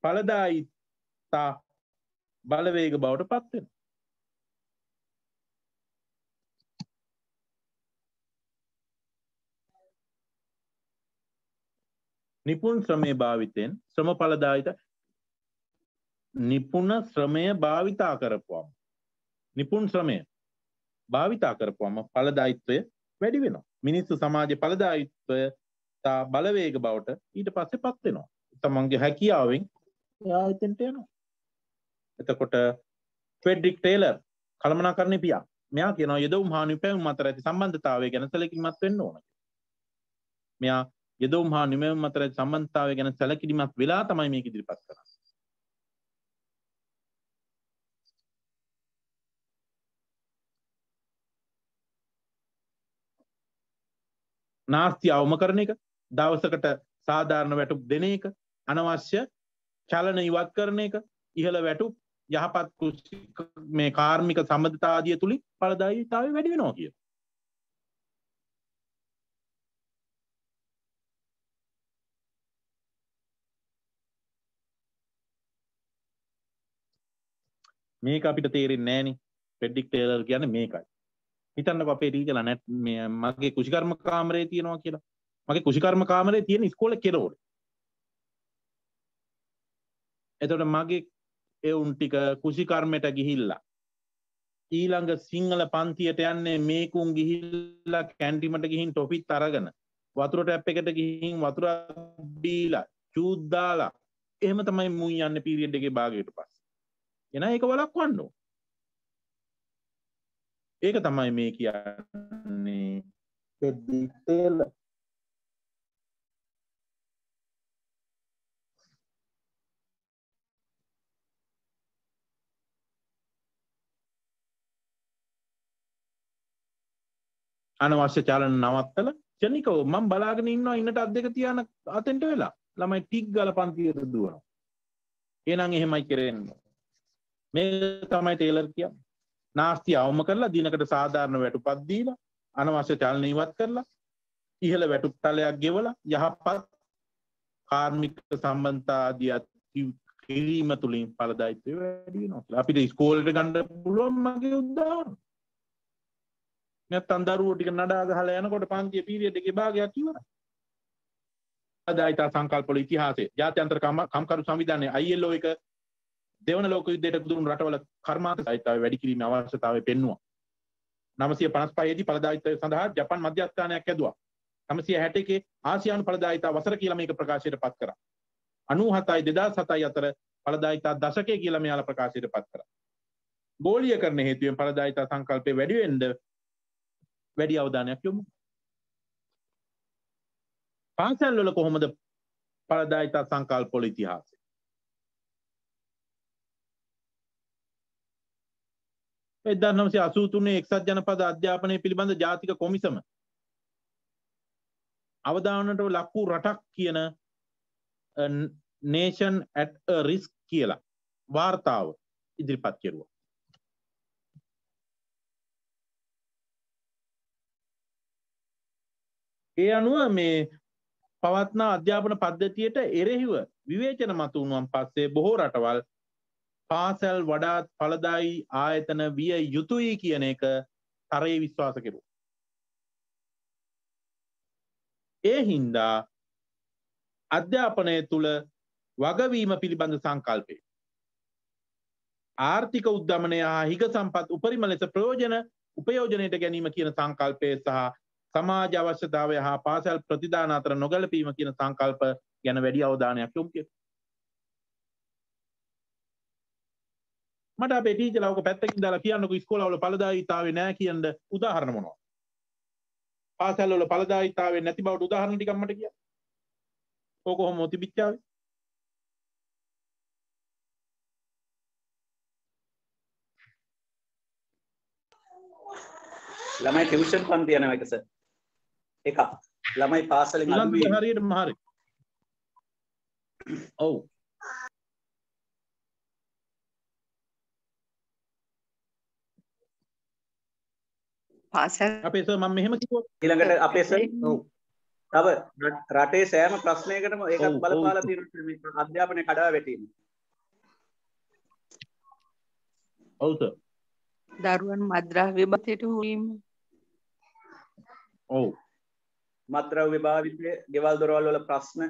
ඵලදායීතා බලවේග බවට පත් වෙනවා. නිපුන් ශ්‍රමයේ භාවිතයෙන් ශ්‍රම ඵලදායීතා නිපුණ ශ්‍රමය භාවිතා කරපුවම නිපුන් ශ්‍රමය භාවිතා කරපුවම ඵලදායීත්වය වැඩි වෙනවා. මිනිස්සු සමාජයේ ඵලදායීත්වය තා බලවේග බවට ඊට පස්සේ පත් වෙනවා. තමන්ගේ හැකියාවෙන් එයා එතෙන්ට යනවා. එතකොට ෆ්‍රෙඩරික් ටේලර් කළමනාකරණේ පියා මෙයා කියනවා යෙදවුම් හා නිපැයුම් අතර ඇති සම්බන්ධතාවය ගැන සැලකිලිමත් වෙන්න ඕන. මෙයා යෙදවුම් හා නිපැයුම් අතර ඇති සම්බන්ධතාවය ගැන සැලකිලිමත් වෙලා තමයි මේක ඉදිරිපත් කරන්නේ. නාස්ති අවම කරන එක, දවසකට සාධාරණ වැටුප් දෙන එක, අනවශ්‍ය චලන ඉවත් කරන එක, ඉහළ වැටුප් යහපත් මේ කාර්මික සම්බන්ධතා ආදිය තුලින් ඵලදායීතාවය වැඩි වෙනවා කියන. මේක අපිට තේරෙන්නේ නැහනේ. ෆ්‍රෙඩරික් ටේලර් කියන්නේ මේකයි. හිතන්නකො අපේ ටීචර්ලා නැත් මේ මගේ කුෂිකර්ම කාමරේ තියෙනවා කියලා. මගේ කුෂිකර්ම කාමරේ තියෙන ඉස්කෝලේ කෙරෝඩේ. එතකොට මගේ ඒ උන් ටික කුෂිකර්මයට ගිහිල්ලා ඊළඟ සිංහල පන්තියට යන්නේ මේකුන් ගිහිල්ලා කැන්ටිමට ගිහින් ටොපිත් අරගෙන වතුර ටැප් එකට ගිහින් වතුර බීලා චූත් දාලා එහෙම තමයි මුන් යන්නේ පීරියඩ් එකේ භාගයට පස්සේ. එන ඒක වළක්වන්න ඕන. ඒක තමයි මේ කියන්නේ ඩිටේල් අනවශ්‍ය චලන නවත්තලා ක්ෂණිකව මම බලාගෙන ඉන්නවා ඉන්නට අත් දෙක තියාන අතෙන්ට වෙලා ළමයි ටික් ගාලා පන්තියට දුවනවා. එහෙනම් එහෙමයි කරන්නේ. මේ තමයි ටේලර් කියන්නේ. නාස්ති අවම කරලා දිනකට සාධාරණ වැටුපක් දීලා අනවශ්‍ය චලන ඉවත් කරලා ඉහළ වැටුප් තලයක් ගෙවලා යහපත් කාර්මික සම්බන්ධතා ආදී කිරීම තුලින් ඵලදායීත්වය වැඩි වෙනවා. අපිට ඉස්කෝලේට ගන්න පුළුවන් මගේ උදාහරණ. නැත්තම් දරුවෝ ටික නඩා ගහලා යනකොට පන්තියේ පීරියඩ් එකේ භාගයක් ඉවරයි. ඵලදායීතා සංකල්පවල ඉතිහාසයේ ජාත්‍යන්තර කම්කරු සංවිධානයේ ILO එක දෙවන ලෝක යුද්ධයට පුදුණු රටවල කර්මාන්ත සාහිත්‍යය වැඩි කිරීමේ අවශ්‍යතාවය පෙන්වුවා. 955 දී ඵලදායීත්වය සඳහා ජපාන් මධ්‍යස්ථානයක් ඇදුවා. 961 ආසියානු ඵලදායීතා වසර කියලා මේක ප්‍රකාශයට පත් කරා. 97යි 2007යි අතර ඵලදායීතා දශකය කියලා මෙයාලා ප්‍රකාශයට පත් කරා. ගෝලීයකරණ හේතුවෙන් ඵලදායීතා සංකල්පය වැඩි වෙන්න වැඩි අවධානයක් යොමු. පාසල් වල කොහොමද ඵලදායීතා සංකල්ප වල ඉතිහාසය? එදා 1983 එක්සත් ජනපද අධ්‍යාපනය පිළිබඳ ජාතික කොමිසම අවධානයට ලක් වූ රටක් කියන nation at a risk කියලා වාර්තාව ඉදිරිපත් කෙරුවා. ඒ අනුව මේ පවත්නා අධ්‍යාපන පද්ධතියට එරෙහිව විවේචන මතු වුණාන් පස්සේ බොහෝ රටවල් පාසල් වඩාත් ඵලදායී ආයතන විය යුතුයි කියන එක තරයේ විශ්වාස කෙරුවා. ඒ හින්දා අධ්‍යාපනය තුල වගවීම පිළිබඳ සංකල්පය ආර්ථික උද්දමනය හා හිග සම්පත් උපරිම ලෙස උපයෝජනයට ගැනීම කියන සංකල්පය සහ සමාජ අවශ්‍යතාවය හා පාසල් ප්‍රතිදාන අතර නොගැලපීම කියන සංකල්ප ගැන වැඩි අවධානයක් යොමු කෙරුවා. මට අපේ ටීචර්ලා ඔක පැත්තකින් දාලා කියන්නකෝ ඉස්කෝලවල ඵලදායීතාවය නැහැ කියන උදාහරණ මොනවද? පාසල් වල ඵලදායීතාවය නැති බවට උදාහරණ ටිකක් මට කියන්න. ඕක කොහොම තිබිච්චාවේ? ළමයි ටියුෂන් පන්ති යනවා එක සර්. එකක්. ළමයි පාසලෙන් අඩු වීම. හරියටම හරි. ඔව්. පාසල් අපේ සර් මම මෙහෙම කිව්වොත් ඊළඟට අපේ සර් ඔව්. තව රටේ සෑම ප්‍රශ්නයකටම ඒකත් ඔව්, බලපාලා ඔව්. තියෙනවා මේ අධ්‍යාපනය කඩා වැටීම. ඔව් සර්. දරුවන් මත්ද්‍රව්‍ය භාවිතයට හුවීම. ඔව්. මත්ද්‍රව්‍ය භාවිතය, ගෙවල් දොරවල් වල ප්‍රශ්න,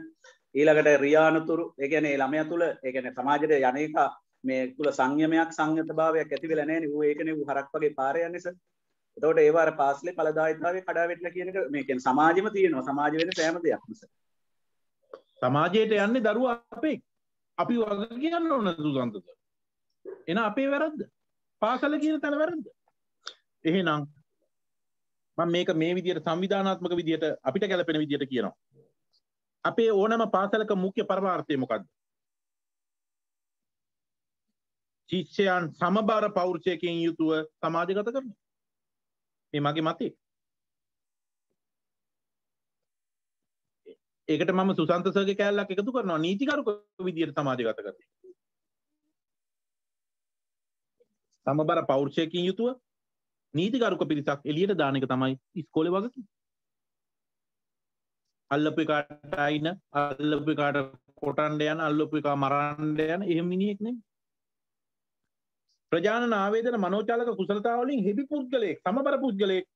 ඊළඟට රියානතුරු, ඒ කියන්නේ ළමයා තුල, ඒ කියන්නේ සමාජයේ යන්නේක මේ තුල සංයමයක් සංයතභාවයක් ඇති වෙලා නැහැ නේ. ඌ ඒකනේ ඌ හරක් වගේ පාරේ යන්නේ සර්. එතකොට ඒ වාර පාසලේ ඵලදායීතාවය කඩා වැටලා කියන එක මේ කියන්නේ සමාජෙම තියෙනවා. සමාජ වෙන සෑම දෙයක්ම සර්. සමාජයට යන්නේ දරුවා අපේ. අපි වග කියන්න ඕන සුසන්ත සර්. එන අපේ වැරද්ද. පාසල කියන තැන වැරද්ද. එහෙනම් මම මේක මේ විදිහට සංවිධානාත්මක විදිහට අපිට ගැලපෙන විදිහට කියනවා. අපේ ඕනම පාසලක මුඛ්‍ය පරමාර්ථය මොකද්ද? ශිෂ්‍යයන් සමබර පෞරුෂයකින් යුතුව සමාජගත කරනවා. මේ මගේ මතය. ඒකට මම සුසන්ත සර්ගේ කැලලක් එකතු කරනවා නීතිකරුක විදිහට සමාජගත කරනවා. සමබර පෞරුෂයකින් යුතුව නීතිකරුක පිරිසක් එළියට දාන එක තමයි ඉස්කෝලේ වගකීම. අල්ලපු එකාට අයින, අල්ලපු එකාට කොටන්න යන, අල්ලපු එකා මරන්න යන එහෙම මිනිහෙක් නෙමෙයි. ප්‍රජානන ආවේදන මනෝචාලක කුසලතාව වලින් හෙබි පුද්ගලයෙක්, සමබර පුද්ගලයෙක්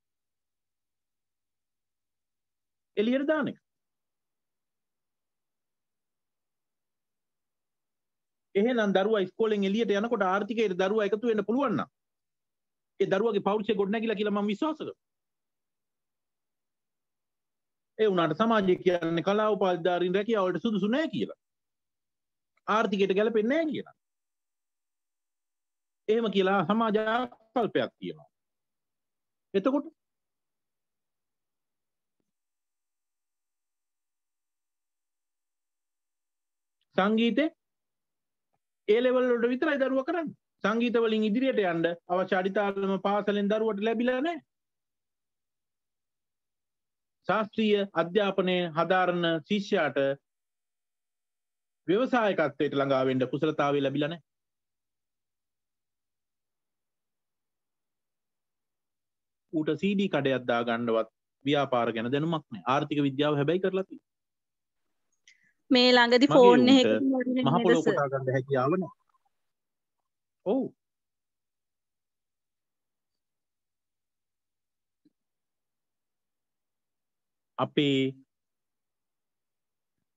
එළියට දාන එක. එහෙනම් දරුවා ඉස්කෝලෙන් එළියට යනකොට ආර්ථිකයට දරුවා එකතු වෙන්න පුළුවන් නම් ඒ දරුවගේ පෞරුෂය ගොඩනැගිලා කියලා මම විශ්වාස කරනවා. ඒ වුණාට සමාජය කියන්නේ කලා උපාධිධාරීන් රැකියාව වලට සුදුසු නැහැ කියලා. ආර්ථිකයට ගැලපෙන්නේ නැහැ කියලා. එහෙම කියලා සමාජ ආකල්පයක් තියෙනවා. එතකොට සංගීතේ ඒ ලෙවල් වලට විතරයි දරුවා කරන්නේ. සංගීත වලින් ඉදිරියට යන්න අවශ්‍ය අඩිතාලම පාසලෙන් දරුවට ලැබිලා නැහැ. ශාස්ත්‍රීය අධ්‍යාපනයේ හදාරන ශිෂ්‍යයාට ව්‍යවසායකත්වයට ළඟා වෙන්න කුසලතාවය ලැබිලා නැහැ. ඌට CD කඩයක් දා ගන්නවත් ව්‍යාපාර ගැන දැනුමක් නැහැ. ආර්ථික විද්‍යාව හැබැයි කරලා තියෙනවා. මේ ළඟදි ෆෝන් එකකින් වදින මහ නේද පොළොව සර්? කොටා ගන්න හැකියාව නැහැ. ඔව්.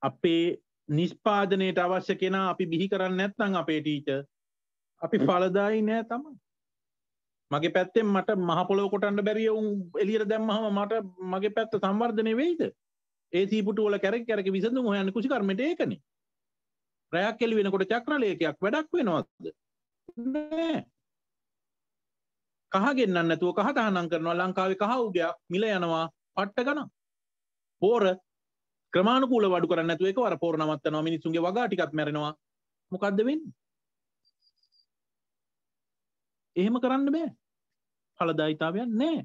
අපේ නිෂ්පාදනයට අවශ්‍ය කෙනා අපි බිහි කරන්නේ නැත්නම් අපේ ටීචර් අපි ඵලදායි නෑ තමයි. මගේ පැත්තෙන් මට මහ පොළොව කොටන්න බැරිය උන් එළියට දැම්මහම මට මගේ පැත්ත සංවර්ධනය වෙයිද? ඒ සීපුටු වල කැරක කැරක විසඳුම් හොයන්නේ කුසි කර්මෙට ඒකනේ. රැයක් එළි වෙනකොට චක්‍රලේඛයක් වැඩක් වෙනවද? නෑ. කහ ගෙන්නන්න නැතුව කහ තහනම් කරනවා ලංකාවේ කහ උගයක් මිල යනවා පට්ට ගණන්. පෝර ක්‍රමානුකූලව අඩු කරන්නේ නැතුව එකවර පෝර නවත්තනවා මිනිස්සුන්ගේ වගා ටිකක් මැරෙනවා. මොකද්ද වෙන්නේ? එහෙම කරන්න බෑ. ඵලදායීතාවයක් නැහැ.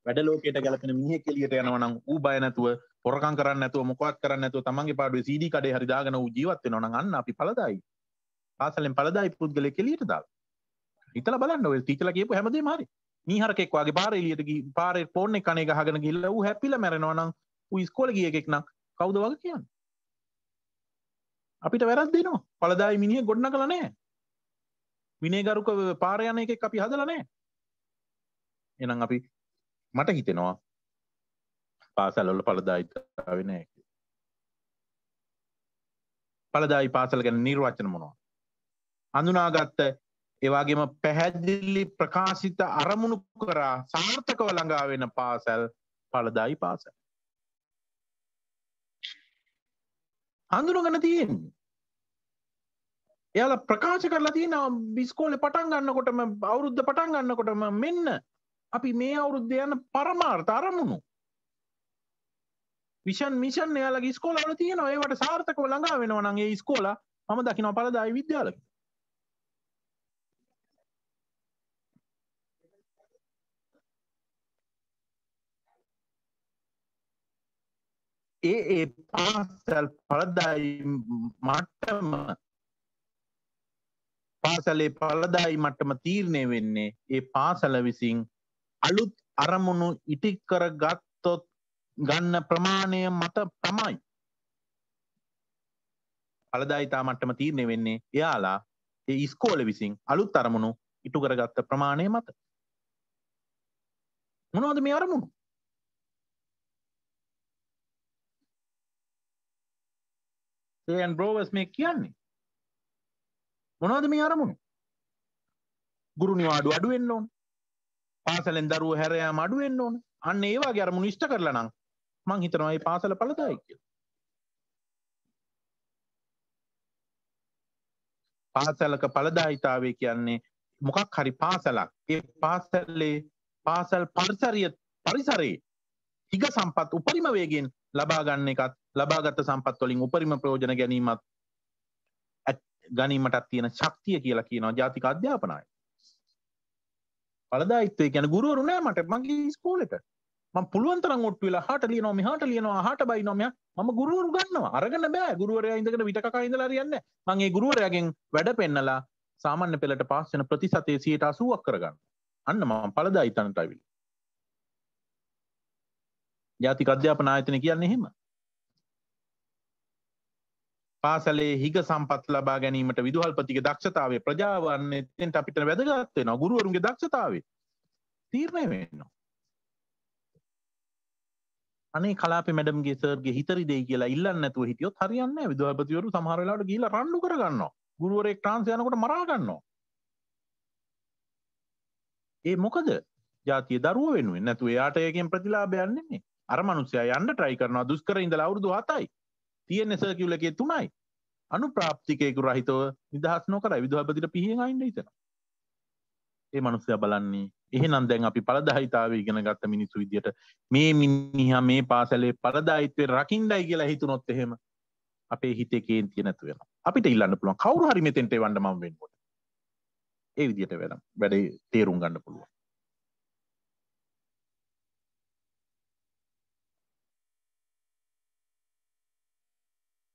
වැඩ ලෝකයට ගැලපෙන මිනිහෙක් එළියට යනවා නම් ඌ බය නැතුව හොරකම් කරන්නේ නැතුව මොකවත් කරන්නේ නැතුව තමන්ගේ පාඩුවේ CD කඩේ හරි දාගෙන ඌ ජීවත් වෙනවා නම් අන්න අපි ඵලදායී. පාසලෙන් ඵලදායී පුද්ගලයෙක් එළියට දාලා. හිතලා බලන්න ඔය ටීචර්ලා කියපු හැමදේම හරි. මීහරකෙක් වගේ පාරේ එළියට පාරේ ෆෝන් එක කණේ ගහගෙන ගිහිල්ලා ඌ හැප්පිලා මැරෙනවා නම් ඌ ඉස්කෝලේ ගිය එකෙක් නම් කවුද වගේ කියන්නේ? අපිට වැරද්ද දෙනවා. ඵලදායී මිනිහෙක් ගොඩනගලා නැහැ. විනයගරුක පාර යන එකෙක් අපි හදලා නැහැ. එහෙනම් අපි මට හිතෙනවා පාසල් වල ඵලදායීතාවය නැහැ කියලා. ඵලදායී පාසල ගැන නිර්වචන මොනවද? හඳුනාගත්ත ඒ වගේම පැහැදිලි ප්‍රකාශිත අරමුණු කරා සාර්ථකව ළඟා වෙන පාසල් ඵලදායී පාසල්. හඳුනගෙන තියෙන්නේ. එයාලා ප්‍රකාශ කරලා තියෙනවා ඉස්කෝලේ පටන් ගන්නකොටම අවුරුද්ද පටන් ගන්නකොටම මෙන්න අපි මේ අවුරුද්දේ යන පරමාර්ථ අරමුණු විෂන් මිෂන් එයාලගේ ඉස්කෝලවල තියෙනවා. ඒවට සාර්ථකව ළඟා වෙනවා නම් ඒ ඉස්කෝලා මම දකිනවා ඵලදායී විද්‍යාලය. ඒ පාසල් ඵලදායී මට්ටම පාසලේ ඵලදායී මට්ටම තීරණය වෙන්නේ ඒ පාසල විසින් අලුත් අරමුණු ඉටි කරගත්තොත් ගන්න ප්‍රමාණය මත තමයි. ඵලදායීතා මට්ටම තීරණය වෙන්නේ එයාලා ඒ ඉස්කෝලේ විසින් අලුත් අරමුණු ඉටු කරගත්ත ප්‍රමාණය මත. මොනවද මේ අරමුණු? සෑන් බ්‍රෝවර්ස් මේ කියන්නේ මොනවද මේ අරමුණු? ගුරු නිවාඩු අඩු වෙන්න ඕන. පාසලෙන් දරුවෝ හැර යාම අඩු වෙන්න ඕන. අන්න ඒ වගේ අරමුණු ඉෂ්ට කරලා නම් මං හිතනවා මේ පාසල ඵලදායී කියලා. පාසලක ඵලදායීතාවය කියන්නේ මොකක් හරි පාසලක්. ඒ පාසලේ පාසල් පරිසරයේ හිග සම්පත් උපරිම වේගෙන් ලබා ගන්න එකත් ලබාගත් සම්පත් වලින් උපරිම ප්‍රයෝජන ගැනීමටත් තියෙන ශක්තිය කියලා කියනවා ජාතික අධ්‍යාපන ආයතනය. ඵලදායීත්වය කියන්නේ ගුරුවරු නෑ මට මගේ ඉස්කෝලේට. මම පුළුවන් තරම් ඔට්ටු වෙලා අහට ලියනවා මෙහාට ලියනවා අහට බයිනවා මම ගුරුවරු ගන්නවා. අරගෙන බෑ. ගුරුවරයා ඉඳගෙන විටකකා ඉඳලා හරියන්නේ නෑ. මම ඒ ගුරුවරයාගෙන් වැඩ පෙන්නලා සාමාන්‍ය පෙළට පාස් වෙන ප්‍රතිශතය 80%ක් කරගන්න. අන්න මම ඵලදායී තැනට ආවිල්ලා. ජාතික අධ්‍යාපන ආයතනය කියන්නේ එහෙම. පාසලේ හිග සම්පත් ලබා ගැනීමට විදුහල්පතිගේ දක්ෂතාවය ප්‍රජාවන්නේ එතෙන්ට අපිට වැදගත් වෙනවා. ගුරුවරුන්ගේ දක්ෂතාවය තීරණය වෙනවා. අනේ කලාපේ මැඩම්ගේ සර්ගේ හිතරි දෙයි කියලා ඉල්ලන්නේ නැතුව හිටියොත් හරියන්නේ නැහැ. විදුහල්පතිවරු සමහර වෙලාවට ගිහිල්ලා රණ්ඩු කර ගන්නවා. ගුරුවරයෙක් ට්‍රාන්ස් යනකොට මරා ගන්නවා. ඒ මොකද? ජාතිය දරුවෝ වෙනුවෙන් නැතුව එයාට එකෙන් ප්‍රතිලාභයක් නෙමෙයි. අර මිනිස්සයා යන්න try කරනවා දුෂ්කර ඉඳලා අවුරුදු 7යි. තියෙන්නේ සර්කියුලර් එකේ 3යි. අනුප්‍රාප්තිකේකු රහිතව නිදහස් නොකරයි විදුහල්පතිට පිහින් අයින්න හිතනවා. ඒ මිනිස්සයා බලන්නේ එහෙනම් දැන් අපි පළදායිතාවය ඉගෙන ගත්ත මිනිස්සු විදියට මේ මිනිහා මේ පාසලේ පළදායිත්වය රකින්නයි කියලා හිතුනොත් එහෙම අපේ හිතේ කේන්තිය නැතු වෙනවා. අපිට ඉල්ලන්න පුළුවන් කවුරු හරි මෙතෙන්ට එවන්න මම වෙන්න ඕනේ. ඒ විදියට වැඩේ තේරුම් ගන්න පුළුවන්.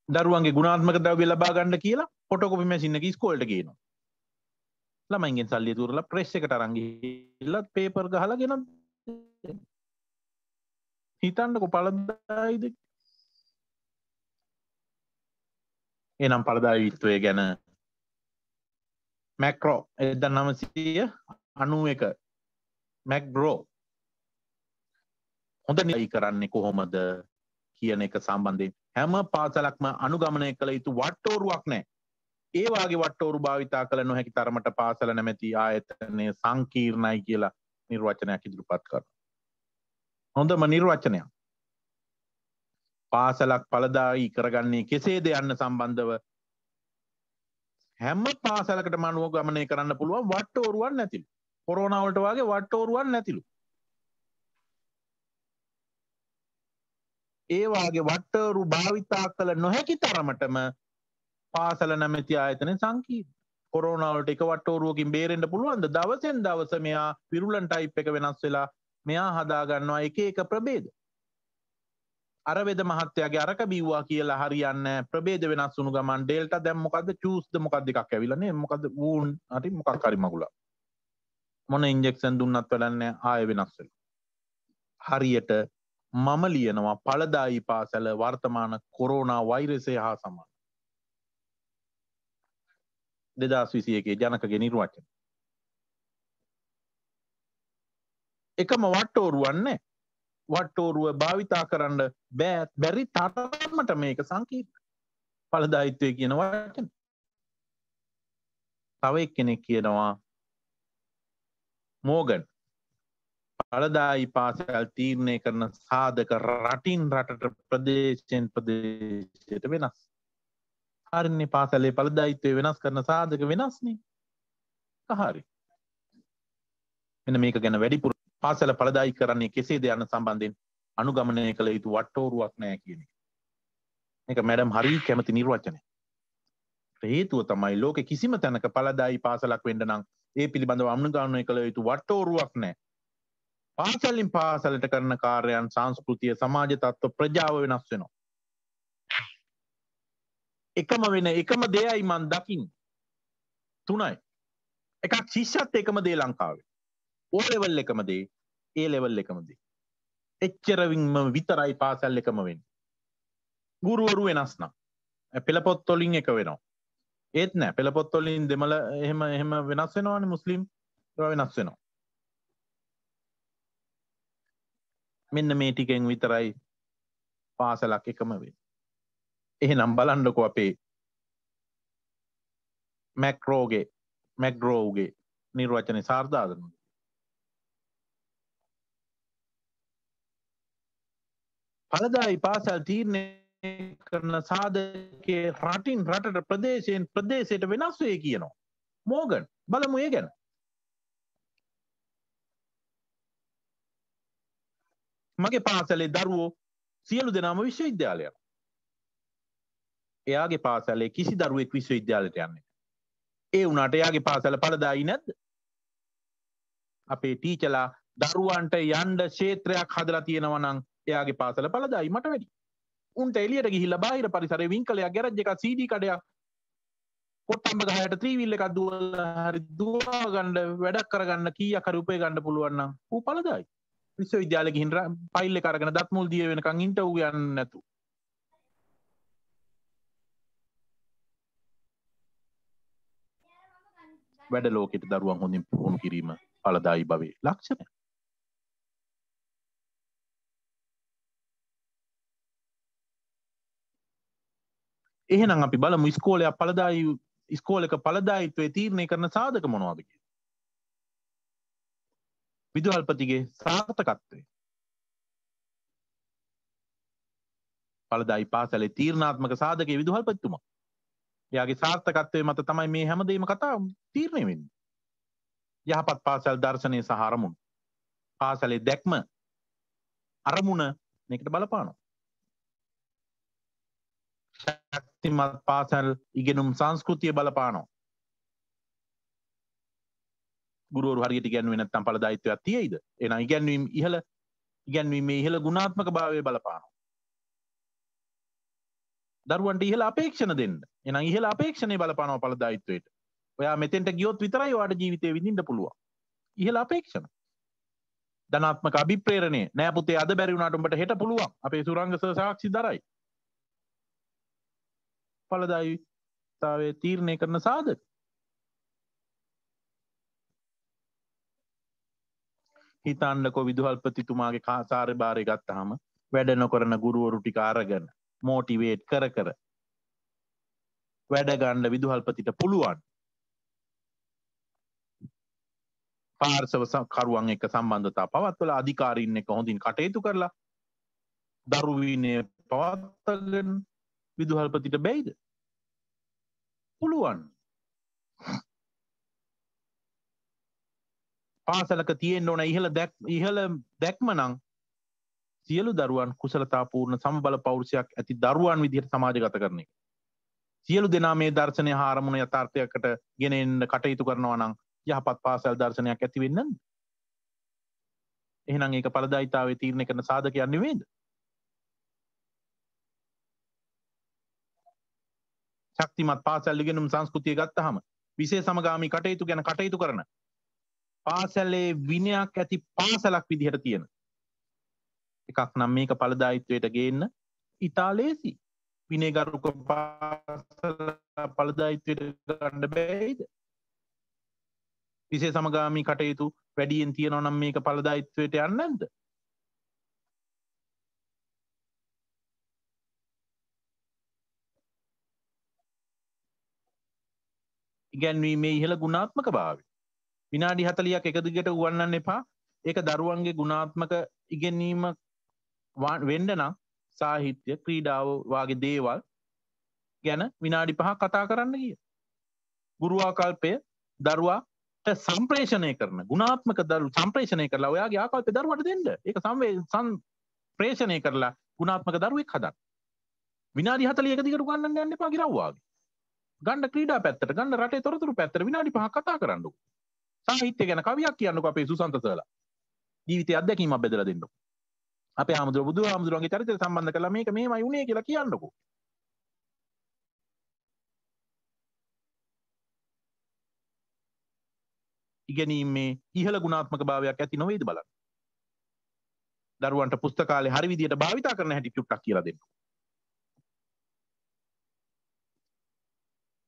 දරුවන්ගේ ගුණාත්මක ද්‍රව්‍ය ලබා ගන්න කියලා ෆොටෝකොපි මැෂින් එක ඉස්කෝලේට ගේනවා. ළමයින්ගෙන් සල්ලි තුරලා ප්‍රෙස් එකට අරන් ගිහිල්ලා පේපර් ගහලා ගෙනත් හිතන්නකො පළදායිද. එනම් පළදායිත්වය ගැන මැක්‍රෝ 1991 මැක්ග්‍රෝ හොඳ නිලයි කරන්නේ කොහොමද කියන එක සම්බන්ධයෙන් හැම පාසලක්ම අනුගමනය කළ යුතු වට්ටෝරුවක් නැහැ. ඒ වාගේ වට්ටෝරු භාවිතා කළ නොහැකි තරමට පාසල නැමැති ආයතනය සංකීර්ණයි කියලා නිර්වචනයක් ඉදිරිපත් කරනවා. හොඳම නිර්වචනයක්. පාසලක් පළදායි කරගන්නේ කෙසේද යන්න සම්බන්ධව හැම පාසලකටම අනුගමනය කරන්න පුළුවන් වට්ටෝරුවක් නැතිලු. කොරෝනා වලට වාගේ වට්ටෝරුවක් නැතිලු. ඒ වාගේ වට්ටෝරු භාවිතා කළ නොහැකි තරමටම පාසල නැමැති ආයතන සංකීර්ණ. කොරෝනා වලට එක වට්ටෝරුවකින් බේරෙන්න පුළුවන්ද? දවසෙන් දවස මෙයා විරුලන් ටයිප් එක වෙනස් වෙලා මෙයා හදා ගන්නවා එක එක ප්‍රභේද. අර වේද මහත්තයාගේ අරක බිව්වා කියලා හරියන්නේ ප්‍රභේද වෙනස් වුණු ගමන් ඩෙල්ටා දැන් මොකද්ද චූස්ද මොකද්ද එකක් ඇවිල්ලා නේ මොකද්ද වූන් හරි මොකක් හරි මගුලක්. මොන ඉන්ජෙක්ෂන් දුන්නත් වැඩන්නේ ආයෙ වෙනස් වෙනවා. හරියට මම ලියනවා පළදායි පාසල වර්තමාන කොරෝනා වෛරසය හා සමාන. 2021 ජනකගේ නිර්වචන. එකම වට්ටෝරුවක් නැහැ. වට්ටෝරුව භාවිතා කරන්න බැරි තරමට මේක සංකීර්ණ. ඵලදායීත්වය කියන වචන. තව එක්කෙනෙක් කියනවා මෝගන් ඵලදායී පාසල් තීරණය කරන සාධක රටින් රටට ප්‍රදේශයෙන් ප්‍රදේශයට වෙනස්. හරිනේ පාසලේ ඵලදායීත්වය වෙනස් කරන සාධක වෙනස්නේ. හරි. මෙන්න මේක ගැන වැඩිපුර පාසල ඵලදායී කරන්නේ කෙසේද යන සම්බන්ධයෙන් අනුගමනය කළ යුතු වට්ටෝරුවක් නැහැ කියන එක. මේක මැඩම් හරි කැමති නිර්වචනයක්. හේතුව තමයි ලෝකේ කිසිම තැනක ඵලදායී පාසලක් වෙන්න නම් ඒ පිළිබඳව අනුගමනය කළ යුතු වට්ටෝරුවක් නැහැ. පාසලින් පාසලට කරන කාර්යයන් සංස්කෘතිය සමාජ තත්ත්ව ප්‍රජාව වෙනස් වෙනවා. එකම දෙයයි මන් දකින්නේ. තුනයි. එකක් ශිෂ්‍යත් එකම දේ ලංකාවේ. O level එකම දේ, A level එකම දේ. එච්චරවින්ම විතරයි පාසල් එකම වෙන්නේ. ගුරුවරු වෙනස් නම්. පෙළපොත් වලින් එක වෙනවා. ඒත් නෑ පෙළපොත් වලින් දෙමළ එහෙම වෙනස් වෙනවනේ මුස්ලිම් ඒවා වෙනස් වෙනවා. මෙන්න මේ ටිකෙන් විතරයි පාසලක් එකම වෙන්නේ. එහෙනම් බලන්නකෝ අපේ මැක්ග්‍රෝගේ නිර්වචනේ සාර්ථකද? ඵලදායී පාසල් තීරණය කරන සාධකයේ රටින් රටට ප්‍රදේශයෙන් ප්‍රදේශයට වෙනස් වේ කියනවා. මෝගන් බලමු ඒ ගැන. මගේ පාසලේ දරුවෝ සියලු දෙනාම විශ්වවිද්‍යාලයට. එයාගේ පාසලේ කිසි දරුවෙක් විශ්වවිද්‍යාලයට යන්නේ නැහැ. ඒ වුණාට එයාගේ පාසල ඵලදායී නැද්ද? අපේ ටීචර්ලා දරුවන්ට යන්න ක්ෂේත්‍රයක් හදලා තියෙනවා නම් එයාගේ පාසල ඵලදායී මට වැඩි. උන්ට එළියට ගිහිල්ලා බාහිර පරිසරයේ වින්කලයක් ගෑරේජ් එකක් CD කඩයක් කොට්ටම්බ ගහයට ත්‍රිවිල් එකක් දුවලා හරි දුවා ගන්න වැඩක් කරගන්න කීයක් හරි උපය ගන්න පුළුවන් නම් ඌ ඵලදායී. විශ්වවිද්‍යාලෙ ගිහින් ෆයිල් එක අරගෙන දත් මුල් දිය වෙනකන් ඉන්ටර්විව් යන්න නැතු. වැඩ ලෝකෙට දරුවන් හොඳින් පුහුණු කිරීම ඵලදායී භවයේ ලක්ෂණය. එහෙනම් අපි බලමු ඉස්කෝලේක ඵලදායීත්වයේ තීරණය කරන සාධක මොනවද කියලා. විදුහල්පතිගේ සාර්ථකත්වය. ඵලදායී පාසලේ තීරණාත්මක සාධකයේ විදුහල්පතිතුමා. එයාගේ සාර්ථකත්වයේ මත තමයි මේ හැමදේම කතා තීරණය වෙන්නේ. යහපත් පාසල් දර්ශනය සහ අරමුණු. පාසලේ දැක්ම අරමුණ මේකට බලපානවා. ශක්තිමත් පාසල් ඉගෙනුම් සංස්කෘතිය බලපානවා. ගුරුවරු හරියට ඉගැන්වුවේ නැත්නම් ඵලදායීත්වයක් තියෙයිද? එහෙනම් ඉගැන්වීමේ ඉහළ ගුණාත්මක භාවය බලපානවා. දරුවන්ට ඉහළ අපේක්ෂණ දෙන්න. එහෙනම් ඉහළ අපේක්ෂණේ බලපානවා ඵලදායීත්වයට. ඔයා මෙතෙන්ට ගියොත් විතරයි ඔයාට ජීවිතේ විඳින්න පුළුවන්. ඉහළ අපේක්ෂණ. ධනාත්මක අභිප්‍රේරණය. නෑ පුතේ අද බැරි වුණාට උඹට හෙට පුළුවන්. අපේ සුරංග සර් සාක්ෂි දරයි. ඵලදායීතාවයේ තීරණය කරන සාධක. හිතන්නකො විදුහල්පතිතුමාගේ කාර්ය භාරය ගත්තාම වැඩ නොකරන ගුරුවරු ටික අරගෙන මොටිවේට් කර කර වැඩ ගන්න විදුහල්පතිට පුළුවන්. පාර්ශව කරුවන් එක්ක සම්බන්ධතා පවත්වලා අධිකාරීන් එක්ක හොඳින් කටයුතු කරලා දරු විනය පවත්වාගෙන විදුහල්පතිට බැයිද? පුළුවන්. පාසලක තියෙන්න ඕන ඉහළ දැක්ම නම් සියලු දරුවන් කුසලතාපූර්ණ සමබල පෞරුෂයක් ඇති දරුවන් විදිහට සමාජගත කරන එක. සියලු දෙනා මේ දර්ශනය හා අරමුණ යථාර්ථයකට ගෙන එන්න කටයුතු කරනවා නම් යහපත් පාසල් දර්ශනයක් ඇති වෙන්නේ නැද්ද? එහෙනම් ඒක ඵලදායීතාවයේ තීරණය කරන සාධකයක් නෙවෙයිද? ශක්තිමත් පාසල් ඉගෙනුම් සංස්කෘතිය ගත්තාම විශේෂ සමගාමී කටයුතු ගැන කටයුතු කරන පාසලේ විනයක් ඇති පාසලක් විදිහට තියෙන එකක් නම් මේක ඵලදායීත්වයට ගේන්න ඉතා ලේසි. විනයගරුක පාසල ඵලදායීත්වයට ගන්න බැයිද? විශේෂ සමගාමී කටයුතු වැඩියෙන් තියෙනවා නම් මේක ඵලදායීත්වයට යන්නේ නැද්ද? ඉගැන්වීමේ ඉහළ ගුණාත්මක භාවය. විනාඩි 40ක් එක දිගට උගන්වන්න එපා. ඒක දරුවන්ගේ ගුණාත්මක ඉගෙනීම වෙන්න නම් සාහිත්‍ය, ක්‍රීඩාව වාගේ දේවල් ගැන විනාඩි 5ක් කතා කරන්න කිය. ගුරුආකල්පය දරුවාට සම්ප්‍රේෂණය කරන ගුණාත්මක සම්ප්‍රේෂණය කරලා ඔයාගේ ආකල්පය දරුවට දෙන්න. ඒක සම්ප්‍රේෂණය කරලා ගුණාත්මක දරුවෙක් හදන්න. විනාඩි 40 එක දිගට උගන්වන්න යන්න එපා ගිරව්වාගේ. ගන්න ක්‍රීඩා පැත්තට, ගන්න රටේ තොරතුරු පැත්තට විනාඩි 5ක් කතා කරන්නකො. සාහිත්‍ය ගැන කවියක් කියන්නකො අපේ සුසන්ත සර්ලා. ජීවිතයේ අත්දැකීමක් බෙදලා දෙන්නකො. අපේ ආමුදුර බුදුහාමුදුරන්ගේ චරිතය සම්බන්ධ කරලා මේක මෙහෙමයි වුණේ කියලා කියන්නකො. ඉගෙනීමේ ඉහළ ගුණාත්මක භාවයක් ඇති නොවේද බලන්න. දරුවන්ට පුස්තකාලේ හරි විදියට භාවිතා කරන හැටි ටිකක් කියලා දෙන්න.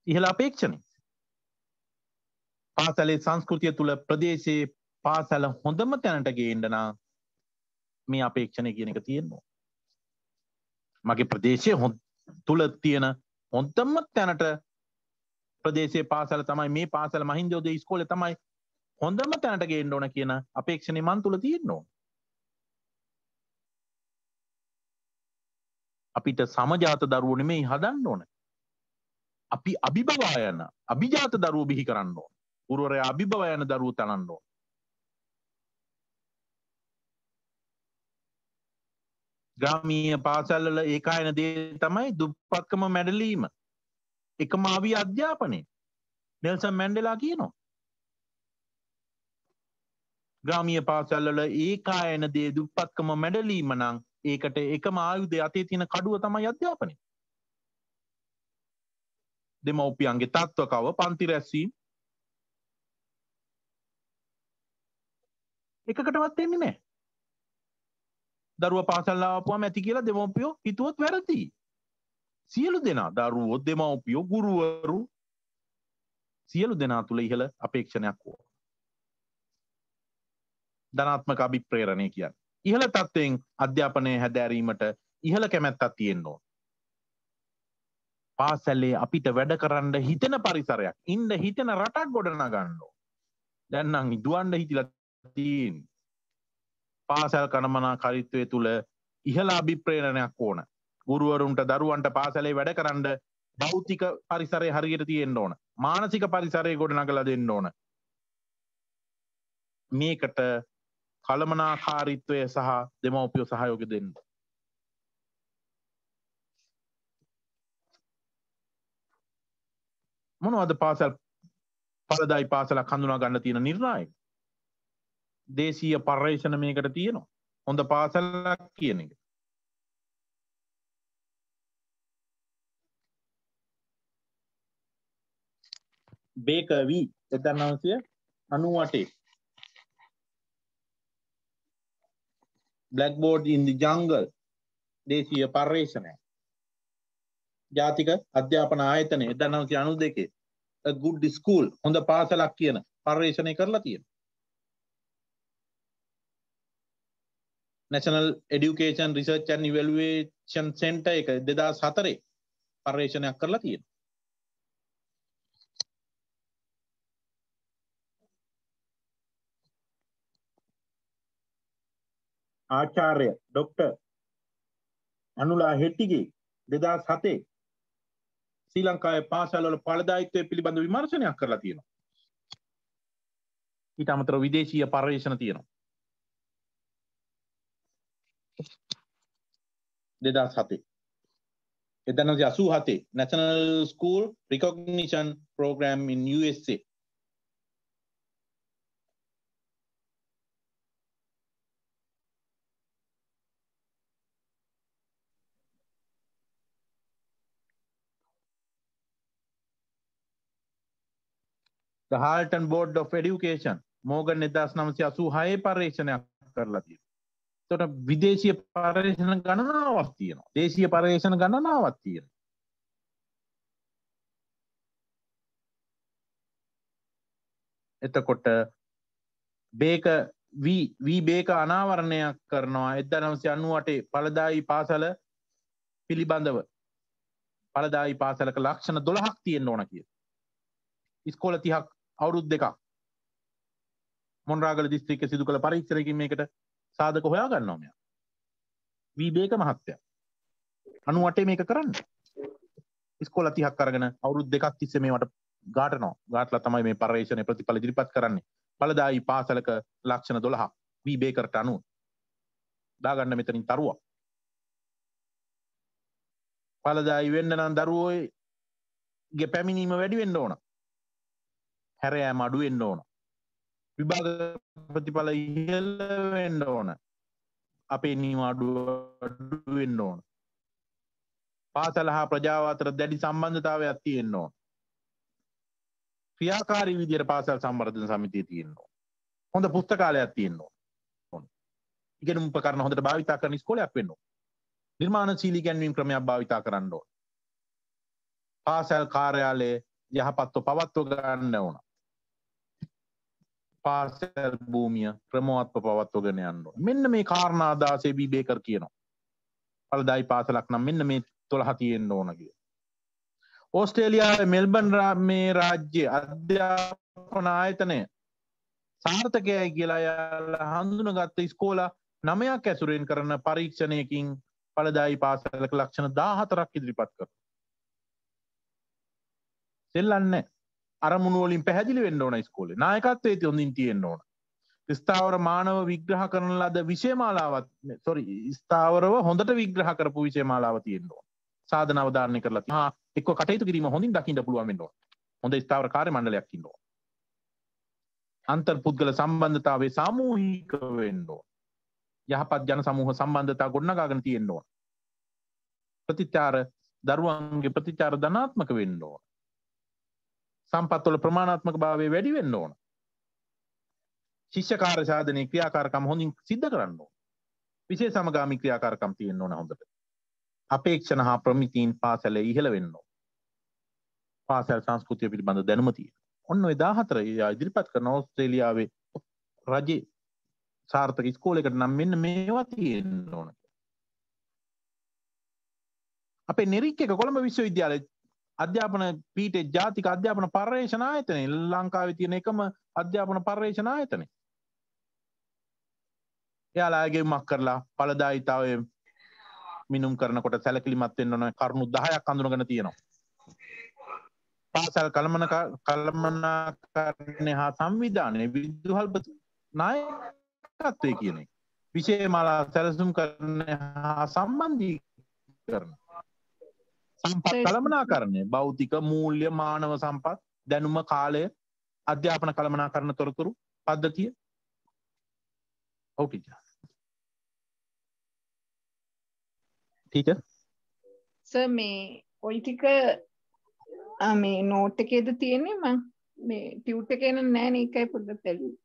ඉහළ අපේක්ෂණය. පාසලේ සංස්කෘතිය තුළ ප්‍රදේශයේ පාසල හොඳම තැනට ගේන්න නම් මේ අපේක්ෂණය කියන එක තියෙනවා. මගේ ප්‍රදේශයේ තුළ තියෙන හොඳම තැනට ප්‍රදේශයේ පාසල තමයි මේ පාසල මහින්දෝදය ඉස්කෝලේ තමයි හොඳම තැනට ගේන්න ඕන කියන අපේක්ෂණය මන් තුළ තියෙන්න ඕන. අපිට සමජාත දරුවෝ නෙමෙයි හදන්න ඕන. අපි අභිබවා යන අභිජාත දරුවෝ බිහි කරන්න ඕන. ගුරුවරයා අභිබවා යන දරුවෝ තනන්න ඕන. ග්‍රාමීය පාසල්වල ඒකායන දේ තමයි දුප්පත්කම මැඩලීම. එකම ආවි අධ්‍යාපනය. නෙල්සන් මැන්ඩෙලා කියනවා. ග්‍රාමීය පාසල්වල ඒකායන දේ දුප්පත්කම මැඩලීම නම් ඒකට එකම ආයුධය අතේ තියෙන කඩුව තමයි අධ්‍යාපනය. දෙමව්පියන්ගේ තත්ත්වකව පන්ති රැස්වීම එකකටවත් එන්නේ නැහැ. දරුවා පාසල් ආවම ඇති කියලා දෙමව්පියෝ හිතුවොත් වැරදි. සියලු දෙනා දරුවෝ, දෙමව්පියෝ, ගුරුවරු සියලු දෙනා තුල ඉහළ අපේක්ෂණයක් ඕන. ධනාත්මක අභිප්‍රේරණය කියන්නේ ඉහළ තත්ත්වයෙන් අධ්‍යාපනය හැදෑරීමට ඉහළ කැමැත්තක් තියෙන්න ඕන. පාසලේ අපිට වැඩ කරන්න හිතෙන පරිසරයක්, ඉන්න හිතෙන රටක් ගොඩනගා ගන්න ඕන. දැන් නම් දුවන්න හිතිලා තියෙන්නේ. පාසල් කළමනාකරීත්වයේ තුල ඉහළ අභිප්‍රේරණයක් ඕන. ගුරුවරුන්ට දරුවන්ට පාසලේ වැඩ කරන්න භෞතික පරිසරය හරියට තියෙන්න ඕන. මානසික පරිසරය ගොඩනගලා දෙන්න ඕන. මේකට කළමනාකාරීත්වය සහ දෙමව්පියෝ සහයෝගය දෙන්න. මොනවද පාසල් ඵලදායි පාසලක් හඳුනා ගන්න තියෙන නිර්ණායක? දේශීය පර්යේෂණ මේකට තියෙනවා. හොඳ පාසලක් කියන එක. Baker V 1998 Blackboard in the Jungle දේශීය පර්යේෂණය. ජාතික අධ්‍යාපන ආයතනය 1992 A Good School හොඳ පාසලක් කියන පර්යේෂණය කරලා තියෙනවා. National Education Research and Evaluation Center එක 2004 පර්යේෂණයක් කරලා තියෙනවා. ආචාර්ය ඩොක්ටර් අනුලා හෙට්ටිගේ 2007 ශ්‍රී ලංකාවේ පාසල්වල ඵලදායීත්වය පිළිබඳ විමර්ශනයක් කරලා තියෙනවා. ඊට අමතරව විදේශීය පර්යේෂණ තියෙනවා. 2007 1987 National School Recognition Program in USA. The Halton Board of Education Morgan 1986 පර්යේෂණයක් කරලා තියෙනවා. එතකොට විදේශීය පර්යේෂණ ගණනාවක් තියෙනවා. දේශීය පර්යේෂණ ගණනාවක් තියෙනවා. එතකොට බේකර් වී බේකර් අනාවරණයක් කරනවා 1998 ඵලදායී පාසල පිළිබඳව. ඵලදායී පාසලක ලක්ෂණ 12ක් තියෙන්න ඕන කියලා. ඉස්කෝල 30ක් අවුරුදු 2ක් මොන්රාගල දිස්ත්‍රික්කයේ සිදු කළ පරීක්ෂණයකින් මේකට සාධක හොයා ගන්නවා මෙයා. වී බේකර් මහත්තයා 98 මේක කරන්නේ. ඉස්කෝල 30ක් අරගෙන අවුරුදු 2ක් තිස්සේ මේවට ගාටනවා. ගාටලා තමයි මේ පරීක්ෂණයේ ප්‍රතිඵල ඉදිරිපත් කරන්නේ. ඵලදායී පාසලක ලක්ෂණ 12ක් වී බේකර්ට අනුව. දාගන්න මෙතනින් තරුවක්. ඵලදායී වෙන්න නම් දරුවෝගේ පැමිණීම වැඩි වෙන්න ඕන. හැරෑම අඩු වෙන්න ඕන. විභාග ප්‍රතිඵල ඉහළ වෙන්න ඕන. අපේ නීම අඩු වෙන්න ඕන. පාසල හා ප්‍රජාව අතර දැඩි සම්බන්ධතාවයක් තියෙන්න ඕන. ක්‍රියාකාරී විදියට පාසල් සම්වර්ධන සමිතිය තියෙන්න ඕන. හොඳ පුස්තකාලයක් තියෙන්න ඕන. ඉගෙනුම් උපකරණ හොඳට භාවිතා කරන ඉස්කෝලයක් වෙන්න ඕන. නිර්මාණශීලී ඉගැන්වීම් ක්‍රමයක් භාවිතා කරන්න ඕන. පාසල් කාර්යාලයේ යහපත්ව පවත්ව ගන්න ඕන. පාසල් භූමිය ක්‍රමවත්ව පවත්වගෙන යන්න ඕන. මෙන්න මේ කාරණා 16 බී බේකර් කියනවා. ඵලදායී පාසලක් නම් මෙන්න මේ 12 තියෙන්න ඕන කියලා. ඕස්ට්‍රේලියාවේ මෙල්බන් මේ රාජ්‍ය අධ්‍යාපන ආයතනය සාර්ථකයයි කියලා යාලා හඳුනගත්ත ඉස්කෝලා 9ක් ඇසුරෙන් කරන පරීක්ෂණයකින් ඵලදායී පාසලක ලක්ෂණ 14ක් ඉදිරිපත් කරනවා. සෙල්ලන්නේ අරමුණු වලින් පැහැදිලි වෙන්න ඕන ඉස්කෝලේ. නායකත්වයේ හොඳින් තියෙන්න ඕන. ස්ථාවර මානව විග්‍රහ කරන ලද විෂයමාලාවක් ස්ථාවරව හොඳට විග්‍රහ කරපු විෂයමාලාවක් තියෙන්න ඕන. සාධන අවධාරණය කරලා තියෙනවා. එක්ක කටයුතු කිරීම හොඳින් දකින්න පුළුවන් වෙන්න ඕන. හොඳ ස්ථාවර කාර්ය මණ්ඩලයක් ඉන්න ඕන. අන්තර් පුද්ගල සම්බන්ධතාවයේ සාමූහික වෙන්න ඕන. යහපත් ජන සමූහ සම්බන්ධතා ගොඩනගාගෙන තියෙන්න ඕන. ප්‍රතිචාර දරුවන්ගේ ප්‍රතිචාර ධනාත්මක වෙන්න ඕන. සම්පත්වල ප්‍රමාණාත්මක භාවය වැඩි වෙන්න ඕන. ශිෂ්‍ය කාර්ය සාධනයේ ක්‍රියාකාරකම් හොඳින් සිද්ධ කරන්න ඕන. විශේෂ සමගාමී ක්‍රියාකාරකම් තියෙන්න ඕන හොඳට. අපේක්ෂණ හා ප්‍රමිතීන් පාසලේ ඉහළ වෙන්න ඕන. පාසල් සංස්කෘතිය පිළිබඳ දැනුම තියෙන. ඔන්න ඔය 14 ඉදිරිපත් කරන ඕස්ට්‍රේලියාවේ රජයේ සාර්ථක ඉස්කෝලයකට නම් මෙන්න මේවා තියෙන්න ඕන. අපේ නෙරික් එක කොළඹ විශ්වවිද්‍යාලයේ අධ්‍යාපන පීඨයේ ජාතික අධ්‍යාපන පර්යේෂණ ආයතනය ලංකාවේ තියෙන එකම අධ්‍යාපන පර්යේෂණ ආයතනය. එයාලා ආගෙමක් කරලා ඵලදායීතාවය මිනුම් කරනකොට සැලකිලිමත් වෙන්න ඕන කරුණු 10ක් අඳුනගෙන තියෙනවා. පාසල් කළමනාකරණය හා සංවිධානයේ විදුහල්පති නායකත්වය කියන එක. විශේෂ මාලා සැලසුම් කරන හා සම්බන්ධීකරණ. සම්පත් කළමනාකරණය, භෞතික මූල්‍ය, මානව සම්පත්, දැනුම, කාලය, අධ්‍යාපන කළමනාකරණ තොරතුරු පද්ධතිය. ඔව් ටීචර්. ටීචර් සර් මේ ওই ටික මේ නෝට් එකේද තියෙන්නේ? මම මේ ටියුට් එකේ නෑ නේ, ඒකයි පොඩ්ඩක් බැලුවේ.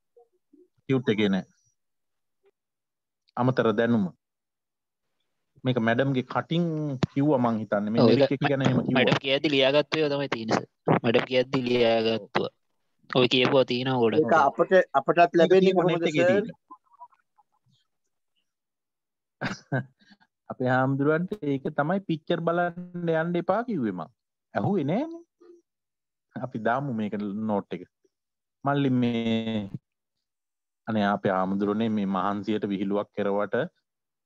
ටියුට් එකේ නෑ. අමතර දැනුම. මේක මැඩම්ගේ කටින් කිව්වා මං හිතන්නේ. මේ ලිරික් එක ගැන එහෙම කිව්වා. මැඩම් කියද්දි ලියාගත්තු ඒවා තමයි තියෙන්නේ සර්. මැඩම් කියද්දි ලියාගත්තුවා. ඔය කියපුවා තියෙනවා ගොඩක්. ඒක අපටත් ලැබෙන්නේ කොහොමද සර්? අපේ හාමුදුරුවන්ට ඒක තමයි පික්චර් බලන්න යන්න එපා කිව්වේ මං. ඇහුවේ නෑනේ. අපි දාමු මේක නෝට් එක. මල්ලි මේ අනේ අපේ හාමුදුරුවනේ මේ මහන්සියට විහිළුවක් කරවට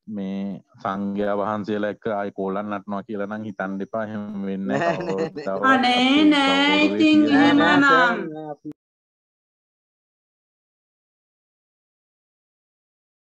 මේ සංඝයා වහන්සේලා එක්ක ආයේ කෝලම් නටනවා කියලා නම් හිතන්න එපා. එහෙම වෙන්නේ නැහැ. අනේ නෑ ඉතින් එහෙම නම්